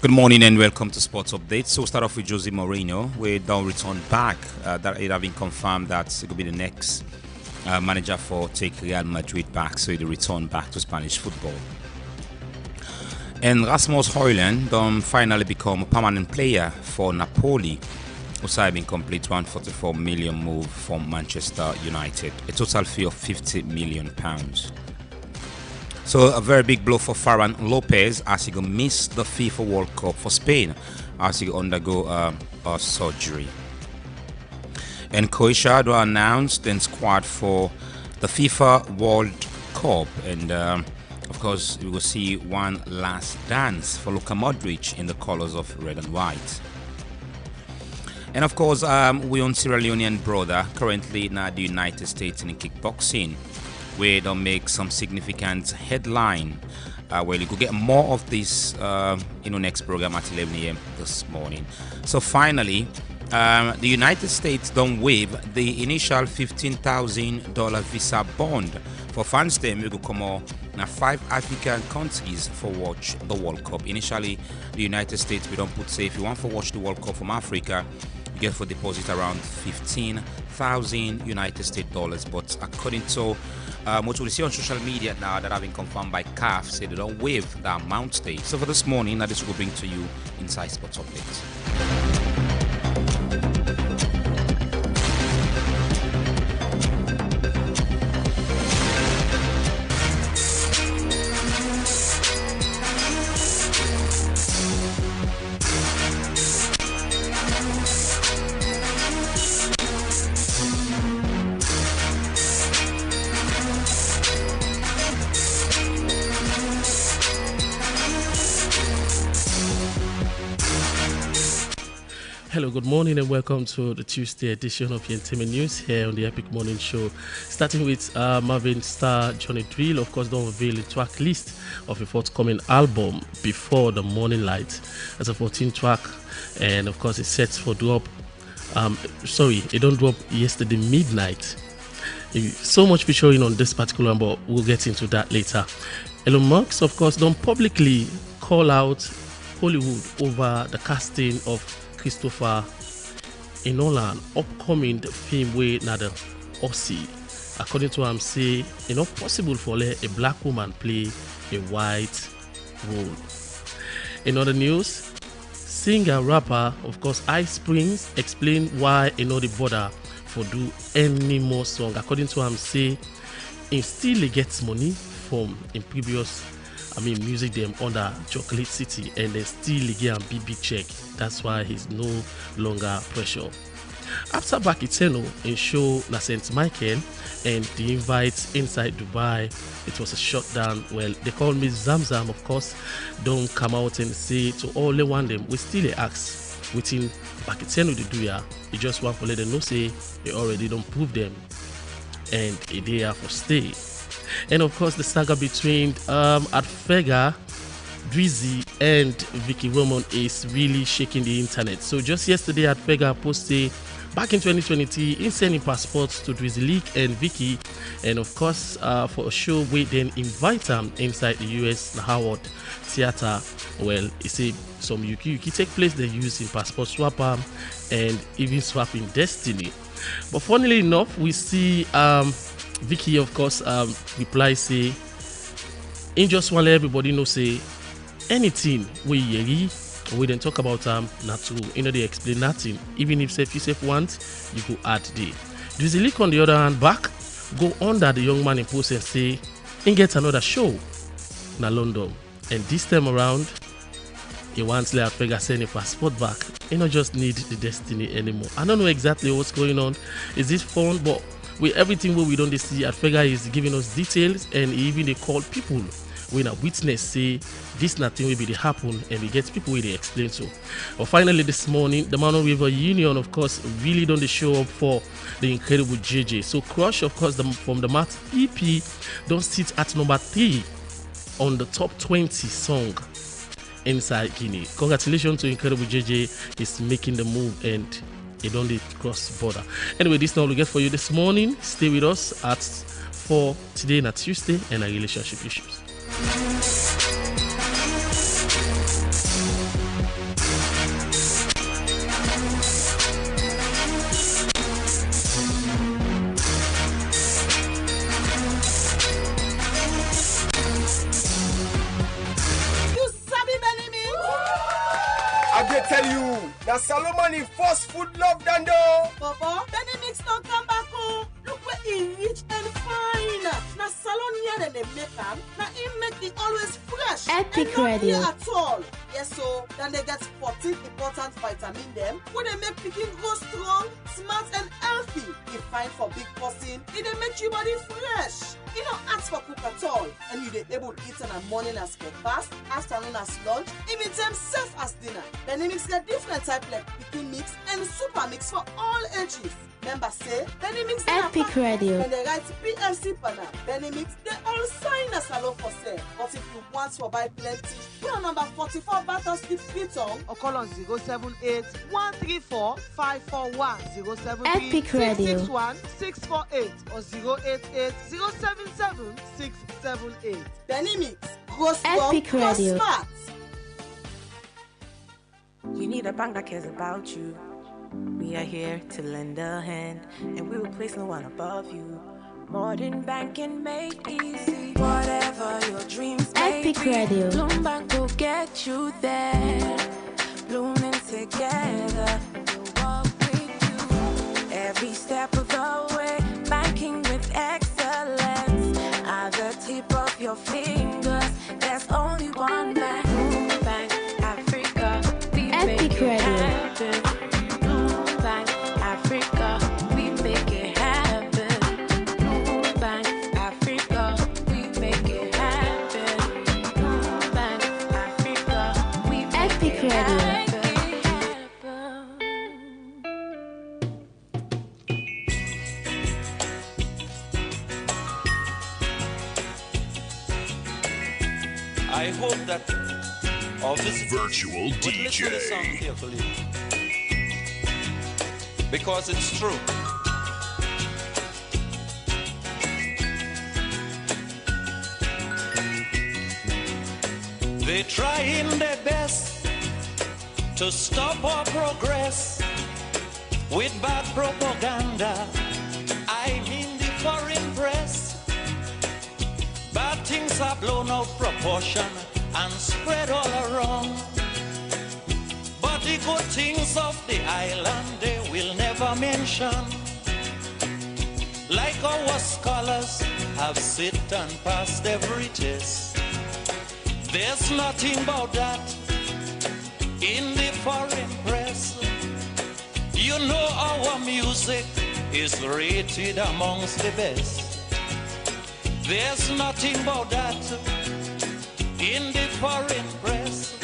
U: Good morning and welcome to Sports Update. So we'll start off with Jose Mourinho. We don't return back. That it have been confirmed that it will be the next manager for take Real Madrid back. So he'll return back to Spanish football. And Rasmus Højlund don't finally become a permanent player for Napoli. Also having complete 144 million move from Manchester United. A total fee of £50 million. So a very big blow for Ferran Lopez as he gonna miss the FIFA World Cup for Spain as he undergo a surgery. And Croatia do announced then squad for the FIFA World Cup, and of course we will see one last dance for Luka Modric in the colors of red and white. And of course we on Sierra Leonean brother currently in the United States in kickboxing, where they'll make some significant headline. Well, you could get more of this next program at 11 a.m. this morning. So finally, the United States don't waive the initial $15,000 visa bond for fans. Them will come on now 5 African countries for watch the World Cup. Initially, the United States we don't put say if you want to watch the World Cup from Africa, you get for deposit around 15,000 United States dollars. But according to what we see on social media now that have been confirmed by CAF, say they don't waive the amount stay. So for this morning, this will bring to you Inside Sports Updates.
V: Hello, good morning and welcome to the Tuesday edition of the Entertainment News here on the Epic Morning Show. Starting with Marvin star Johnny Drill, of course, don't reveal the track list of a forthcoming album Before the Morning Light. That's a 14 track, and of course it's set for drop. It don't drop yesterday midnight. So much featuring on this particular one, but we'll get into that later. Elon Musk, of course, don't publicly call out Hollywood over the casting of Christopher Nolan upcoming film with another Aussie. According to him, say it's not possible for a black woman play a white role. In other news, singer rapper, of course, Ice Prince explain why he not bother for do any more song. According to him, say he still gets money from in previous music them under Chocolate City, and they still get a big check. That's why he's no longer pressure. After back Eternal in show na St. Michael and the invite inside Dubai, it was a shutdown. Well, they call me Zamzam, of course, don't come out and say to all they want them. We still ask within back Eternal they do ya. You just want to let them know say they already don't prove them and a day for stay. And of course, the saga between Adfega, Drizzy, and Vicky Roman is really shaking the internet. So just yesterday, Adfega posted back in 2020, he sending passports to Drizzy League and Vicky, and of course, for a show, we then invite them inside the US Howard Theater. Well, he said some Yuki take place they use in passport swapper and even swapping Destiny. But funnily enough, we see Vicky, of course, reply say, in just one everybody know say anything we yeri we then talk about not true. They explain nothing. Even if you want, you go add the. Drizzy Leak on the other hand back, go under the young man in post and say, he gets another show na London. And this time around, he wants Leah Fega send a passport back. He not just need the Destiny anymore. I don't know exactly what's going on. Is this fun? But with everything we don't see, Adfega is giving us details, and even they call people when a witness say this nothing will be the happen, and we get people where they explain so. But finally this morning, the Mano River Union, of course, really don't show up for the incredible JJ. So Crush, of course, from the Matt EP, don't sit at number 3 on the top 20 song inside Guinea. Congratulations to incredible JJ, is making the move and it only cross border. Anyway, this is all we get for you this morning. Stay with us at 4 today, not Tuesday, and our relationship issues.
K: dey tell you, na Salomon in first food love dando.
A: Bobo, Benny Mix don't come back home. Look where he rich and fine. Na salon here dem dey make am. Na him make it always fresh.
L: Epic
A: and not
L: Radio.
A: clear at all. Yes, so then they get 14 important vitamin them. Where they make pikin grow strong, smart and healthy. If fine for big person, it dey make your body fresh. You don't ask for cook at all, and you dey able to eat in the morning as breakfast, afternoon as lunch, even time safe as dinner. Benny Mix get different type like pikin mix and super mix for all ages. Member say Benny Mix dey
L: Epic Radio.
A: and they write PLC panel. Benny Mix they all sign a salon for sale. But if you want to buy plenty, go on number 44 Battle Street, Freetown, or call on 078 134 541
L: Epic Radio.
A: 648 or 088 077 678. Benny Mix, go strong,
L: Epic
A: go
L: Radio.
A: smart.
E: You need a bank that cares about you. We are here to lend a hand, and we will place no one above you. Modern banking made easy. Whatever your dreams may
L: Epic
E: be,
L: Radio.
E: Bloom Bank will get you there. Blooming together, we'll walk with you every step of the way. Banking with excellence at the tip of your fingers. There's only one bank. Bloom Bank Africa. We
L: Epic
E: make it
L: Radio.
E: happen. Bloom Bank Africa. We make it happen. Bloom Bank Africa. We make it happen. Bloom Bank Africa. We make
L: Epic
E: it
L: Radio.
E: happen.
H: I hope that all this virtual DJ listen to the song carefully, because it's true. They trying their best to stop our progress with bad propaganda. I mean the foreign press. Bad things are blown out proportion and spread all around. But the good things of the island they will never mention. Like our scholars have sit and passed every test. There's nothing about that in the foreign press. You know our music is rated amongst the best. There's nothing about that in the foreign press.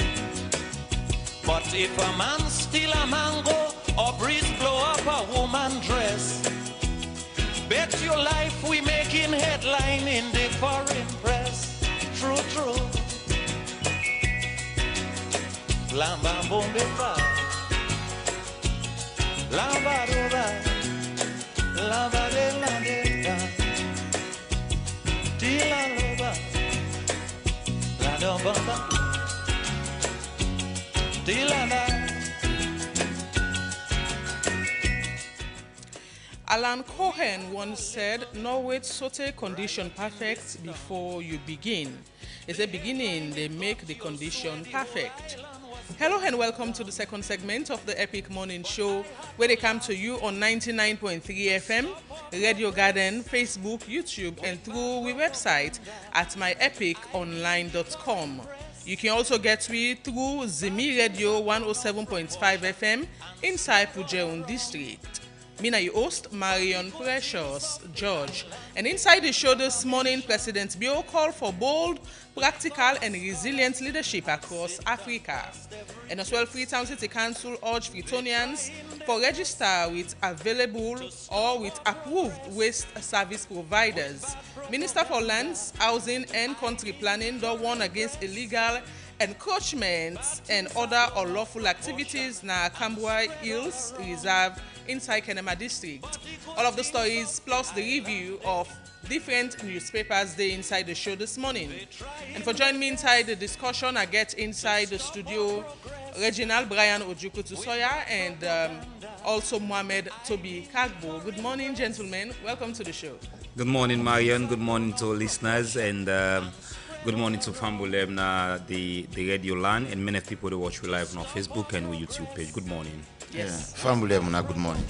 H: But if a man steal a mango or breeze blow up a woman dress, bet your life we making headline in the foreign press. True, true. Lamba bombe pa, lamba roba, lamba de la de.
W: Alan Cohen once said, "No wait saute condition perfect before you begin. It's a beginning, they make the condition perfect." Hello and welcome to the second segment of the Epic Morning Show, where they come to you on 99.3 FM, Radio Garden, Facebook, YouTube, and through our website at myepiconline.com. You can also get me through Zimi Radio 107.5 FM inside Pujeun District. Mina, your host, Marion Precious George. And inside the show this morning, President Bio called for bold, practical, and resilient leadership across Africa. And as well, Freetown City Council urged Freetonians for register with available or with approved waste service providers. Minister for Lands, Housing, and Country Planning do warn against illegal encroachments and other unlawful activities na Kambwa Hills Reserve inside Kenema District. All of the stories plus the review of different newspapers they inside the show this morning. And for joining me inside the discussion, I get inside the studio Reginald Brian Ojukutu-Soya and also Mohamed Toby Kagbo. Good morning, gentlemen. Welcome to the show.
U: Good morning, Marian. Good morning to our listeners. And Good morning to Fambulem, the radio line, and many people that watch we live on our Facebook and our YouTube page. Good morning.
W: Yes.
B: Fambulem, good morning.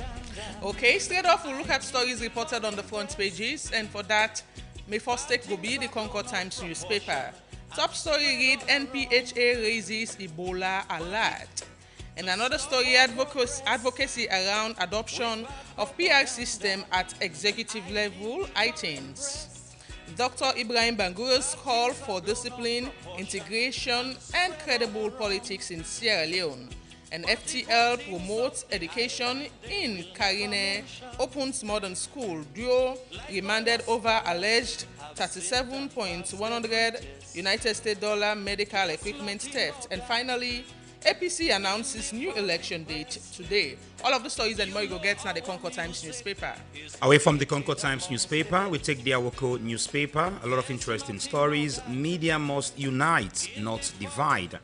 W: Okay, straight off, we'll look at stories reported on the front pages, and for that, may first take will be the Concord Times newspaper. Top story read NPHA raises Ebola alert. And another story, advocacy around adoption of PR system at executive level, items. Dr. Ibrahim Banguro's call for discipline, integration, and credible politics in Sierra Leone. And FTL promotes education in Karine, opens modern school. Duo remanded over alleged 37.100 United States dollar medical equipment theft. And finally, APC announces new election date today. All of the stories and more you go get now the Concord Times newspaper.
U: Away from the Concord Times newspaper, we take the Awoko newspaper. A lot of interesting stories. Media must unite, not divide.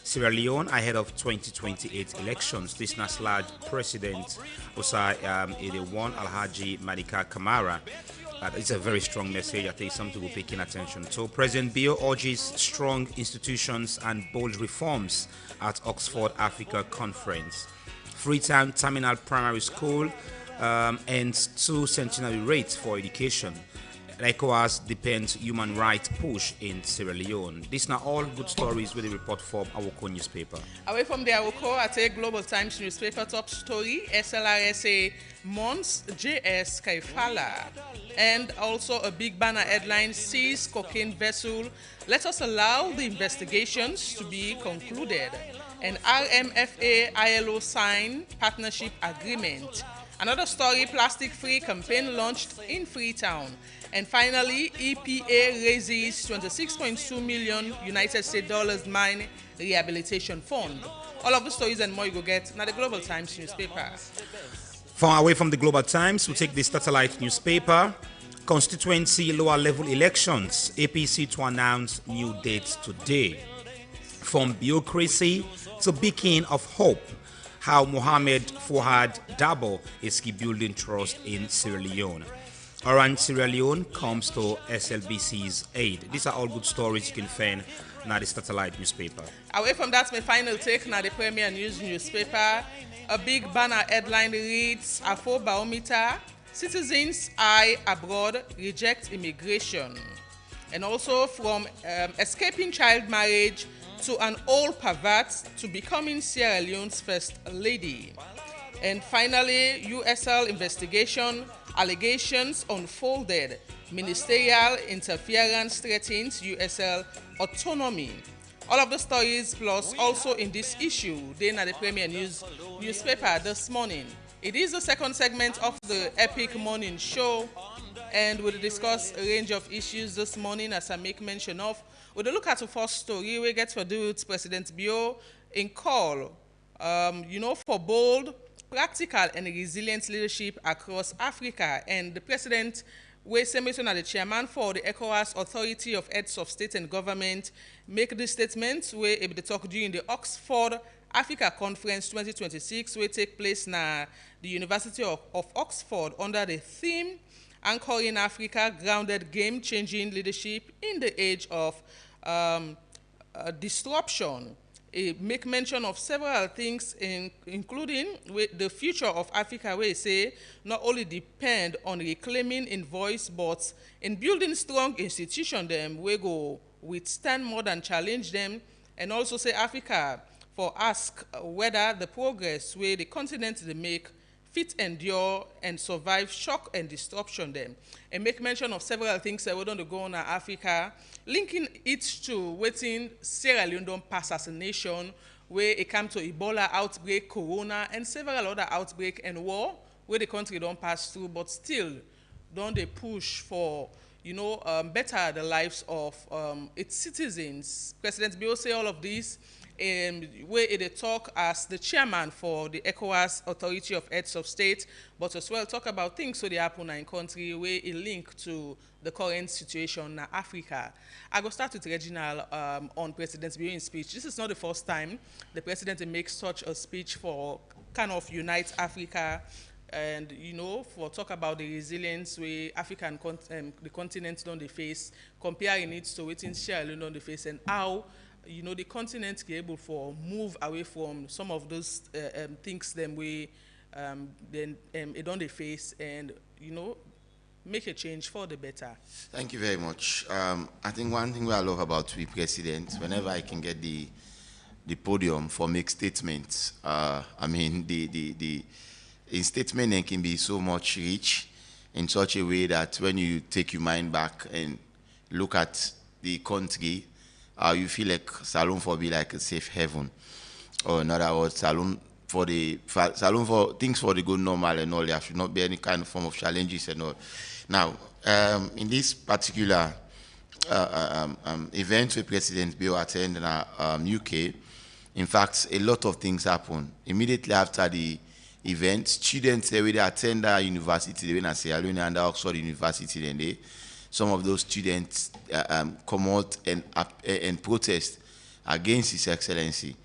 U: Sierra Leone ahead of 2028 elections. This Naslaj President Osai Edewan Alhaji Madika Kamara. It's a very strong message. I think something we're paying attention to. President Bio urges strong institutions and bold reforms at Oxford Africa Conference. Freetown Terminal Primary School ends 2 centenary rates for education. ECOWAS depends human rights push in Sierra Leone. These are all good stories with the report from Awoko newspaper.
W: Away from the Awoko, I take Global Times newspaper top story, SLRSA Mons JS Kaifala. And also a big banner headline, seize cocaine vessel. Let us allow the investigations to be concluded. And RMFA ILO sign partnership agreement. Another story, plastic-free campaign launched in Freetown. And finally, EPA raises 26.2 million United States dollars mine rehabilitation fund. All of the stories and more you go get now the Global Times newspaper.
U: Far away from the Global Times, we take the Satellite newspaper. Constituency lower level elections. APC to announce new dates today. From bureaucracy to beacon of hope. How Mohamed Fuad Dabo is building trust in Sierra Leone. Around Sierra Leone comes to SLBC's aid. These are all good stories you can find in the Satellite newspaper.
W: Away from that, my final take now the Premier News newspaper. A big banner headline reads, Afo Barometer, citizens eye abroad reject immigration. And also from escaping child marriage to an old pervert to becoming Sierra Leone's first lady. And finally, USL investigation, allegations unfolded. Ministerial interference threatens USL autonomy. All of the stories plus also in this issue, then at the Premier News newspaper this morning. It is the second segment of the Epic Morning Show, and we'll discuss a range of issues this morning as I make mention of. We'll look at the first story we get to do with President Bio in call, for bold, practical and resilient leadership across Africa. And the president, Semeton, the chairman for the ECOWAS Authority of Heads of State and Government, make this statement where they talk during the Oxford Africa Conference 2026, will take place na the University of Oxford under the theme Anchoring Africa, Grounded Game-Changing Leadership in the Age of Disruption. It make mention of several things, including the future of Africa, where it say not only depend on reclaiming in voice, but in building strong institutions them we go withstand more than challenge them, and also say Africa for ask whether the progress where the continent they make fit endure and survive shock and disruption them, and make mention of several things that we don't go on in Africa, linking it to waiting Sierra Leone don't pass as a nation, where it come to Ebola outbreak, Corona, and several other outbreak and war, where the country don't pass through, but still don't they push for better the lives of its citizens. President Bio say all of this where they talk as the chairman for the ECOWAS Authority of Heads of State, but as well talk about things so they happen in country where it link to the current situation in Africa. I go start with Reginald on President Bio's speech. This is not the first time the president makes such a speech for kind of unite Africa And for talk about the resilience way the continent don't they face, comparing it to what in Sierra Leone don't they face, and how the continent be able for move away from some of those things them we then it don't they face, and make a change for the better.
B: Thank you very much. I think one thing I love about we president, whenever I can get the podium for make statements, I mean the statement then can be so much rich in such a way that when you take your mind back and look at the country, you feel like Salon for be like a safe heaven, or in other words, Salon for things for the good normal and all. There should not be any kind of form of challenges and all. Now, in this particular event where President Bill attended in UK, in fact, a lot of things happen immediately after the event. Students they attend the university, they went to Sierra Leone and Oxford University, and some of those students come out and protest against His Excellency,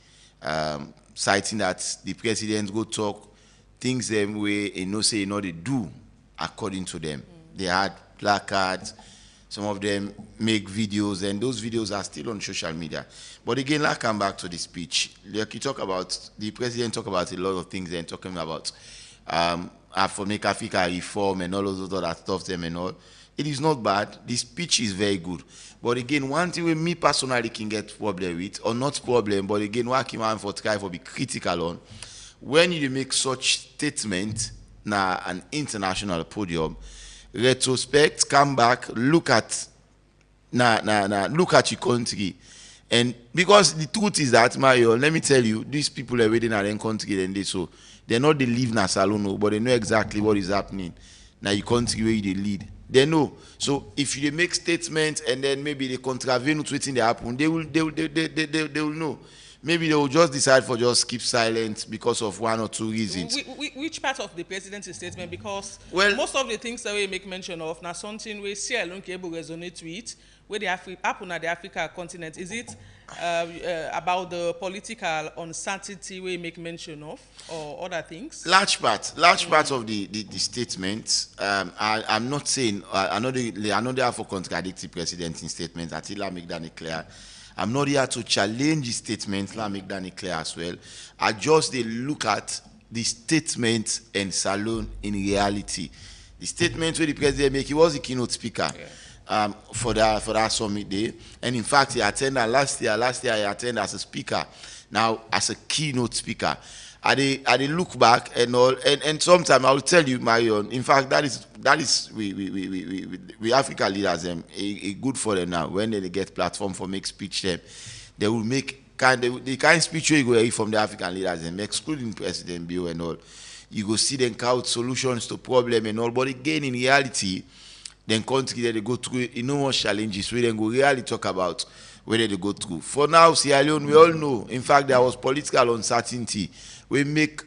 B: citing that the president go talk things them way say they do according to them. They had placards. Some of them make videos, and those videos are still on social media. But again, let's come back to the speech. Like you talk about, the president talk about a lot of things and talking about for make Africa reform and all those other stuff them and all. It is not bad. The speech is very good. But again, one thing with me personally can get problem with, or not problem, but again, what I can for try for be critical on, when you make such statement na an international podium, retrospect, come back, look at look at your country. And because the truth is that, Mario, let me tell you, these people are waiting at their country and they're not they live na Salono, but they know exactly what is happening. Now your country where they lead. They know. So if you make statements and then maybe they contravene what's waiting they happen, they will know. Maybe they will just decide for just keep silent because of one or two reasons.
W: Which part of the president's statement? Because most of the things that we make mention of now something we see alone able resonate with where the happen at the Africa continent. Is it about the political uncertainty we make mention of, or other things?
B: Large part of the statement. I'm not saying I know they have for contradict the president in statements. Until I make that clear. I'm not here to challenge the statement. Let me make that clear as well. I just look at the statement and Salon in reality. The statement where the president make, he was the keynote speaker for that summit day, and in fact he attended last year. Last year he attended as a speaker. Now as a keynote speaker. I look back and all, and sometimes I will tell you, Marion. In fact, that is we African leaders them good for them now. When they get platform for make speech them, they will make the kind of speech you go hear from the African leaders them, excluding President Bill and all. You go see them count solutions to problem and all. But again, in reality, then country that they go through enormous challenges. We then go really talk about whether they go through. For now, Sierra Leone, we all know. In fact, there was political uncertainty. We make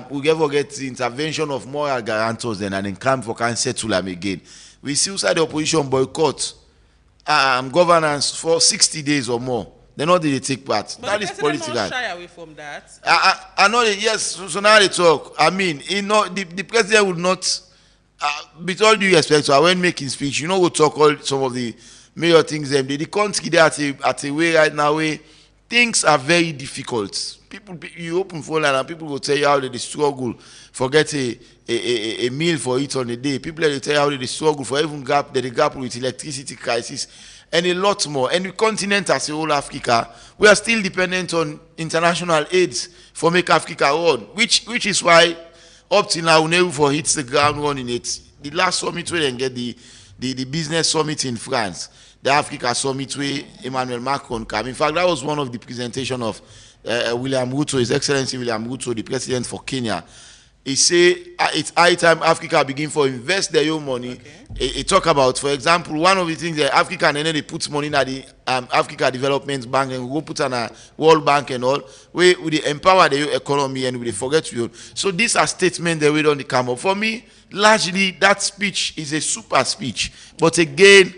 B: we ever get the intervention of moral guarantors then and then come for can settle them again. We see inside the opposition boycott governance for 60 days or more. They know they take part.
W: But
B: that is political.
W: Not shy away from that.
B: I know that, yes. So now they talk. I mean, the president would not. With all due respect, so when making speech, we'll talk all some of the major things. The country there at a way right now where things are very difficult. People, you open phone line and people will tell you how they struggle for get a meal for it on a day. People will tell you how they struggle for even gap with electricity crisis and a lot more. And the continent as a whole, Africa, we are still dependent on international aids for make Africa run, which is why up till now, never for hits the ground running it. The last summit where they get the business summit in France, the Africa summit where Emmanuel Macron came. In fact, that was one of the presentation of William Ruto, His Excellency William Ruto, the president for Kenya. He say it's high time Africa begin to invest their own money. Okay. He talk about, for example, one of the things that Africa and then they put money in the Africa Development Bank and go put on a World Bank and all, where we empower the economy and we forget you. So these are statements that we don't come up. For me, largely that speech is a super speech. But again,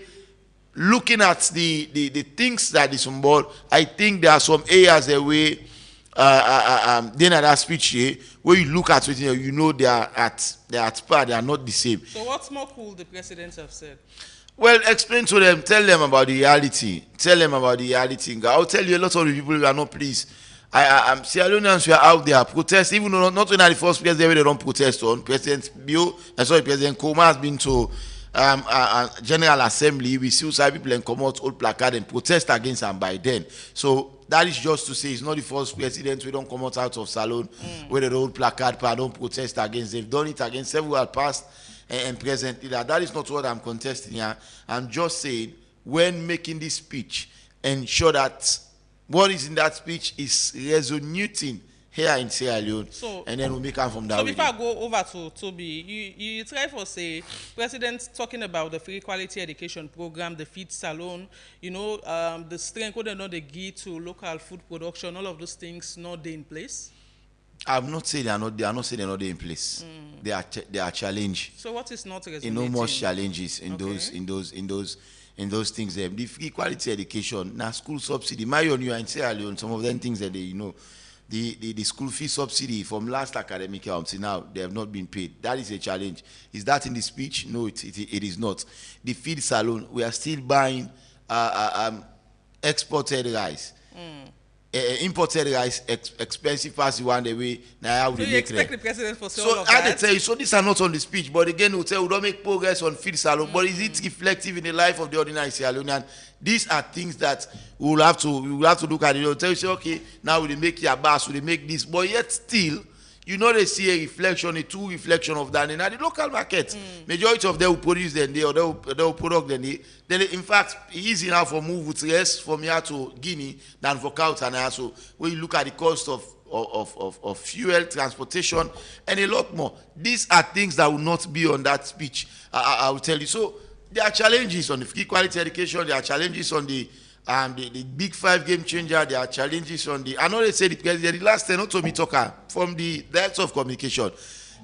B: looking at the things that is on board, I think there are some areas that we
F: then at that speech where you look at it, you know they are at par, they are not the same.
W: So what's more cool the presidents have said?
F: Well, explain to them, tell them about the reality. Tell them about the reality. I'll tell you a lot of the people who are not pleased. Sierra Leoneans were out there protest, even though not only the first place they don't protest on. President Koma has been to General Assembly. We see some people come out old placard and protest against him by then. So that is just to say it's not the first president we don't come out of salon where they don't placard but don't protest against. They've done it against several past and present leader. That is not what I'm contesting here. I'm just saying when making this speech, ensure that what is in that speech is resonating here in Sierra Leone, and then we make them from that.
W: So before I go over to Toby, you try for say president talking about the free quality education program, the feed salon, the strength what they know they give to local food production, all of those things not there in place.
F: I'm not saying they are not. They are not saying they're not there in place. They are challenged.
W: So what is not resonating?
F: Enormous challenges in those things. The free quality education, now school subsidy. My own, you are in Sierra Leone. Some of them things that they the school fee subsidy from last academic year until now they have not been paid. That is a challenge. Is that in the speech? No, it is not. The feed salon, we are still buying exported rice. Imported rice expensive as the one the way now how
W: so you expect the president for
F: so all of that? Tell you, so these are not on the speech, but again we'll tell we don't make progress on feed salon, but is it reflective in the life of the ordinary Sierra Leonean? These are things that we will have to look at it. They'll tell you, say, okay, now we make your bus, we make this, but yet still they see a reflection, a true reflection of that in the local market. Majority of them will produce them there, or they will product them there. Then in fact, it's easy now for move with less from here to Guinea than for Kautana. So when you look at the cost of fuel, transportation, and a lot more, these are things that will not be on that speech. I will tell you. So there are challenges on the free quality education. There are challenges on the big five game changer. There are challenges on the. I know they said the president the last time not to me talker from the director of communication.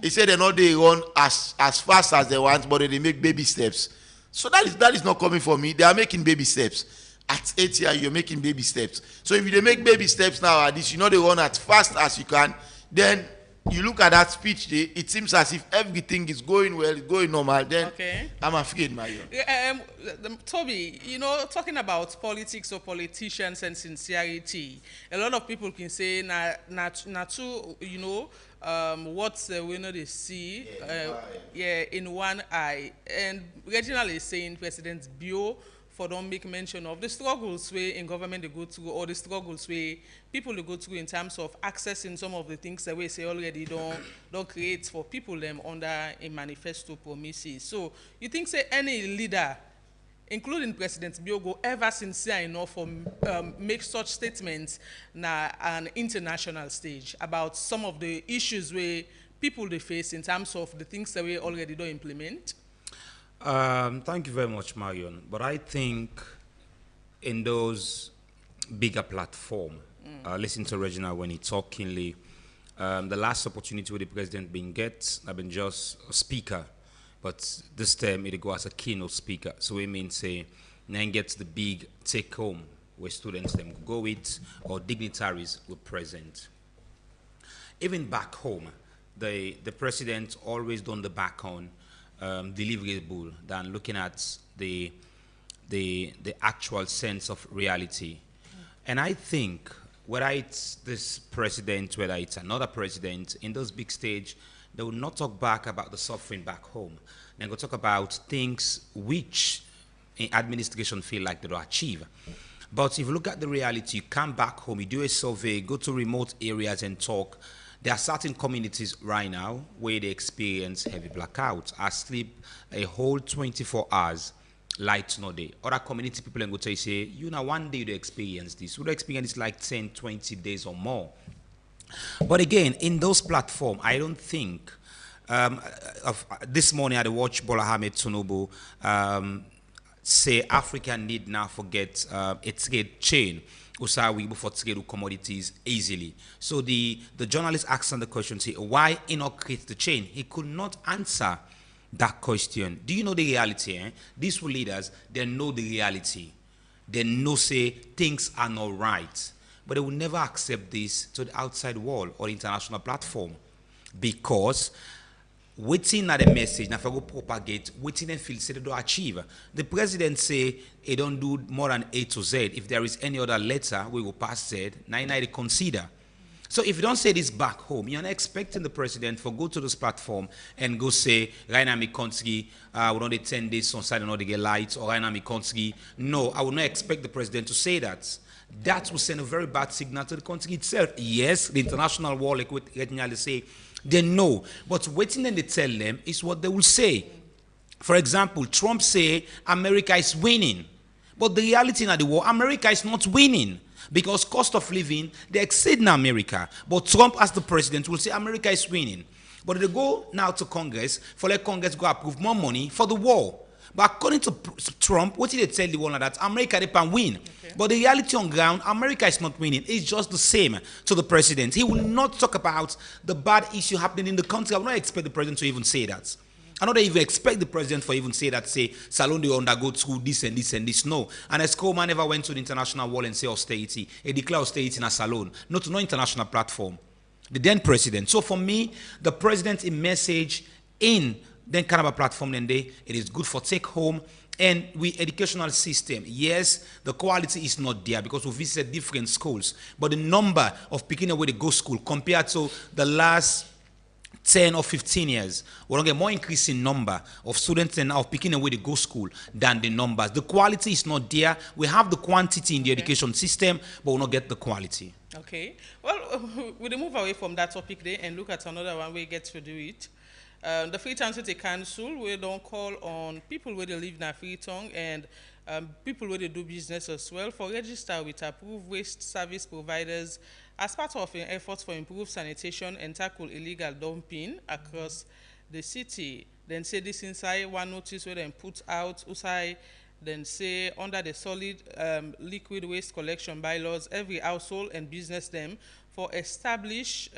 F: He said they run as fast as they want, but they make baby steps. So that is not coming from me. They are making baby steps. At 8 years, you're making baby steps. So if they make baby steps now at this, they run as fast as you can. Then you look at that speech day, it seems as if everything is going well, it's going normal. Then I'm afraid, Mario.
W: Toby, talking about politics or politicians and sincerity, a lot of people can say, what they see in one eye. And Reginald is saying President Bio for don't make mention of the struggles where in government they go through, or the struggles where people they go through in terms of accessing some of the things that we say already don't create for people them under a manifesto promises. So you think say any leader, including President Biogo, ever sincere enough for make such statements na an international stage about some of the issues where people they face in terms of the things that we already don't implement?
U: Thank you very much, Marion. But I think in those bigger platform, listen to Reginald when he talkingly, the last opportunity with the president being I've been just a speaker, but this time it go as a keynote speaker. So it means say, then gets the big take home where students them go with or dignitaries will present. Even back home, the president always done the back on deliverable than looking at the actual sense of reality. And I think whether it's this president, whether it's another president, in those big stage, they will not talk back about the suffering back home. They will talk about things which administration feel like they don't achieve. But if you look at the reality, you come back home, you do a survey, go to remote areas and talk. There are certain communities right now where they experience heavy blackouts. I sleep a whole 24 hours, light no day. Other community people go to say, one day they experience this. We experience like 10, 20 days or more. But again, in those platforms, I don't think, this morning I watched Bola Ahmed Tinubu say Africa need now forget a trade chain. We for trade commodities easily. So the journalist asked him the question, say, why not create the chain? He could not answer that question. Do you know the reality? These leaders, they know the reality. They know say things are not right. but they will never accept this to the outside world or international platform because waiting at the message, now if I go propagate, waiting and feel say they don't achieve. The president say he don't do more than A to Z. If there is any other letter, we will pass Z. Now they consider. So if you don't say this back home, you're not expecting the president to go to this platform and go say, right now, my country, we don't attend this on Saturday, they get lights, or right now, my country. No, I would not expect the president to say that. That will send a very bad signal to the country itself. Yes, the international world, like what Reginald say, they know. But waiting and they tell them is what they will say. For example, Trump say America is winning. But the reality in the war, America is not winning. Because cost of living, they exceed in America. But Trump, as the president, will say America is winning. But they go now to Congress, for let Congress go approve more money for the war. But according to Trump, what did they tell the world that America, they can win? Okay. But the reality on ground, America is not winning. It's just the same to the president. He will not talk about the bad issue happening in the country. I would not expect the president to even say that. I don't even expect the president for even say that, say, Salon, they undergo through this and this and this. No. And as Coleman never went to the international world and say austerity. He declared austerity in a salon, not to no international platform. The then president. So for me, the president in message in then kind of a platform then it is good for take home. And with educational system, yes, the quality is not there because we visit different schools. But the number of picking away the go school compared to the last 10 or 15 years, we're going to get more increasing number of students and now picking away the go school than the numbers. The quality is not there. We have the quantity in the education system, but we'll not get the quality.
W: Okay. Well, we'll move away from that topic there and look at another one we get to do it. The Freetown City Council, we don't call on people where they live in Freetown and people where they do business as well for register with approved waste service providers as part of an effort for improved sanitation and tackle illegal dumping across the city. Then say this inside one notice where they put out outside, then say under the solid liquid waste collection bylaws, every household and business them for establishments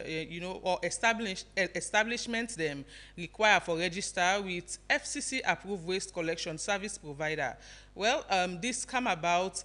W: them require for register with FCC approved waste collection service provider. Well, this come about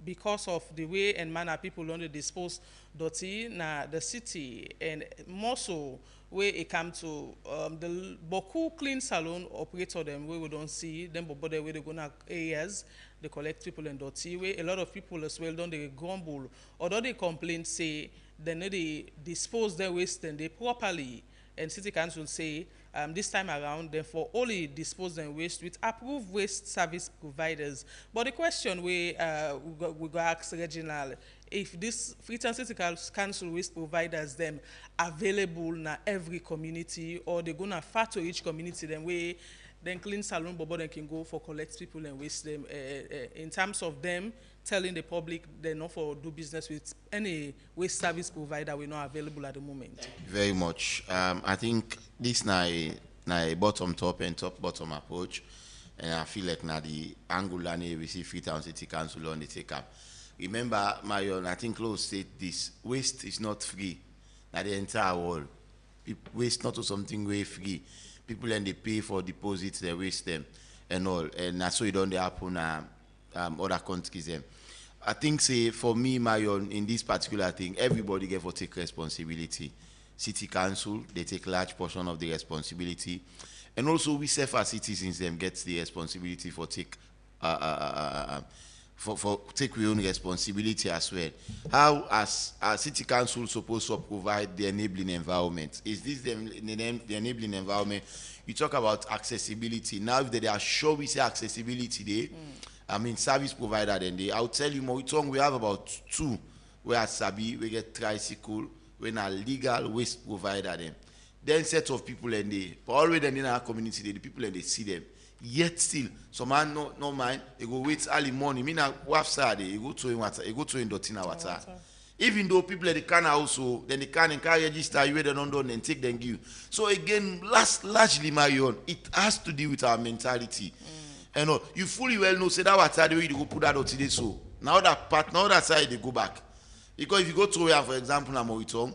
W: because of the way and manner people want to dispose dirty na the city, and more so where it come to the Boku clean salon operator them where we don't see them, but where they go to areas they collect people and dirty where a lot of people as well don't they grumble or don't they complain say they dispose their waste and they properly, and city council say this time around, therefore, only dispose them waste with approved waste service providers. But the question we go ask Reginald, if this Freetown City Council waste providers them available in every community, or they're gonna far to each community, then we then clean salon, but they can go for collect people and waste them. In terms of them telling the public they're not for do business with any waste service provider we're not available at the moment.
F: Very much. I think this na a bottom top and top bottom approach, and I feel like now the angle and we see Freetown City Council on the take up. Remember, Marion, I think Close said this: waste is not free. Now the entire world, waste not to something way free. People and they pay for deposits, they waste them and all, and that's so it don't happen other countries. I think, say, for me, Marion, in this particular thing, everybody get to take responsibility. City Council, they take large portion of the responsibility. And also, we self as citizens, them gets the responsibility for take take your own responsibility as well. How, as City Council, supposed to provide the enabling environment? Is this the enabling environment? You talk about accessibility. Now, if they are sure we say accessibility there, I mean, service provider, then I'll tell you more. We have about 2 where at Sabi, we get tricycle, when a legal waste provider, then set of people and they, but already in our community, the people and they see them. Yet still, some man no mind, they go wait early morning. Me now, Saturday, you go to in water, you go to in Dotina water. Even though people they can also, then they can register you, they don't and take them give. So again, largely, Marion, it has to do with our mentality. And you fully well know, say that water the way you go put that out today. So now that side they go back. Because if you go to where, for example, na Moriton,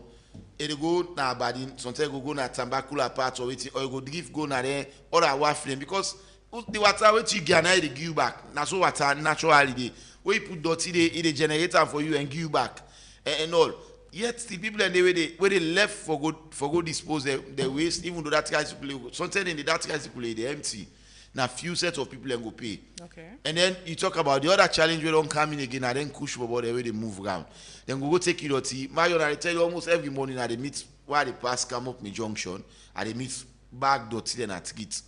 F: they go na Abadin, sometimes go na Tambakula part or it, or you go drift go na there, or a waffling, because the water which you get they give you back. That's so water naturally they where you put dirty they generate for you and give you back. and all. Yet the people and where they left for go dispose their waste, even though that guy's people sometimes in that guy's people they empty. Now few sets of people and go pay.
W: Okay.
F: And then you talk about the other challenge we don't come in again and then push about the way they move around. Then go take it out. Marion, I tell you almost every morning at the meet where they pass come up my junction, and they meet back dotty then at it.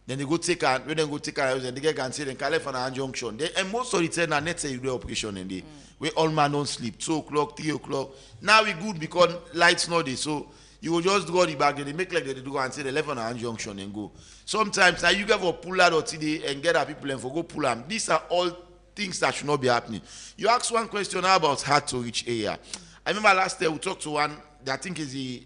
F: Then they go take a when they go take a house and they get and say then California junction. And most of the time na net say you do operation and they where all man don't sleep 2 o'clock, 3 o'clock. Now we good because lights not there. So you will just go the back, then they make like they do and say the 11 junction and go. Sometimes now you get for pull out today and get our people and for go pull them. These are all things that should not be happening. You asked one question about hard to reach area. I remember last year we talked to one that I think is the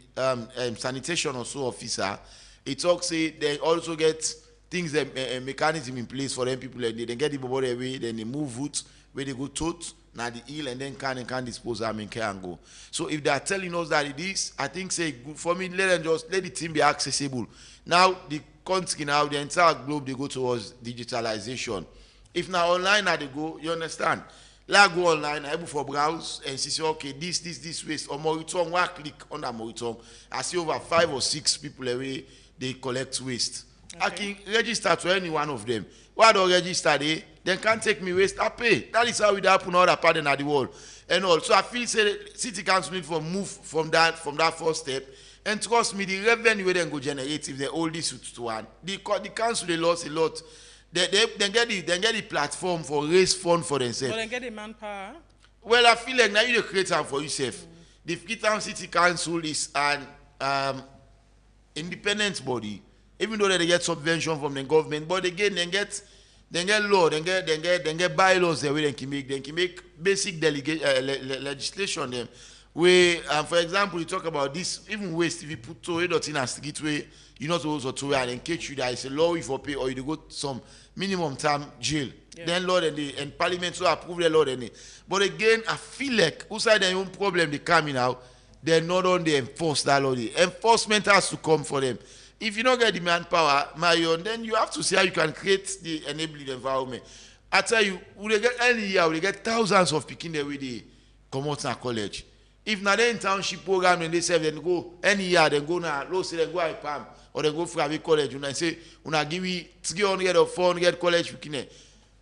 F: sanitation or so officer. He talks say they also get things mechanism in place for them people and they get the body away, then they move roots where they go tote. Now the hill and then can dispose them in care and go. So if they are telling us that it is, I think say good for me, let the team be accessible. Now the country now, the entire globe they go towards digitalization. If now online now they go, you understand? Like go online, able for browse and see okay, this waste or monitor, one click on that monitor. I see over 5 or 6 people away they collect waste. Okay. I can register to any one of them. Why don't register they? Then can't take me waste. I pay. That is how we happen all the part in the world. And also I feel say city council need to move from that first step. And trust me, the revenue we then go generate if they hold this to one. The council they lost a lot. They get the platform for raise fund for themselves.
W: But then get the manpower.
F: Well, I feel like now you create time for yourself. The Freetown City Council is an independent body. Even though they get subvention from the government, but again they get law, they get bylaws there where they can make basic legislation them. Where for example you talk about this even waste if you put to it in a street way you're not supposed to wear and catch you there is a law if you pay or you go some minimum time jail. Yeah. Then law and parliament so approve the law then. But again I feel like outside their own problem they coming out, they're not on the enforce that law. The enforcement has to come for them. If you don't get the manpower, Marion, then you have to see how you can create the enabling environment. I tell you, we get any year, we get thousands of people there with the come out in college. If not in township program and they say then go any year, then go now, low say then go IPAM or then go for a college. And I say, when give you 300 or 400 college people.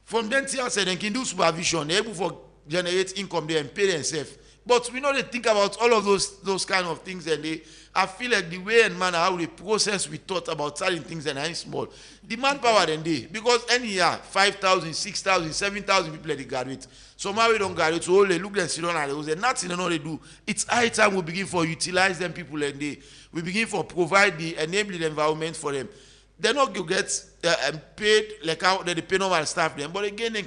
F: From then till I say they can do supervision, they're able to generate income there and pay themselves. But we know they think about all of those kind of things and I feel like the way and manner how the process we thought about certain things and I'm small. The manpower then because any year 5,000, 6,000, 7,000 people they graduate. So now we don't graduate, so all they look and sit down and they say nothing and all they do. It's high time we begin for utilize them people and we begin for provide the enabling environment for them. They're not going to get paid like how they pay normal staff them, but again they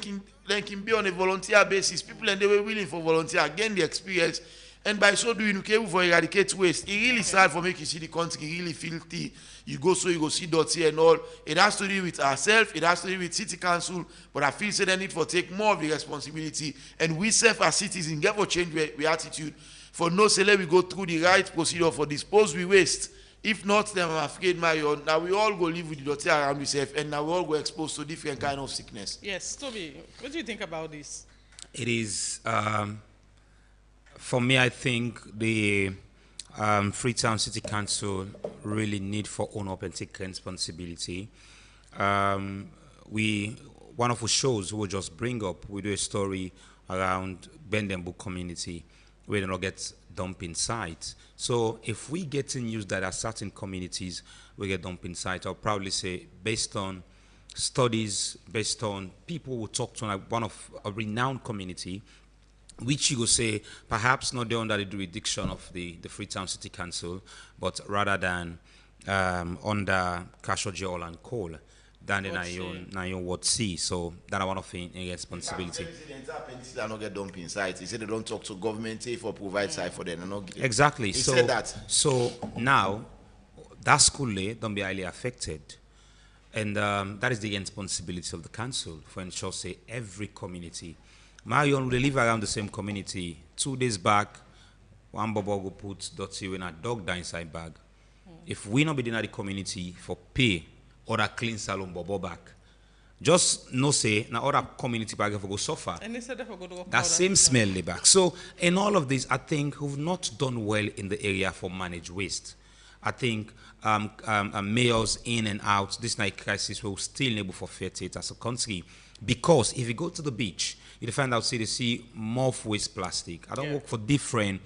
F: can be on a volunteer basis. People and they were willing for volunteer, gain the experience, and by so doing, you can for eradicate waste. It really sad for making you see the country really filthy. You go see dirty and all. It has to do with ourselves, it has to do with city council, but I feel say they need to take more of the responsibility, and we self as citizens get to change we attitude. For no say we go through the right procedure for dispose we waste. If not, then I'm afraid, Marion, now we all go live with the dirty around ourselves, and now we all go exposed to different kind of sickness.
W: Yes, Toby, what do you think about this?
U: It is, for me, I think the Freetown City Council really need for own up and take responsibility. One of our shows we'll just bring up, we do a story around Bendenburg community where they don't get dumping sites. So if we get in use that at certain communities, we get dumping sites, I'll probably say based on studies, based on people who talk to one of a renowned community, which you could say perhaps not under the jurisdiction of the Freetown City Council, but rather than under Kashoji Oil and Coal, than in our Ward C. So that's one of the responsibility.
F: They don't get dumping sites. He said they don't talk to government for provide site for them.
U: Exactly.
F: He said that.
U: So now that school don't be highly affected. And that is the responsibility of the council for ensure say every community. Marion will live around the same community. 2 days back, one bobo go put dirty in a dog down inside bag. If we not be in the community for pay or a clean salon bobo back, just no say now other community bag go suffer.
W: And instead of go to
U: That same smell they back. So in all of this, I think we've not done well in the area for managed waste. I think mayors in and out, this night crisis will still able for fair it as a country. Because if you go to the beach, you find out, see, they see more of waste plastic. I don't work for different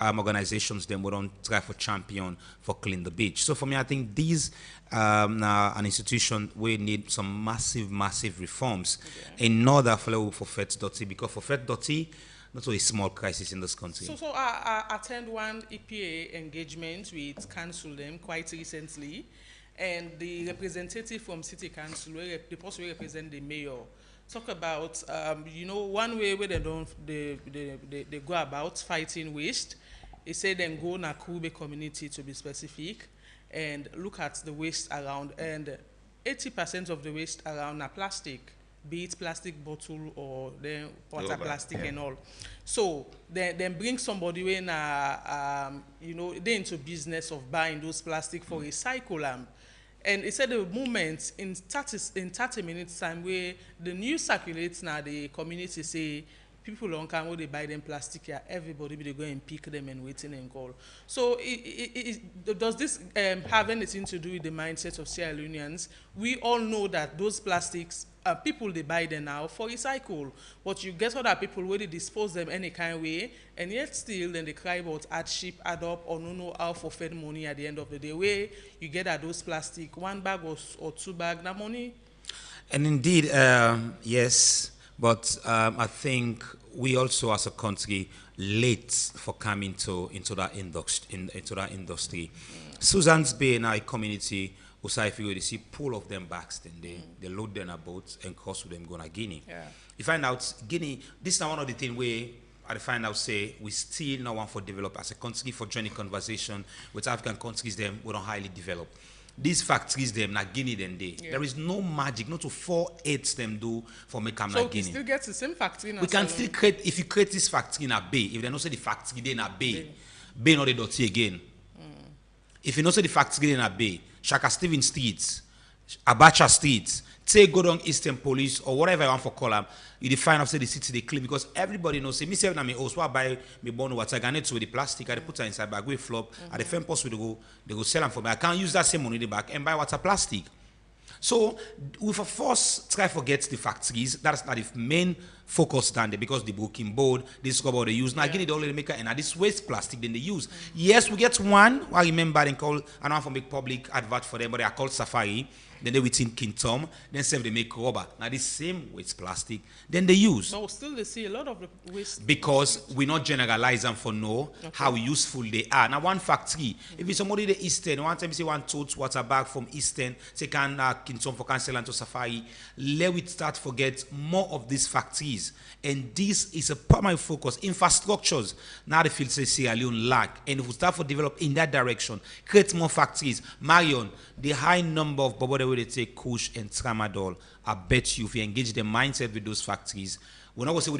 U: organizations, then we don't try for champion for clean the beach. So for me, I think these an institution we need some massive reforms in order for Fet Dirty, because for Fet Dirty, not a small crisis in this country.
W: So I attend one EPA engagement with council them quite recently, and the representative from city council, the person who represent the mayor, talk about one way where they go about fighting waste. They say then go na Kube community to be specific and look at the waste around, and 80% of the waste around are plastic, be it plastic bottle or then water plastic and all. So then bring somebody when they into business of buying those plastic for recycle them. And it said the moment in 30 minutes time where the news circulates now, the community say people don't come when they buy them plastic here, everybody they go and pick them and waiting and call. So does this have anything to do with the mindset of Sierra Leoneans? We all know that those plastics, people they buy them now for recycle, but you get other people where they dispose them any kind of way, and yet still then they cry about hardship, add up, or no know how for fed money at the end of the day. Where you get at those plastic, one bag or two bag, that money.
U: And indeed, yes, but I think we also as a country late for coming into that industry. Susan's Bay in our community, if you see pull of them backs, then they load them a boat and cross with them going to Guinea.
W: Yeah.
U: You find out Guinea, this is one of the things where I find out say we still not want for develop as a country for joining conversation with African countries them we don't highly develop. These factories them na Guinea then they. Yeah. There is no magic, not to 4-8 them do for make them na Guinea.
W: So we still get the same factory in
U: we can still create, if you create this factory in a bay, if they don't say the factory they in a bay not the dirty again. If you know say the factory in a bay, Shaka Stevens Street, Abacha Street, say go down Eastern Police or whatever you want for call them, you define after the city they clean because everybody knows say me say na me also I buy me born water garnet with the plastic I put it inside bag we flop at the firm post they go sell them for me. I can't use that same money the back and buy water plastic. So with a force try forget the factories, that's not the main focus down there because the booking board, this about they use. Now again the only maker and this waste plastic then they use. Yes, we get one, I remember and call I don't want to make public advert for them, but they are called Safari. Then they within King Tom, then say they make rubber. Now this same waste plastic, then they use.
W: No, still they see a lot of the waste.
U: Because we not generalize them for how useful they are. Now one factory, if it's somebody the Eastern, one time you say one tote water bag from Eastern, say can King Tom for cancel and to Safari, let we start forget more of these factories. And this is a primary focus. Infrastructures, now the field say Sierra Leone lack. And if we start to develop in that direction, create more factories. Marion, the high number of Bobo they take Kush and Tramadol, I bet you if you engage the mindset with those factories, we're not going to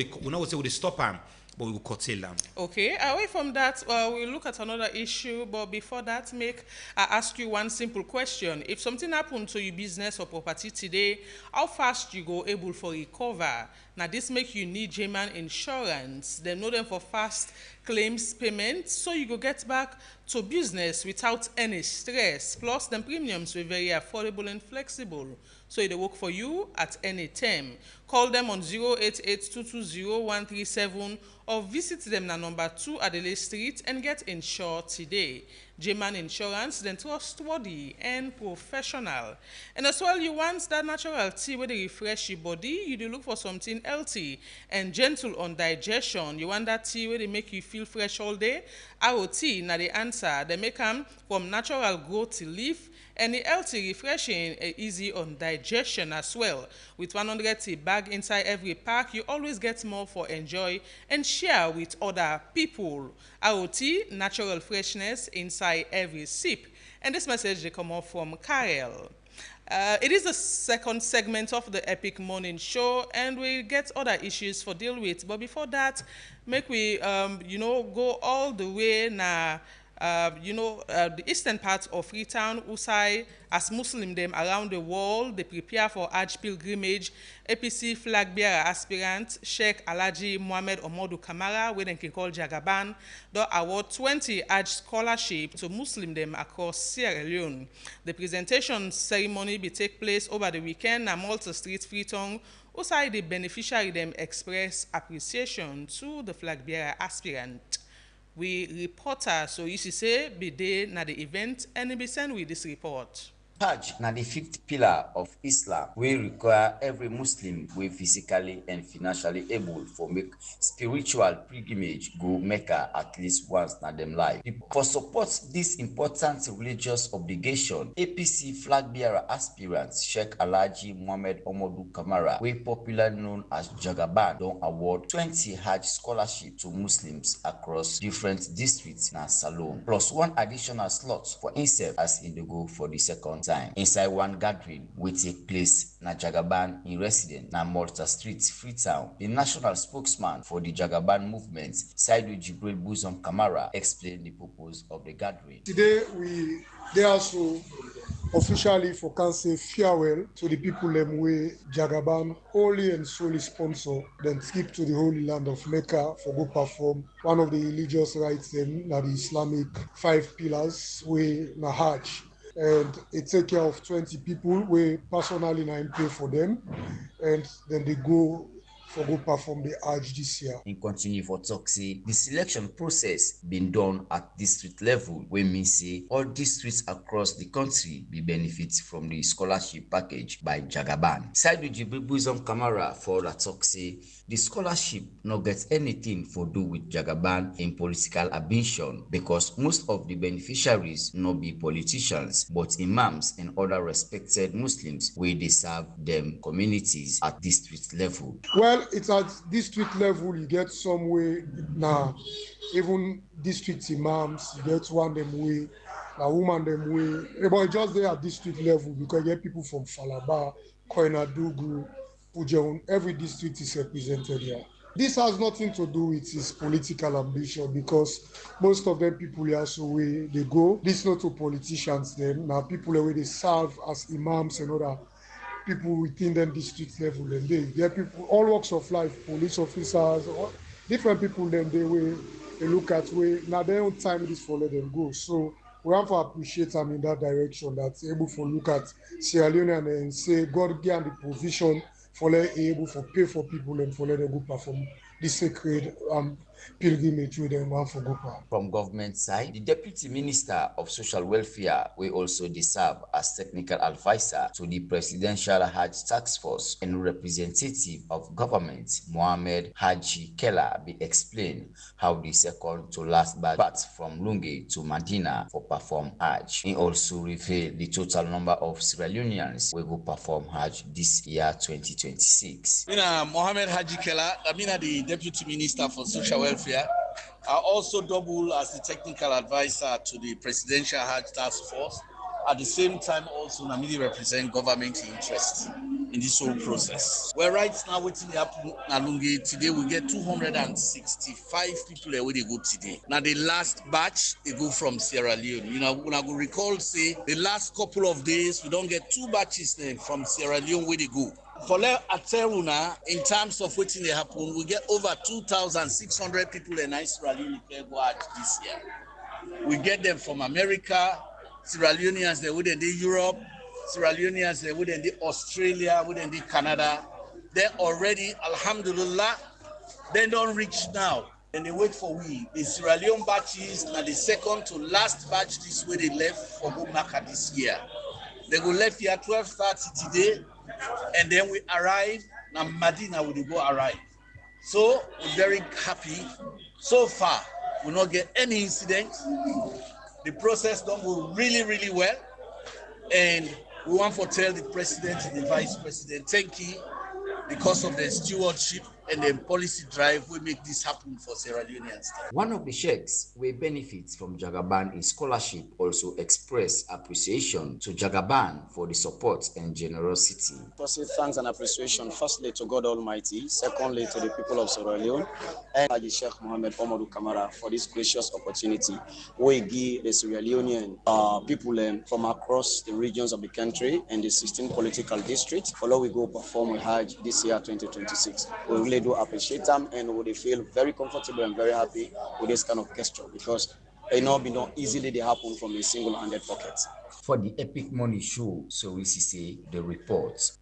U: say we stop them, but we will curtail them.
W: Okay, away from that, we'll look at another issue, but before that, I ask you one simple question. If something happened to your business or property today, how fast you go able for recover? Now, this make you need German insurance. They know them for fast claims payment, so you go get back to business without any stress. Plus, the premiums were very affordable and flexible, so they work for you at any time. Call them on 088-220-137 or visit them at number 2 Adelaide Street and get insured today. German Insurance, then trustworthy and professional. And as well, you want that natural tea where they refresh your body, you do look for something healthy and gentle on digestion. You want that tea where they make you feel fresh all day? ROT, now the answer. They make them from natural growth leaf, and the healthy, refreshing, easy on digestion as well. With 100 tea bag inside every pack, you always get more for enjoy and share with other people. ROT, natural freshness inside every sip. And this message they come off from Karel. It is the second segment of the Epic Morning Show, and we get other issues for deal with. But before that, make we go all the way now. the eastern part of Freetown, Usai, as Muslim them around the world, they prepare for Hajj pilgrimage. APC flag bearer aspirant Sheikh Alhaji Mohammed Omodu Kamara, we then can call Jagaban, they award 20 Hajj scholarship to Muslim them across Sierra Leone. The presentation ceremony will take place over the weekend at Malta Street, Freetown. Usai, the beneficiary them express appreciation to the flag bearer aspirant. We reporter, so you should say, be there na the event and be sent with this report.
G: Hajj na the fifth pillar of Islam. We require every Muslim we physically and financially able for make spiritual pilgrimage go Mecca at least once na them life. For support this important religious obligation, APC flag bearer aspirant Sheikh Alhaji Mohammed Omodu Kamara, we popularly known as Jagaban, don award 20 Hajj scholarship to Muslims across different districts na Salome, plus one additional slot for himself as in the go for the second time. Inside one gathering will take place na Jagaban in residence na Malta Street, Freetown. The national spokesman for the Jagaban movement, Saidu Jibril Buzom Kamara, explained the purpose of the gathering.
J: Today they also officially for can say farewell to the people them way Jagaban wholly and solely sponsor, then skip to the holy land of Mecca for go perform one of the religious rites them na the Islamic 5 pillars way na Hajj. And it take care of 20 people. We personally now pay for them, and then they go perform the Hajj this year.
G: In continue for talk say the selection process been done at district level, wey mean say all districts across the country be benefit from the scholarship package by Jagaban. Saidu Jibril Buzom Kamara for that talk say the scholarship not get anything for do with Jagaban in political ambition, because most of the beneficiaries not be politicians but imams and other respected Muslims where they serve them communities at district level.
J: Well, it's at district level you get some way now, even district imams you get one them way, a woman them way, but just there at district level because you get people from Falaba, Koinadugu, Pujeon, every district is represented here. This has nothing to do with his political ambition, because most of them people here so where they go. This is not to politicians them. Now people where they serve as imams and other people within them district level, and they are people all walks of life, police officers, different people them they look at where now their own time this for let them go. So we have to appreciate them in that direction, that's able to look at Sierra Leone and say God give them the provision for able for pay for people and for let them go perform the sacred pilgrimage with them one for go.
G: From government side, the Deputy Minister of Social Welfare will also serve as technical advisor to the Presidential Hajj Task Force, and representative of government Mohammed Haji Kella be explain how the second to last batch from Lungi to Medina for perform Hajj. He also revealed the total number of Sierra Leoneans will go perform Hajj this year 2026.
M: Mohammed Haji Kella, the Deputy Minister for Social Welfare. I also double as the technical advisor to the Presidential Hajj Task Force. At the same time, also Namidi represent government interest in this whole process. Well, right now, waiting happen Nalungi today, we get 265 people where they go today. Now, the last batch, they go from Sierra Leone. You know, when I go recall, say, the last couple of days, we don't get 2 batches from Sierra Leone where they go. For Ateruna, in terms of waiting they happen, we get over 2,600 people in Sierra Leone go Hajj this year. We get them from America, Sierra Leoneans they within the Europe, Sierra Leoneans they within the Australia, within the Canada. They already, alhamdulillah, they don't reach now. And they wait for we. The Sierra Leone batches, now the second to last batch this way they left for Bumaka this year. They go left here 12:30 today. And then we arrive, now Medina will go arrive. So we're very happy. So far, we not get any incident. The process don't go really, really well. And we want to tell the president and the vice president, thank you because of the stewardship and then policy drive will make this happen for Sierra Leoneans.
G: One of the sheikhs who benefits from Jagaban in scholarship also expressed appreciation to Jagaban for the support and generosity.
N: Proceed thanks and appreciation firstly to God Almighty, secondly to the people of Sierra Leone, and Haji Sheikh Mohammed Omodu Kamara for this gracious opportunity we give the Sierra Leonean people from across the regions of the country and the 16 political districts. Follow we go perform with Hajj this year 2026. We really do appreciate them and we feel very comfortable and very happy with this kind of gesture because it not easily they happen from a single-handed pocket.
G: For the Epic Money Show, so we see the reports.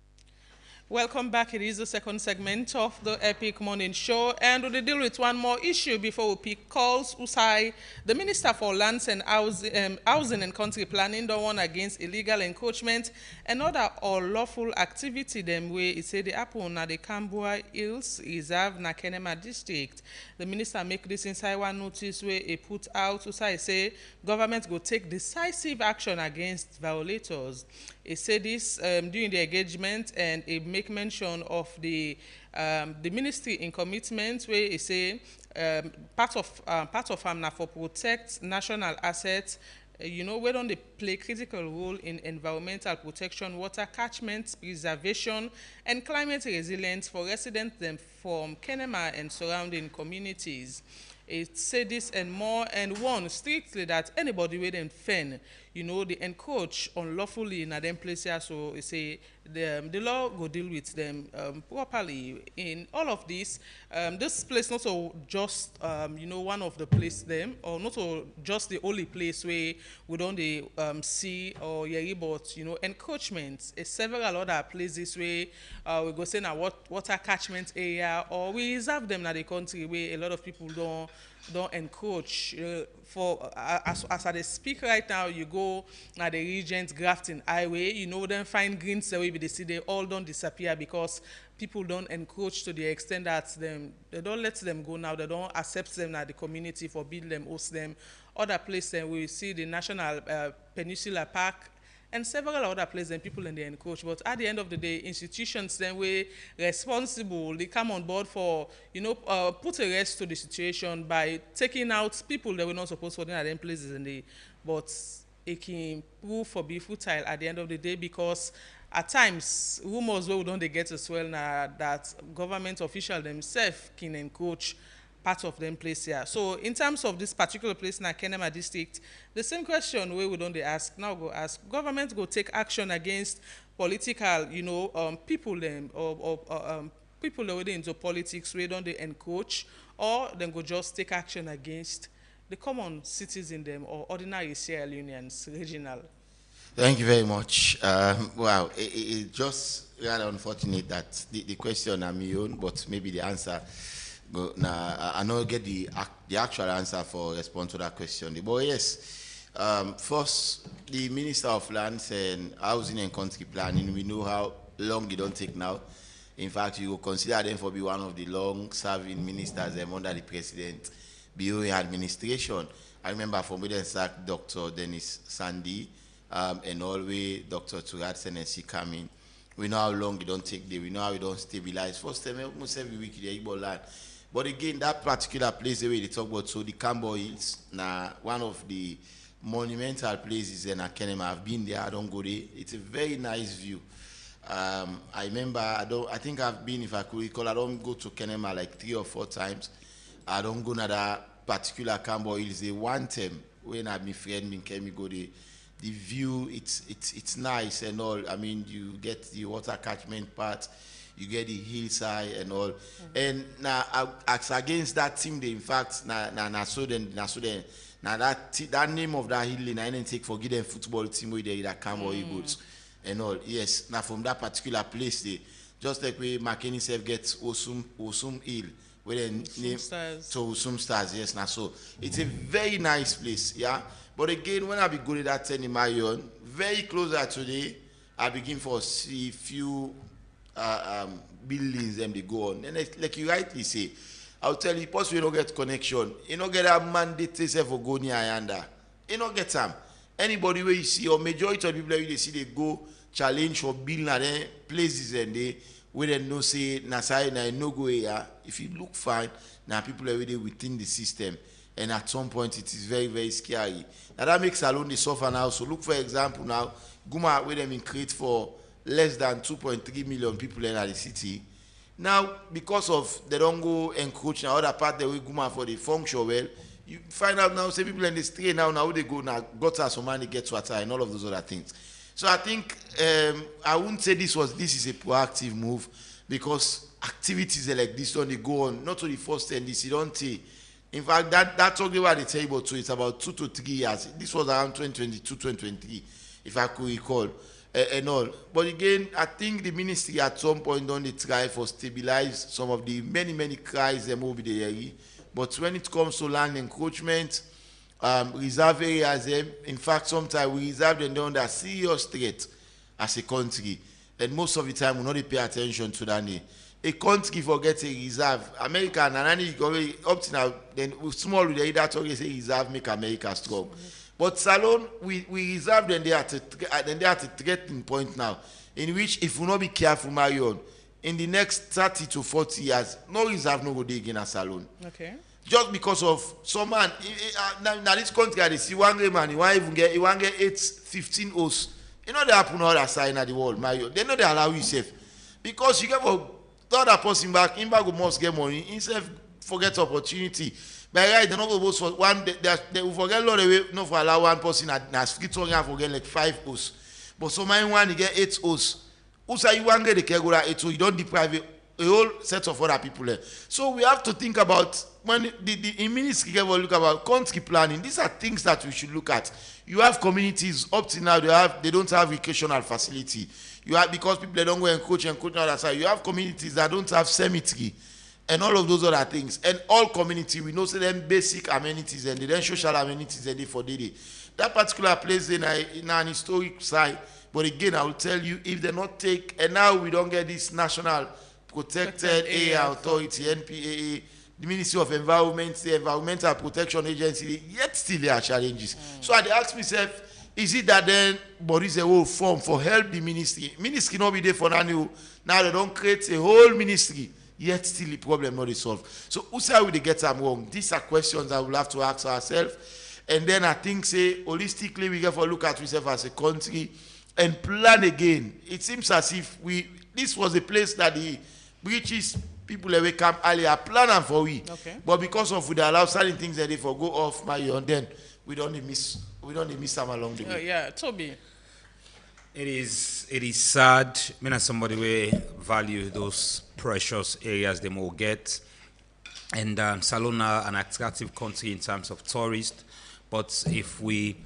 W: Welcome back. It is the second segment of the Epic Morning Show, and we'll deal with one more issue before we pick calls. Usai, the Minister for Lands and Housing and Country Planning, don't warn against illegal encroachment and other unlawful activity. Them way it say the happen at the Kambua Hills Reserve, na Kenema District. The minister make this inside one notice where he put out. Usai say government go take decisive action against violators. He said this during the engagement, and he make mention of the ministry in commitment where he say part of na for protect national assets. Where don't they play critical role in environmental protection, water catchment preservation, and climate resilience for residents them from Kenema and surrounding communities. It said this and more, and warn strictly that anybody with them fen, they encroach unlawfully in them places. So it say the law go deal with them properly. In all of this, this place not so just one of the place them, or not so just the only place where we don't see or hear about encroachments. Several other places where we go say now water catchment area, or we reserve them in the country where a lot of people don't encroach. As I speak right now, you go at the Regent Grafton Highway, then find green cell they see they all don't disappear because people don't encroach to the extent that they don't let them go now. They don't accept them at the community, forbid them, host them. Other places we see the National Peninsula Park and several other places and people in the encroach. But at the end of the day, institutions then we responsible, they come on board for, put a rest to the situation by taking out people that were not supposed to be in them places but it can prove for be futile at the end of the day because at times rumors where we don't they get as well now that government officials themselves can encroach part of them place here. So in terms of this particular place in Kenema District, the same question we don't they ask, now go ask, government go take action against political, people them, or people that are into politics, we don't they encroach, or then go just take action against the common citizen them or ordinary Sierra Leoneans, regional.
F: Thank you very much. Wow, it's just rather unfortunate that the question I'm my own, but maybe the answer. But now I don't get the actual answer for response to that question. But yes, first the Minister of Lands and Housing and Country Planning, we know how long they don't take now. In fact, you will consider them for be one of the long-serving ministers under the president, BOA administration. I remember from when sacked Dr. Dennis Sandy and always Dr. Turat Senesi coming. We know how long it don't take there. We know how it don't stabilize. First time almost every week they Igbo land. But again, that particular place where they talk about, so the Cambo Hills, now one of the monumental places in Kenema. I've been there, I don't go there. It's a very nice view. I remember, I think I've been, if I could recall, I don't go to Kenema like 3 or 4 times. I don't go to that particular Cambo Hills. They want them when I my friend can go there. The view, it's nice and all. I mean, you get the water catchment part. You get the hillside and all. Mm-hmm. And now, as against that team, they in fact, now that name of that hill, I didn't take for them football team where they that Cambo Eagles and all. Yes, now from that particular place, they just like where McKinney self gets Osum Hill, where they name to Osum Stars. Yes, now so it's a very nice place, yeah. But again, when I be going to that Tenimayon, very closer today, I begin for see few. Buildings them they go on. And like you rightly say, I'll tell you, possibly you don't get connection. You don't get a mandate for go near yonder. You don't get them. Anybody where you see, or majority of people where you see they go challenge for building places and they we then no say Nasai na no go here. If you look fine, now people are already within the system, and at some point it is very, very scary. Now that makes Salone the suffer now. So look for example now, Guma where them create for less than 2.3 million people in the city. Now, because of they don't go encroach now other part the way Guma for the function well, you find out now say people in the street now they go now gutter some money get water and all of those other things. So I think I wouldn't say this is a proactive move, because activities like this don't they go on not only first and this don't take. In fact, that talking about the table too, it's about 2 to 3 years. This was around 2022, 2023, if I could recall, and all. But again, I think the ministry at some point don't they try for stabilize some of the many cries they move the area. But when it comes to land encroachment, reserve areas, in fact, sometimes we reserve them under serious threat as a country. And most of the time, we not pay attention to that. A country forgets a reserve. America and up to now, then with small, that's always say reserve make America strong. But Salone, we reserve them there at a threatening point now, in which if we not be careful, Marion, in the next 30 to 40 years, no reserve no go dig in a Salone.
W: Okay.
F: Just because of some man, now this country, they see one man, he want get 15 O's. You know they happen on the other side of the world, Mario. They know they allow you safe. Because you get a other person back, him back must get money, himself forget opportunity. By right, they not go for one, they will forget a lot of way, not for allow one person as free to forget like 5 O's. But some man want to get 8 O's. Who say you want to get the Kegura 8 O's, you don't deprive a whole set of other people there. So we have to think about when the ministry will look about country planning. These are things that we should look at. You have communities up to now they don't have recreational facility. You have, because people don't go and coach on the other side. You have communities that don't have cemetery and all of those other things. And all community we know say them basic amenities and then social amenities they for daily. That particular place in an historic site. But again, I will tell you, if they not take, and now we don't get this national protected area authority, NPAA, the Ministry of Environment, the Environmental Protection Agency, yet still there are challenges. So I ask myself, is it that then bodies a whole form for help the ministry? Ministry not be there for now. Now they don't create a whole ministry, yet still the problem not resolved. So who say we they get them wrong? These are questions that we'll have to ask ourselves. And then I think say holistically we get to look at ourselves as a country and plan again. It seems as if this was a place that the British people that come earlier planning for we. Okay. But because of we allow certain things that they for go off my own, then we don't miss them along the way.
W: Yeah, Toby.
U: It is sad. I mean, as somebody will value those precious areas they more get. And Salona, an attractive country in terms of tourists. But if we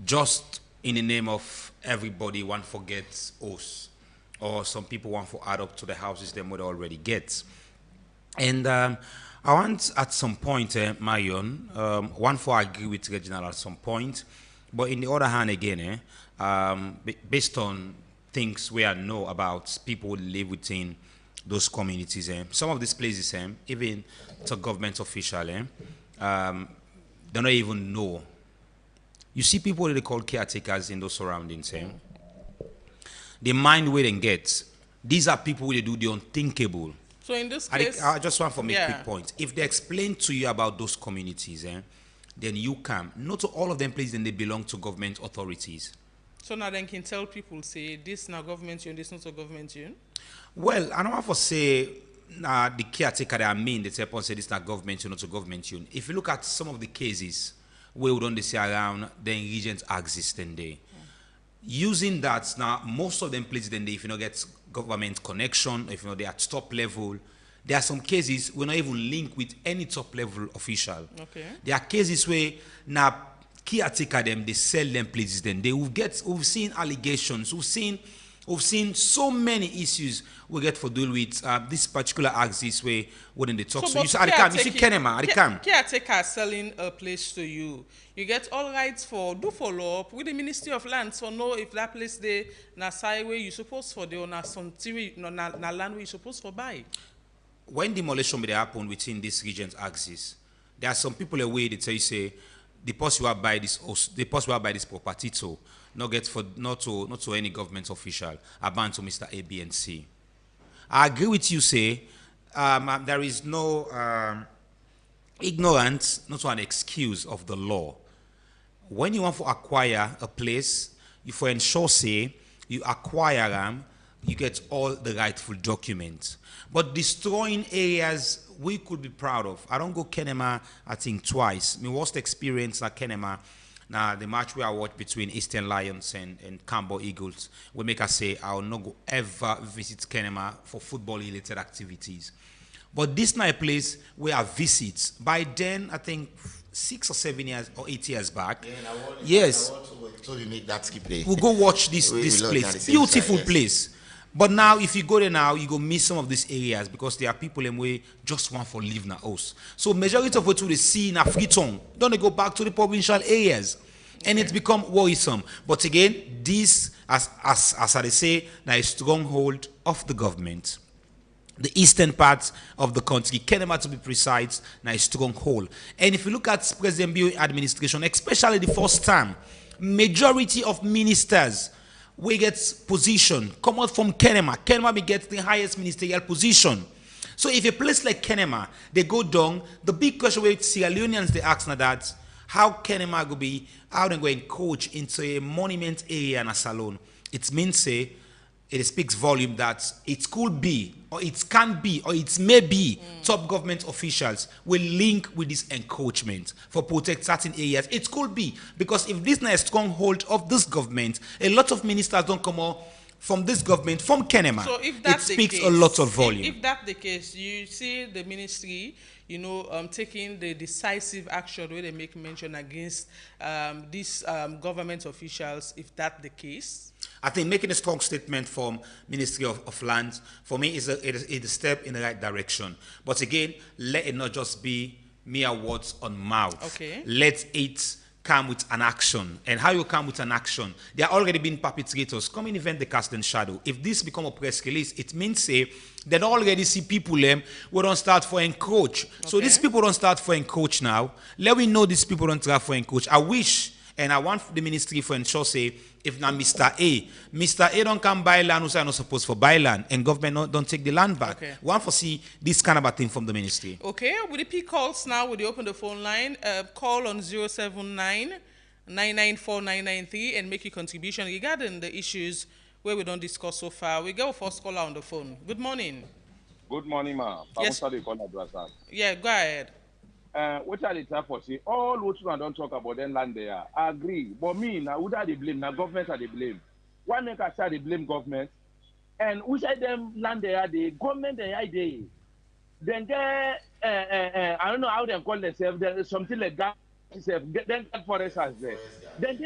U: just in the name of everybody want forget us, or some people want to add up to the houses they would already get. And I want at some point, Marion, one for agree with Reginald at some point, but in the other hand again, based on things we know about people who live within those communities, some of these places, even to government official, they don't even know. You see people that they call caretakers in those surroundings, the mind where they get. These are people who they do the unthinkable.
W: So in this case,
U: I just want to make a quick point. If they explain to you about those communities, then you can. Not all of them places, then they belong to government authorities.
W: So now then can tell people, say, this now government union, this not a government union?
U: Well, I don't want to say the caretaker that I mean, they tell people say this not government union, not a government union. If you look at some of the cases where we don't see around, then regions exist in there. Using that, now most of them places then they, if you don't get government connection, if you know they at top level, there are some cases we're not even linked with any top level official.
W: Okay.
U: There are cases where now caretaker them, they sell them places, then we've seen allegations, we've seen so many issues we get for deal with this particular axis where when they talk. So you see Kenema, at the camp.
W: Caretaker selling a place to you. You get all rights for do follow up with the Ministry of Lands for know if that place they na side where you supposed for the or na something na land where you supposed for buy.
U: When demolition may happen within this region's axis, there are some people away that tell you say the person who buy this property to not to any government official, abandon to Mr. A, B, and C. I agree with you, say, there is no ignorance, not an excuse of the law. When you want to acquire a place, you for ensure, say, you acquire them, you get all the rightful documents. But destroying areas we could be proud of. I don't go Kenema, I think, twice. My worst experience at Kenema, now the match we I watched between Eastern Lions and Cambo Eagles, will make us say I will not go ever visit Kenema for football-related activities. But this night place where I visit, by then, I think 6 or 7 years or 8 years back. Yes.
B: So we make that skip play.
U: We'll go watch this place. Beautiful place. But now, if you go there now, you go miss some of these areas because there are people in way just want for live na house. So majority of what they see in Afriton, don't they go back to the provincial areas, and it's become worrisome. But again, this, as I say, now a stronghold of the government. The eastern part of the country, Kenema to be precise, now a stronghold. And if you look at President Bio administration, especially the first time, majority of ministers we get position come out from Kenema. Kenema we get the highest ministerial position. So if a place like Kenema, they go down, the big question with Sierra Leoneans they ask now that how Kenema go be, how they go and coach into a monument area in a salon. It means say it speaks volume that it could be, or it can be, or it may be top government officials will link with this encroachment for protect certain areas. It could be, because if this is a stronghold of this government, a lot of ministers don't come out from this government, from Kenema.
W: So if that's
U: it speaks
W: the case,
U: a lot of volume.
W: If that's the case, you see the ministry, taking the decisive action where they make mention against these government officials, if that's the case.
U: I think making a strong statement from Ministry of Lands, for me, is a step in the right direction. But again, let it not just be mere words on mouth.
W: Okay.
U: Let it come with an action. And how you come with an action? There are already been perpetrators. Come in event they cast in shadow. If this become a press release, it means say they already see people who don't start for encroach. Okay. So these people don't start for encroach now. Let me know these people don't start for encroach. I wish, and I want the ministry for ensure say, if not Mr. A don't come buy land who's not supposed to buy land, and government don't take the land back.
W: Okay.
U: Want to see this kind of a thing from the ministry.
W: Okay, with the P calls now, would you open the phone line? Call on 079-994-993 and make your contribution regarding the issues where we don't discuss so far. We go first caller on the phone. Good morning.
O: Good morning, ma.
W: Yes. Yeah, go ahead.
O: What are the type for say? All what you don't talk about then land there. I agree. But me, now who are they blame? Now government are they blame. Why make us say they blame government? And who said them land there? The government they idea. Then they, I don't know how they call themselves. There's something like that. Then that forest has there. Then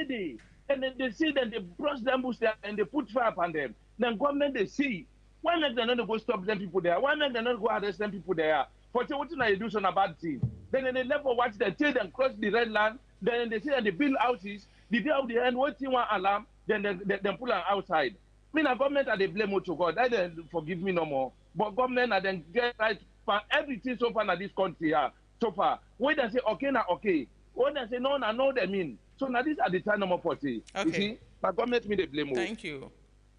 O: and then they see them, they brush them bush there and they put fire upon them. Then government they see. Why make them not go stop them people there? Why make them not go arrest them people there? For what they do some bad thing. Then they never watch them till them cross the red land. Then they see that they build houses. The day of the end, waiting one alarm. Then they pull them outside. Me na government are they blame what to God. They don't forgive me no more. But government are then get right for everything so far in this country so far. When they say okay na okay. When they say no na no they mean. So now these are the time number 40.
W: Okay.
O: You see, but government me they blame.
W: Thank you.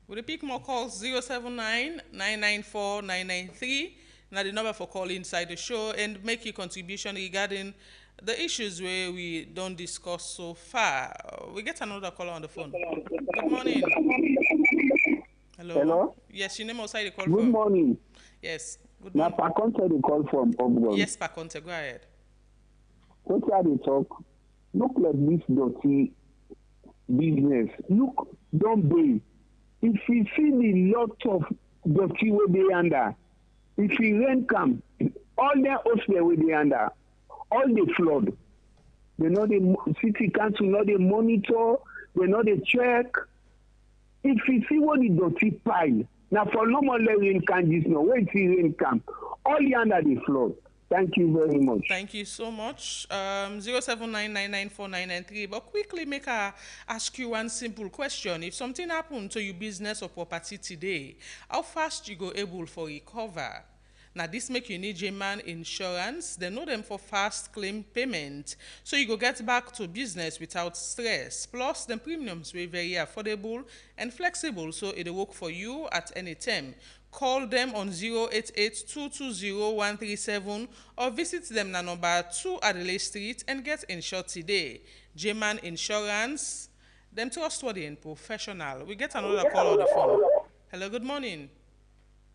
W: Will you pick more calls? 079-994-993. Now the number for call inside the show and make your contribution regarding the issues where we don't discuss so far. We get another caller on the phone. Good morning. Hello.
T: Hello.
W: Yes, your name outside the call.
T: Good
W: from.
T: morning.
W: Yes. Good
T: Now,
W: morning.
T: Paconte the call from Obgon.
W: Yes, Paconte, go ahead.
T: What are they talk? Look like this dirty business. Look, don't be. If you see the lot of dirty where they under. If the rain come, all their house there will be under, all the flood. They know the city council, know they monitor, they know they check. If you see what the dirty pile, now for no more rain can this no, where see rain come, all the under the flood. Thank you very much.
W: Thank you so much. 079-994-993. But quickly make I ask you one simple question. If something happened to your business or property today, how fast you go able for recover? Now this make you need J-Man Insurance. They know them for fast claim payment. So you go get back to business without stress. Plus, the premiums were very affordable and flexible, so it will work for you at any time. Call them on 088-220-137 or visit them na number 2 Adelaide Street and get insured today. J-Man Insurance, them trustworthy and professional. We get another call on the phone. Hello, good morning.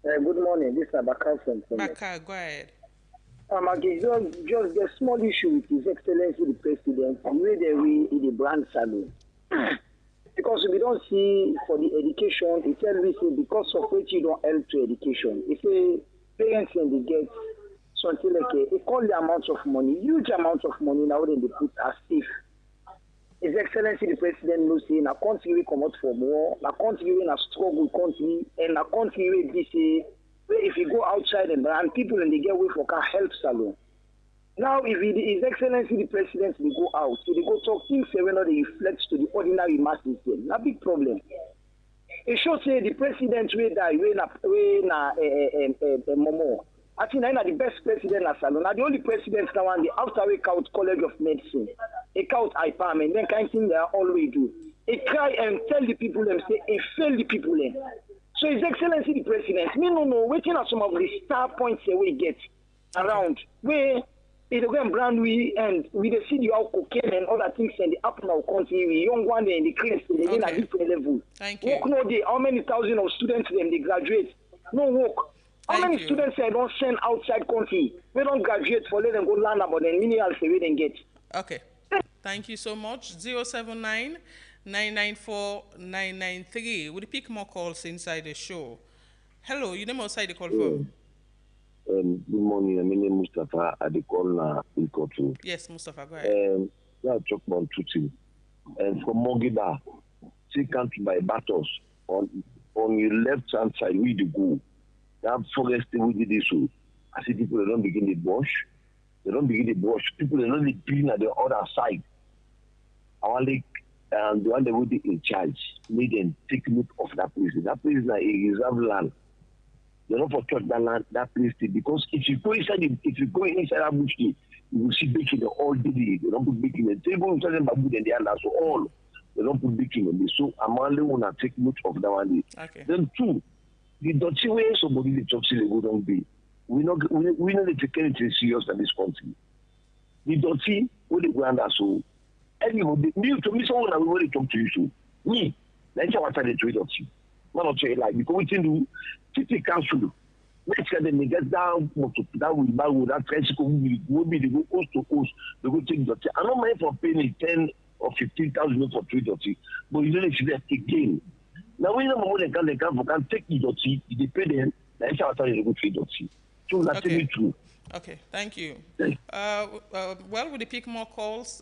P: Good morning. This is Abakar from
W: Bakar, go ahead.
P: Okay, just a small issue with His Excellency the President, the way they we in the brand salon. Because we don't see for the education, it tells me say because of which you don't help to education. If a parents and they get something like a call the amount of money, huge amount of money now then they put as if His Excellency the President knows saying a country will come out for more, a country will a struggle country, and a country will be say if you go outside and people and they get away for car health salon. Now, if His Excellency the President will go out, so they go talk things when they reflect to the ordinary masses, then a big problem. It should say the President will die, Momo. I think I'm the best president in salon. I'm the only president now on the after we count College of Medicine. They count IPAM and then kind of thing they always do. They try and tell the people them say, they fail the people then. So His Excellency the President, me no waiting at some of the star points that we get around where it go and brand we and we the see the cocaine and other things and the happen our country, we young one in the class they in a different level.
W: Thank you.
P: Work no day, how many thousand of students them they graduate? No work. How many students they don't send outside country? We don't graduate for let them go learn about the minerals they then get.
W: Okay. Thank you so much. 079-994-993. We'll pick more calls inside the show. Hello, you name outside the call from?
R: Good morning. My name is Mustafa. I call now Ikotu.
W: Yes, Mustafa, go ahead.
R: I talk about two things. From Mogiba, take country by battles on your left hand side, we the go. That forest we did this. I see people they don't begin the bush. They don't begin the bush. People they don't begin at the other side. Our lake and the one that will be in charge made them take note of that place. That place is like a reserve land. They don't for touch that land, that place because if you go inside that bush, you will see baking all day. They don't put baking in the table inside them baboon and the other. So all they don't put baking on this. So I'm only wanna take note of that one.
W: Okay.
R: Then two, the dirty way somebody the talks they don't be. We know the take anything serious in this country. The dirty where they go under so anybody me to me someone that we talk to you so me that's what I do dirty. Not say like because we can do city council. Let's get them get down that will buy with that tricycle will be the go coast to coast. They go take dirty. I don't mind for paying 10 or 15,000 for 3 dirty, but you don't need to again. Now we know more they can take the dirty, they pay them, that's how they go 3 dirty. So that's really true.
W: Okay, thank you. Well, we pick more calls.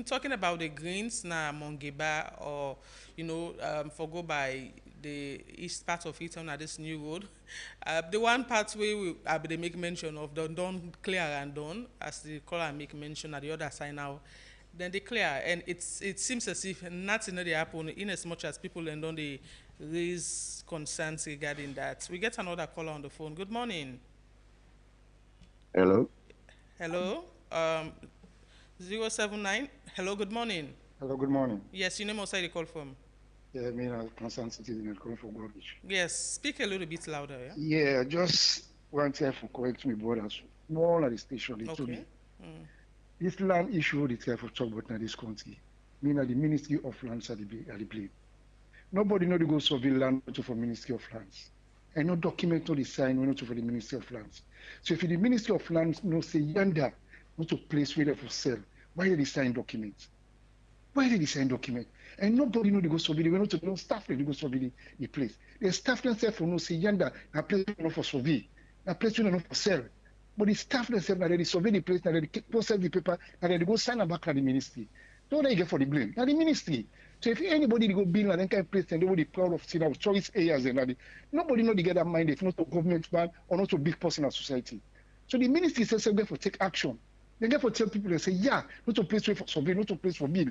W: Talking about the greens na Mongeba or for go by the east part of it on this new road. The one part where they make mention of the done clear and done, as the caller make mention at the other side now. Then they clear, and it seems as if nothing really happen in as much as people and don't they raise concerns regarding that. We get another caller on the phone. Good morning.
R: Hello.
W: 079. Hello, good morning.
S: Hello, good morning.
W: Yes, you name outside the call from.
S: Yeah, I mean, I'm concerned citizen and calling for garbage.
W: Yes, speak a little bit louder, yeah?
S: Yeah, just want to correct me, brothers. More at the station, they told me. This land issue itself for talk about in this country. Meaning the Ministry of Lands are the blame. Nobody know to go survey land for Ministry of Lands. And no document no design we not for the Ministry of Lands. So if the Ministry of Lands no say yonder not to place where they for sell, why did they sign documents? Why did they sign document? And nobody know they go survey. We not to know staff they go survey the place. The staff themselves for no say yonder a place not for survey, a place not for sell. But the staff themselves now they survey the place, now they process the paper, and then they go sign a back at the ministry. Don't they get for the blame? Now the ministry. So if anybody go build and kind of place and they will be proud of seeing our choice areas and that, nobody know they get that mind if not to government man or not to big person in society. So the ministry says they get for take action. They get for tell people and say, yeah, not to place for survey, not to place for bill.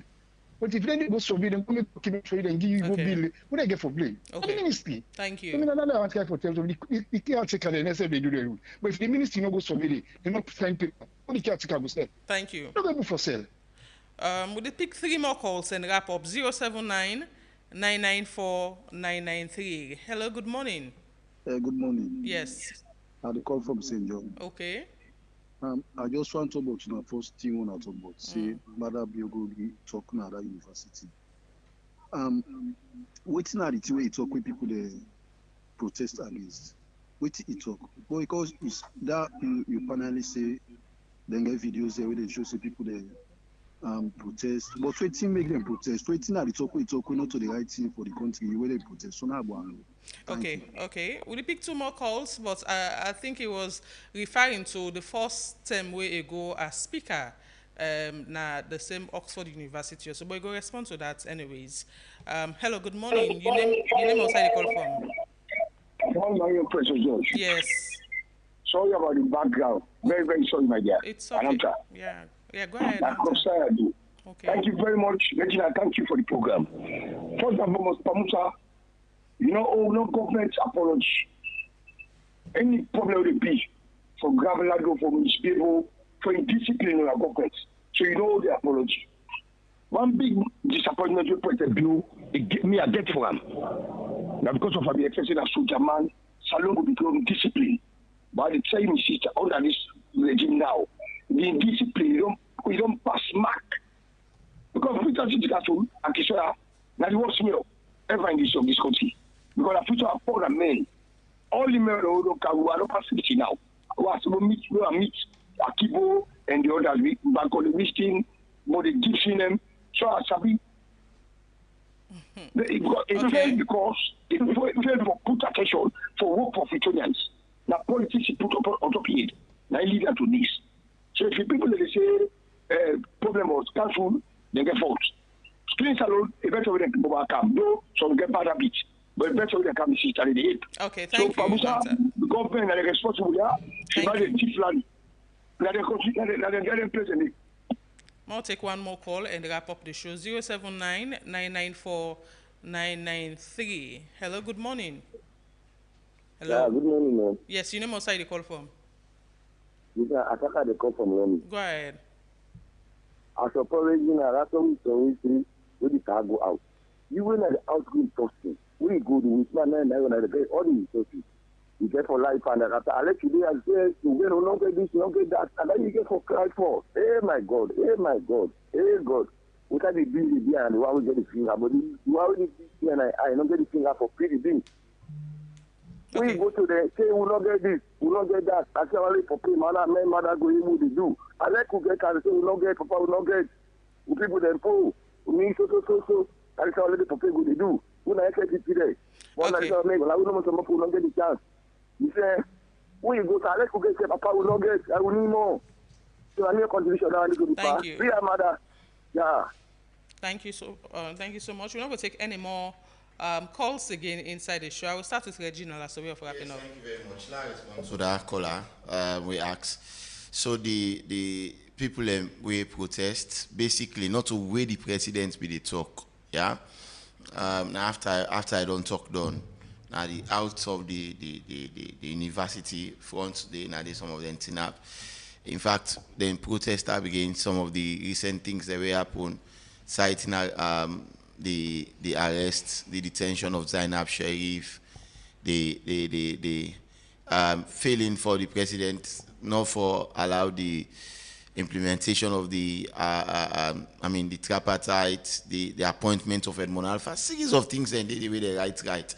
S: But if they go survey, then come make trade and give you go bill, what they get for blame?
W: Okay.
S: The ministry.
W: Thank you.
S: I mean, another one for terms of the caretaker, and say they do the rule. But if the ministry no go survey, they not sign paper. What the caretaker go say?
W: Thank you.
S: No go for sale.
W: We'll pick 3 more calls and wrap up. 079 994 993. Hello, good morning.
D: Good morning.
W: Yes.
D: I call from St. John.
W: Okay.
D: I just want to talk about the first thing I want to talk about. Say, Mother Biogogi talk now at that university. Waiting at the thing where you talk with people they protest against. Waiting you talk. But because it's that you finally say, then get videos there where they show say people they protest. But waiting make them protest. Waiting at the talk we talk not to the right thing for the country where they protest. So now
W: Okay. We'll pick 2 more calls, but I think he was referring to the first term way ago as speaker. Na the same Oxford University. So we go respond to that anyways. Hello, good morning. Your name outside the call from?
I: One Mario Pressure George.
W: Yes.
I: Sorry about the background. Very, very sorry, my dear.
W: It's okay. Yeah, go ahead.
I: Okay. Thank you very much, Regina. Thank you for the program. First and foremost, Pamusa, no government apology. Any problem will be for Gravelado, for municipal, for indiscipline in our government. So the apology. One big disappointment with President Bill, I get for him. Now because of the excessive soldier man, Salon will become disciplined. By the time he sits under this regime now, the indiscipline, we don't pass mark. Because Peter Sitikasu and Kisora, now the worst meal ever in this country. Because the future are poor men. All the men who are not facility now. We are meet Akibo and the others back on the listing, but they give them. So I sabi. It failed because it failed for put attention for work for Victorians. Now politics is put on top of it. Now lead to this. So if people they say problem was cancelled, they get fault. Screen salon, eventually they can come. Though some get bad habits, but eventually they come see study the hate.
W: Okay, thank you.
I: So Pamusa, the government are responsible there. She has a deep land.
W: I'll take 1 more call and wrap up the show. 079 994 993. Hello, good morning. Hello.
Q: Yeah, good morning, man.
W: Yes, you know outside the call from?
Q: Yeah, I thought the call from Rome.
W: Go ahead.
Q: I suppose Regina, that's what we say, we can go out. You will not outgoing person. We go to with man and I get all the resources. You get for life and after I let you there and say, you don't get this, you don't get that, and then you get for cry for. Hey my God, hey my God, hey God. We can be busy there and why we get the finger, but you already busy and I don't get the finger for pretty things. We go to the say we not get this, we not get that. I say only for pay mother go able to do. I like to get and say we not get, papa we not get. We people then pull. We need so. I say only for pay go to do. We not get it today. One I say make, I will not some not get the chance. You say, we go to Alex who get papa will not get, I will need more. So I need a contribution now.
W: Thank you.
Q: Real mother. Yeah.
W: Thank you so much. We're not going to take any more calls again inside the show. I will start with Regina as a way of wrapping up.
F: Thank you very much. Now respond to that caller we asked. So the people we protest basically not to where the president be the talk. Yeah. After I don't talk done. Now the out of the university front, some of them tin up. In fact, then protest up against some of the recent things that were happen, citing the arrest, the detention of Zainab Sharif, the failing for the president not for allow the implementation of the the tripartite, the appointment of Edmond Alpha, series of things and the way they right.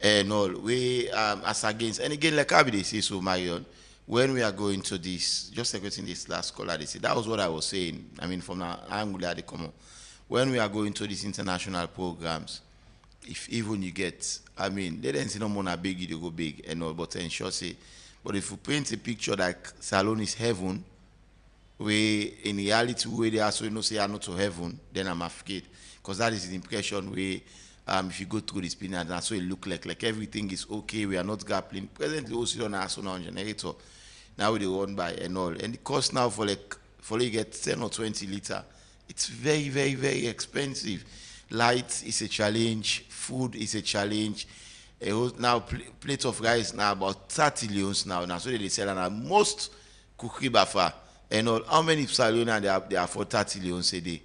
F: And all we as against, and again like I say so Marion, when we are going to this, just like in this last caller they say that was what I was saying. I mean from now angle they come up. When we are going to these international programs, if even you get, they didn't say no more big you go big and all, but ensure say, but if you paint a picture like Salon is heaven, where in reality where they are so say are not to heaven, then I'm afraid, because that is the impression where. If you go through this period, that's what it look like everything is okay. We are not grappling. Presently, also don't ask on generator. Now they run by and all, and the cost now for you get 10 or 20 liter It's very, very, very expensive. Light is a challenge. Food is a challenge. Now, plate of rice now about 30 leons now. Now, so they sell and most cookery bafa and all. How many salon they are for 30 leons a day?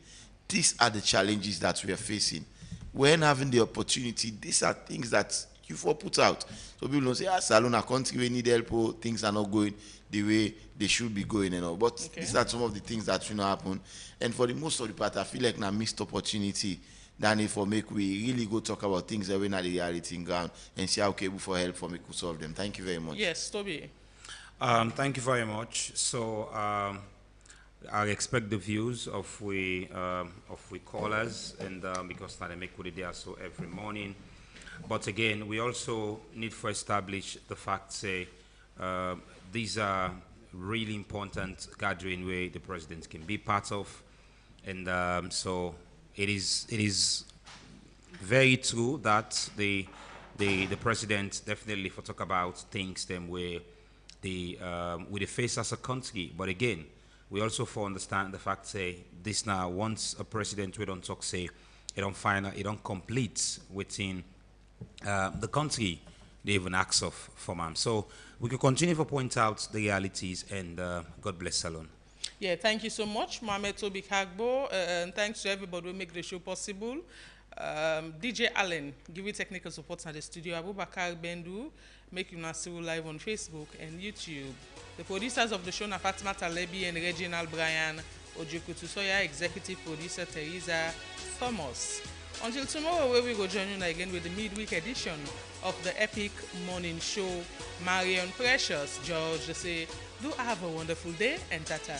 F: These are the challenges that we are facing. When having the opportunity, these are things that you for put out. So people don't say, salon a country we need help, or things are not going the way they should be going and all. But these are some of the things that will not happen. And for the most of the part, I feel like now missed opportunity than if for make we really go talk about things that we're not the reality in ground and see how capable for help for me to solve them. Thank you very much.
W: Yes, Toby.
U: Thank you very much. So I expect the views of we callers, and because now they make good there so every morning. But again, we also need to establish the fact say these are really important gathering where the president can be part of, and so it is very true that the president definitely for talk about things them where we face as a country. But again, we also for understand the fact say this now once a president we don't talk say it don't final it don't complete within the country they even ask of from him. So we can continue to point out the realities, and God bless Salon.
W: Yeah, thank you so much, Mohamed Toby Kagbo, and thanks to everybody who make the show possible. DJ Allen, give you technical support at the studio. Abubakar Bendu, make you now see live on Facebook and YouTube. The producers of the show are Fatima Talebi and Reginald Bryan, Ojokutu Soya, executive producer Teresa Thomas. Until tomorrow, where we go join you again with the midweek edition of the Epic Morning Show. Marion Precious, George, say, do have a wonderful day and tata.